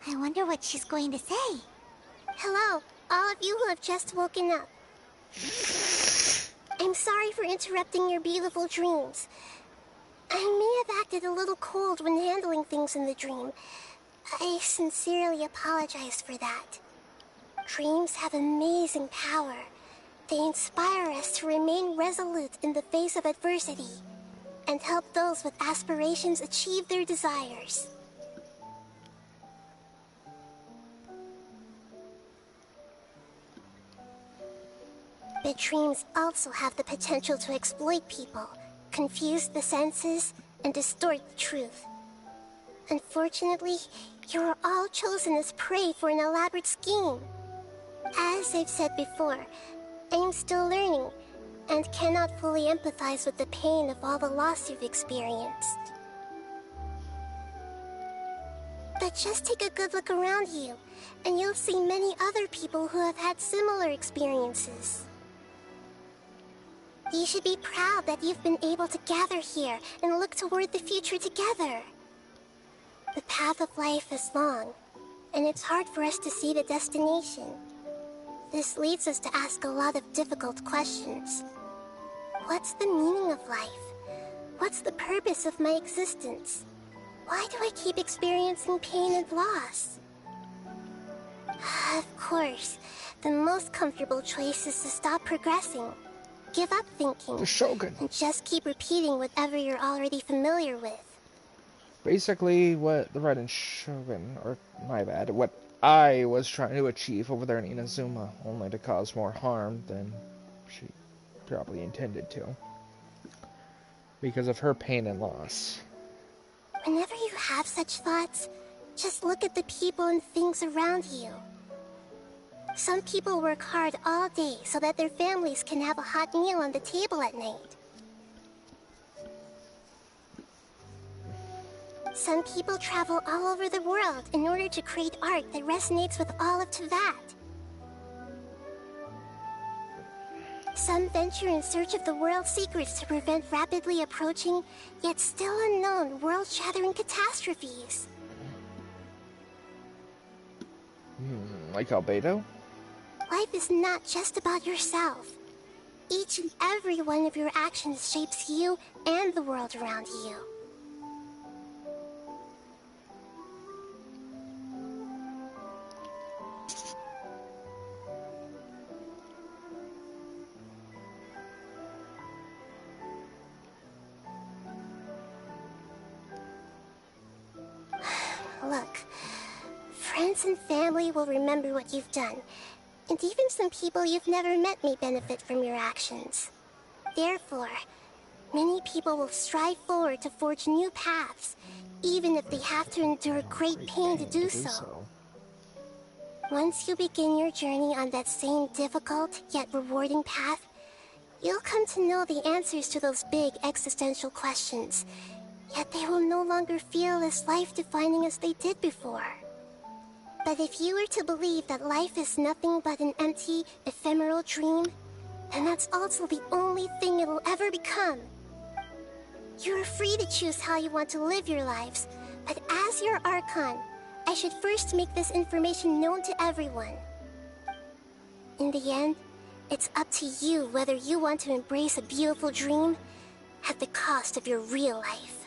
Speaker 5: I wonder what she's going to say.
Speaker 11: Hello, all of you who have just woken up. I'm sorry for interrupting your beautiful dreams. I may have acted a little cold when handling things in the dream. I sincerely apologize for that. Dreams have amazing power. They inspire us to remain resolute in the face of adversity, and help those with aspirations achieve their desires. But dreams also have the potential to exploit people, confuse the senses, and distort the truth. Unfortunately, you are all chosen as prey for an elaborate scheme. As I've said before, I am still learning, and cannot fully empathize with the pain of all the loss you've experienced. But just take a good look around you, and you'll see many other people who have had similar experiences. You should be proud that you've been able to gather here and look toward the future together. The path of life is long, and it's hard for us to see the destination. This leads us to ask a lot of difficult questions. What's the meaning of life? What's the purpose of my existence? Why do I keep experiencing pain and loss? Of course, the most comfortable choice is to stop progressing. Give up thinking.
Speaker 1: The Shogun.
Speaker 11: And just keep repeating whatever you're already familiar with.
Speaker 1: Basically, what the Red Shogun, or my bad, what I was trying to achieve over there in Inazuma, only to cause more harm than she probably intended to. Because of her pain and loss.
Speaker 11: Whenever you have such thoughts, just look at the people and things around you. Some people work hard all day so that their families can have a hot meal on the table at night. Some people travel all over the world in order to create art that resonates with all of Teyvat. Some venture in search of the world's secrets to prevent rapidly approaching, yet still unknown, world-shattering catastrophes.
Speaker 1: Like Albedo?
Speaker 11: Life is not just about yourself. Each and every one of your actions shapes you and the world around you. Look, friends and family will remember what you've done, and even some people you've never met may benefit from your actions. Therefore, many people will strive forward to forge new paths, even if they have to endure great pain to do so. Once you begin your journey on that same difficult yet rewarding path, you'll come to know the answers to those big existential questions, yet they will no longer feel as life-defining as they did before. But if you were to believe that life is nothing but an empty, ephemeral dream, then that's also the only thing it'll ever become. You're free to choose how you want to live your lives, but as your Archon, I should first make this information known to everyone. In the end, it's up to you whether you want to embrace a beautiful dream at the cost of your real life.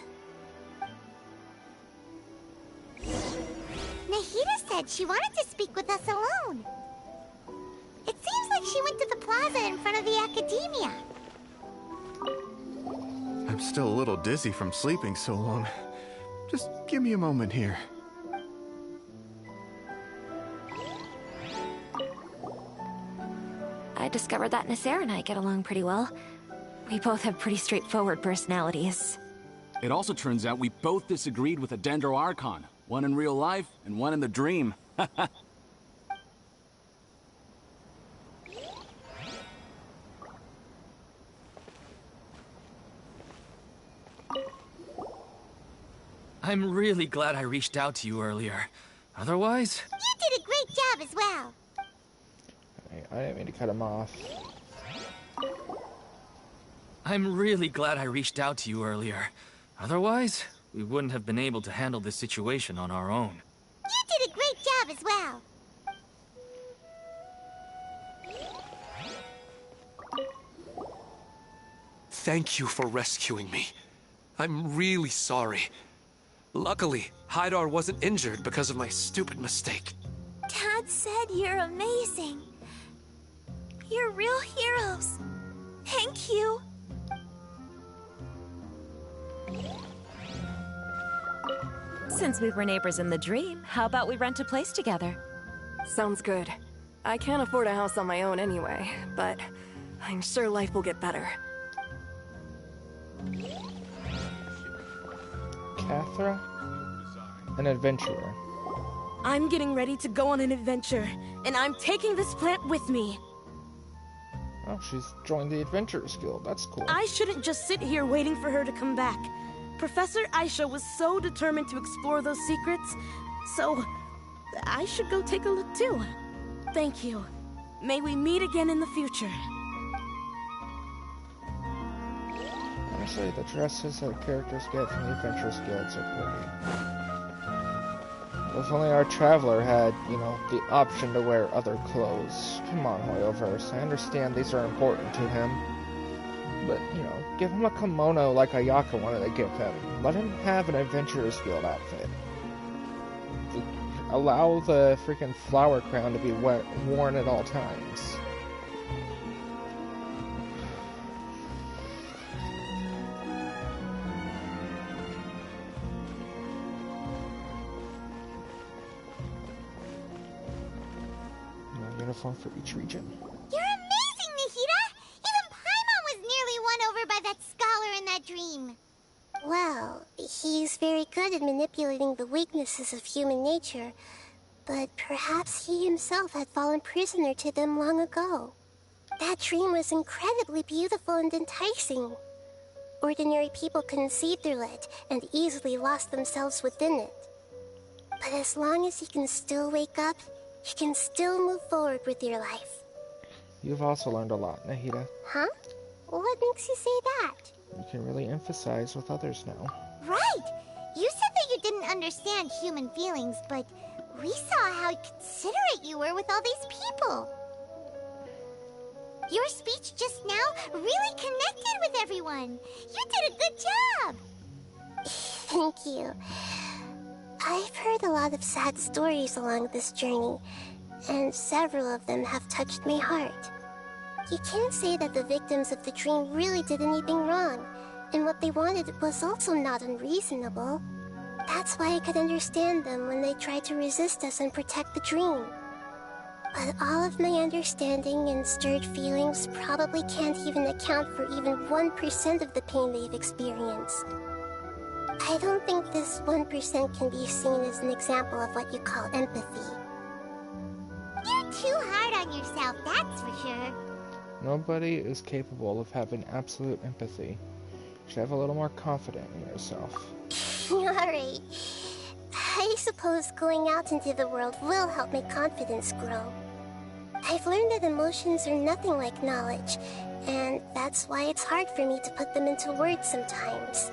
Speaker 5: Nahida said she wanted to speak with us alone. It seems like she went to the plaza in front of the academia.
Speaker 14: I'm still a little dizzy from sleeping so long. Just give me a moment here.
Speaker 8: I discovered that Nasser and I get along pretty well. We both have pretty straightforward personalities.
Speaker 10: It also turns out we both disagreed with a Dendro Archon. One in real life, and one in the dream.
Speaker 2: I'm really glad I reached out to you earlier. Otherwise...
Speaker 5: You did a great job as well.
Speaker 1: I didn't mean to cut him off.
Speaker 2: I'm really glad I reached out to you earlier. Otherwise... we wouldn't have been able to handle this situation on our own.
Speaker 5: You did a great job as well.
Speaker 6: Thank you for rescuing me. I'm really sorry. Luckily, Hydar wasn't injured because of my stupid mistake.
Speaker 7: Dad said you're amazing. You're real heroes. Thank you.
Speaker 8: Since we were neighbors in the dream, how about we rent a place together?
Speaker 15: Sounds good. I can't afford a house on my own anyway, but I'm sure life will get better.
Speaker 1: Cathra? An adventurer.
Speaker 7: I'm getting ready to go on an adventure, and I'm taking this plant with me.
Speaker 1: Oh, she's joined the Adventurers Guild. That's cool.
Speaker 7: I shouldn't just sit here waiting for her to come back. Professor Aisha was so determined to explore those secrets, so I should go take a look too. Thank you. May we meet again in the future.
Speaker 1: Honestly, the dresses that characters get from the Adventurers Guilds are pretty. If only our traveler had, you know, the option to wear other clothes. Come on, Hoyoverse. I understand these are important to him. But, you know, give him a kimono like Ayaka wanted to give him. Let him have an Adventurer's Guild outfit. Allow the freaking flower crown to be worn at all times. Uniform for each region.
Speaker 5: You're amazing, Nahida! Even Paimon was nearly won over by that scholar in that dream.
Speaker 11: Well, he's very good at manipulating the weaknesses of human nature, But perhaps he himself had fallen prisoner to them long ago. That dream was incredibly beautiful and enticing. Ordinary people couldn't see through it and easily lost themselves within it. But as long as you can still wake up, you can still move forward with your life.
Speaker 1: You've also learned a lot, Nahida.
Speaker 11: Huh? What makes you say that?
Speaker 1: You can really emphasize with others now.
Speaker 5: Right! You said that you didn't understand human feelings, but we saw how considerate you were with all these people. Your speech just now really connected with everyone. You did a good job.
Speaker 11: Thank you. I've heard a lot of sad stories along this journey, and several of them have touched my heart. You can't say that the victims of the dream really did anything wrong, and what they wanted was also not unreasonable. That's why I could understand them when they tried to resist us and protect the dream. But all of my understanding and stirred feelings probably can't even account for even 1% of the pain they've experienced. I don't think this 1% can be seen as an example of what you call empathy.
Speaker 5: You're too hard on yourself, that's for sure.
Speaker 1: Nobody is capable of having absolute empathy. You should have a little more confidence in yourself.
Speaker 11: Alright. I suppose going out into the world will help my confidence grow. I've learned that emotions are nothing like knowledge, and that's why it's hard for me to put them into words sometimes.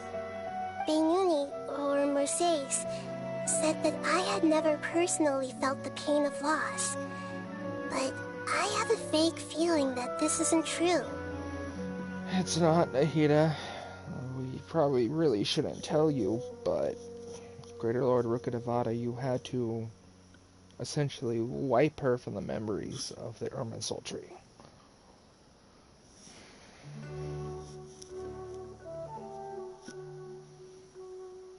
Speaker 11: Benuni, or Mercedes, said that I had never personally felt the pain of loss. But I have a vague feeling that this isn't true.
Speaker 1: It's not, Nahida. We probably really shouldn't tell you, but Greater Lord Rukkhadevata, you had to essentially wipe her from the memories of the Irminsul tree.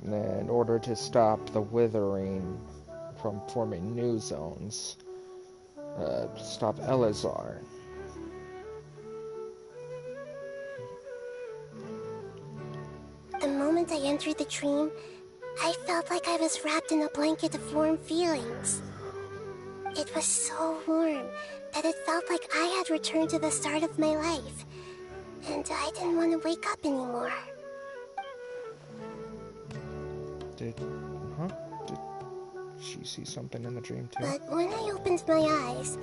Speaker 1: In order to stop the withering from forming new zones, stop Elazar.
Speaker 11: The moment I entered the dream, I felt like I was wrapped in a blanket of warm feelings. It was so warm that it felt like I had returned to the start of my life, and I didn't want to wake up anymore.
Speaker 1: Did she see something in the dream too?
Speaker 11: But when I opened my eyes,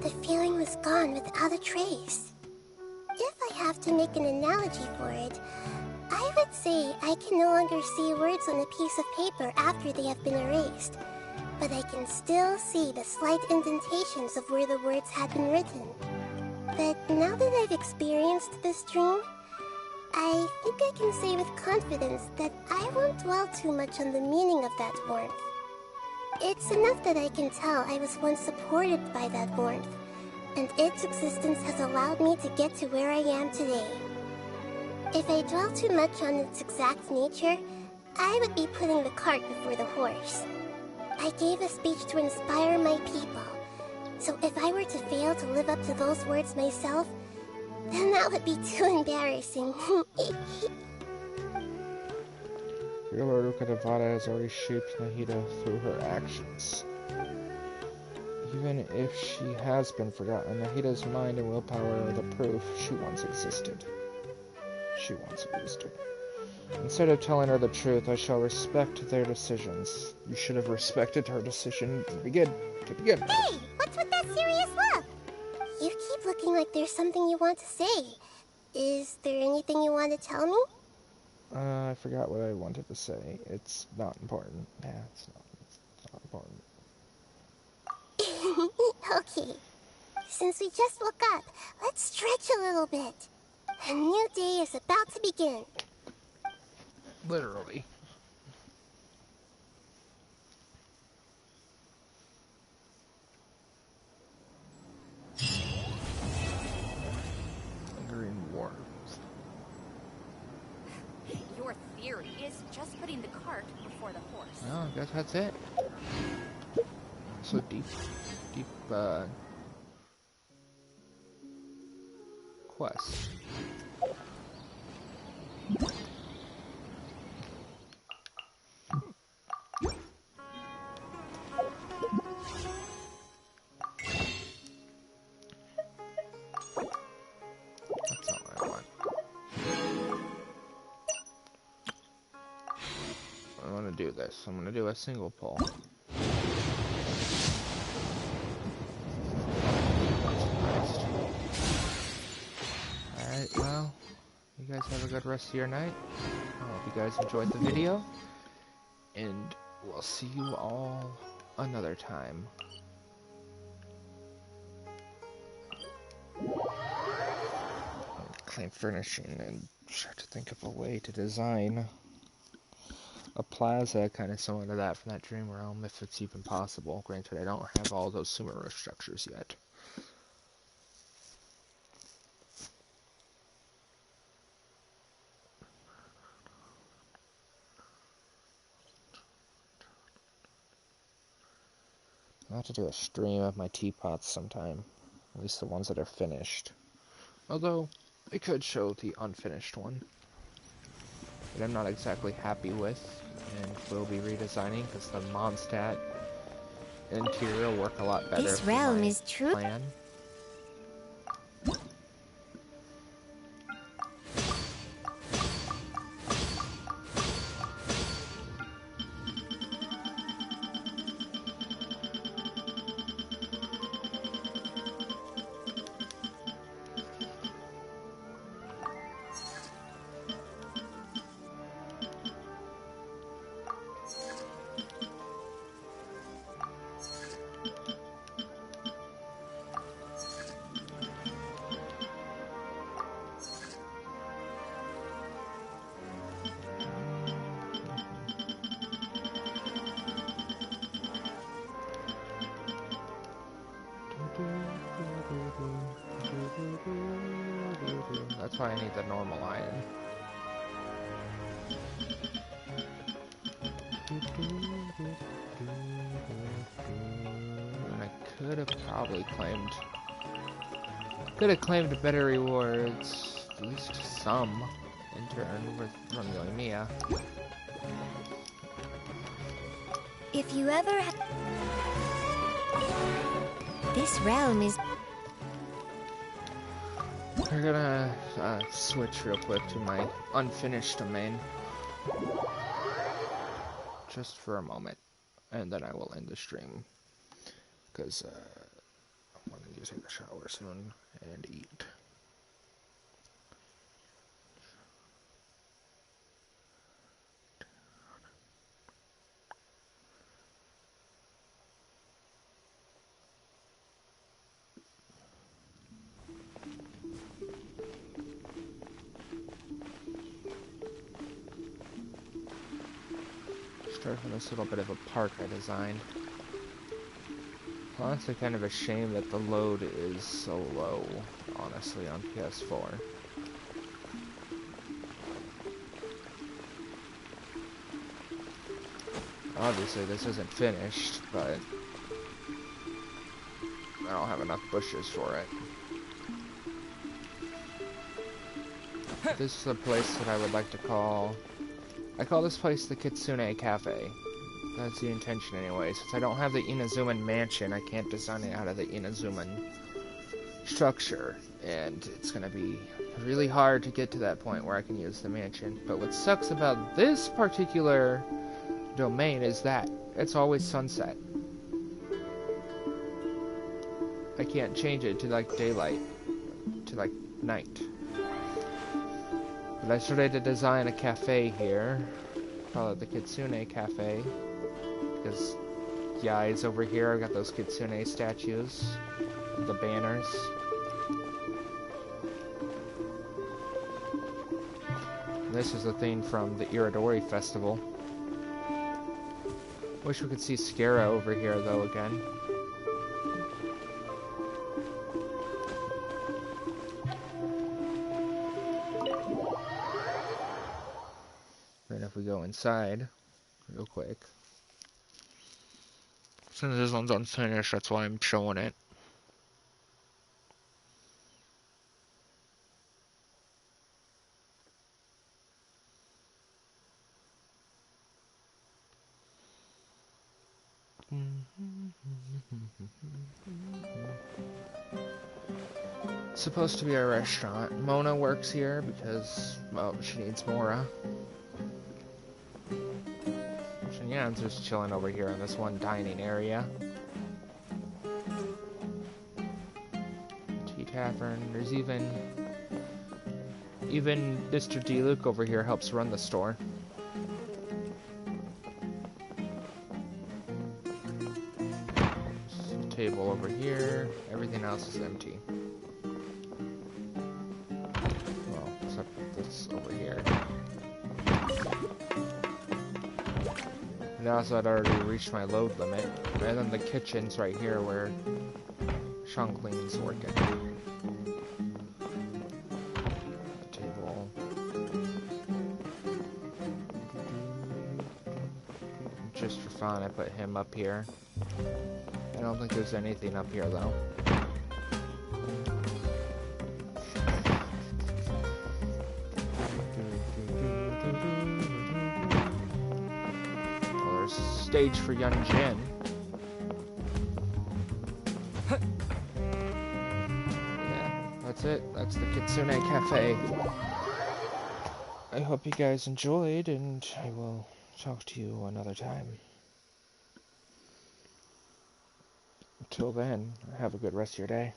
Speaker 11: the feeling was gone without a trace. If I have to make an analogy for it, I would say I can no longer see words on a piece of paper after they have been erased, but I can still see the slight indentations of where the words had been written. But now that I've experienced this dream, I think I can say with confidence that I won't dwell too much on the meaning of that warmth. It's enough that I can tell I was once supported by that warmth, and its existence has allowed me to get to where I am today. If I dwell too much on its exact nature, I would be putting the cart before the horse. I gave a speech to inspire my people, so if I were to fail to live up to those words myself, then that would be too embarrassing.
Speaker 1: Your Lord Rukkhadevata has already shaped Nahida through her actions. Even if she has been forgotten, Nahida's mind and willpower are the proof she once existed. She once existed. Instead of telling her the truth, I shall respect their decisions. You should have respected her decision to begin.
Speaker 5: Hey, what's with that serious look?
Speaker 11: You keep looking like there's something you want to say. Is there anything you want to tell me?
Speaker 1: I forgot what I wanted to say. It's not important. Yeah, it's not important.
Speaker 11: Okay. Since we just woke up, let's stretch a little bit. A new day is about to begin.
Speaker 1: Literally. Green warmth.
Speaker 8: Your theory is just putting the cart before the horse.
Speaker 1: Oh, I guess that's it. So deep, quest. do this. I'm gonna do a single pull. Alright, well, you guys have a good rest of your night. I hope you guys enjoyed the video, and we'll see you all another time. Claim furnishing and start to think of a way to design a plaza kind of similar to that from that dream realm, if it's even possible. Granted, I don't have all those Sumeru structures yet. I'll have to do a stream of my teapots sometime, at least the ones that are finished. Although, I could show the unfinished one that I'm not exactly happy with, and will be redesigning because the Mondstadt interior will work a lot better.
Speaker 5: This realm is true.
Speaker 1: Plan. That's why I need the normal iron. And I could have probably claimed better rewards, at least some, in turn with Romeo and Mia.
Speaker 5: If you ever this realm is...
Speaker 1: We're gonna switch real quick to my unfinished domain. Just for a moment. And then I will end the stream. Because I'm gonna need to take a shower soon and eat. Start from this little bit of a park I designed. Honestly, kind of a shame that the load is so low, honestly, on PS4. Obviously, this isn't finished, but I don't have enough bushes for it. This is a place that I would like to call... I call this place the Kitsune Cafe. That's the intention anyway. Since I don't have the Inazuman mansion, I can't design it out of the Inazuman structure. And it's going to be really hard to get to that point where I can use the mansion. But what sucks about this particular domain is that it's always sunset. I can't change it to like daylight, to like night. But I started to design a cafe here, call it the Kitsune Cafe, because Yai's over here. I got those Kitsune statues, the banners. This is the thing from the Iridori Festival. Wish we could see Scara over here though again. Then if we go inside, real quick. Since this one's unfinished, that's why I'm showing it. It's supposed to be a restaurant. Mona works here because, well, she needs Mora. Yeah, I'm just chilling over here in this one dining area. Tea tavern. There's even Mr. D. Luke over here helps run the store. Table over here. Everything else is empty. Well, except this over here. And also, I'd already reached my load limit. And then the kitchen's right here where Shankling's working. Table. Just for fun, I put him up here. I don't think there's anything up here, though. Oh, there's a stage for young Jin. Yeah, that's it. That's the Kitsune Cafe. I hope you guys enjoyed, and I will talk to you another time. Until then, have a good rest of your day.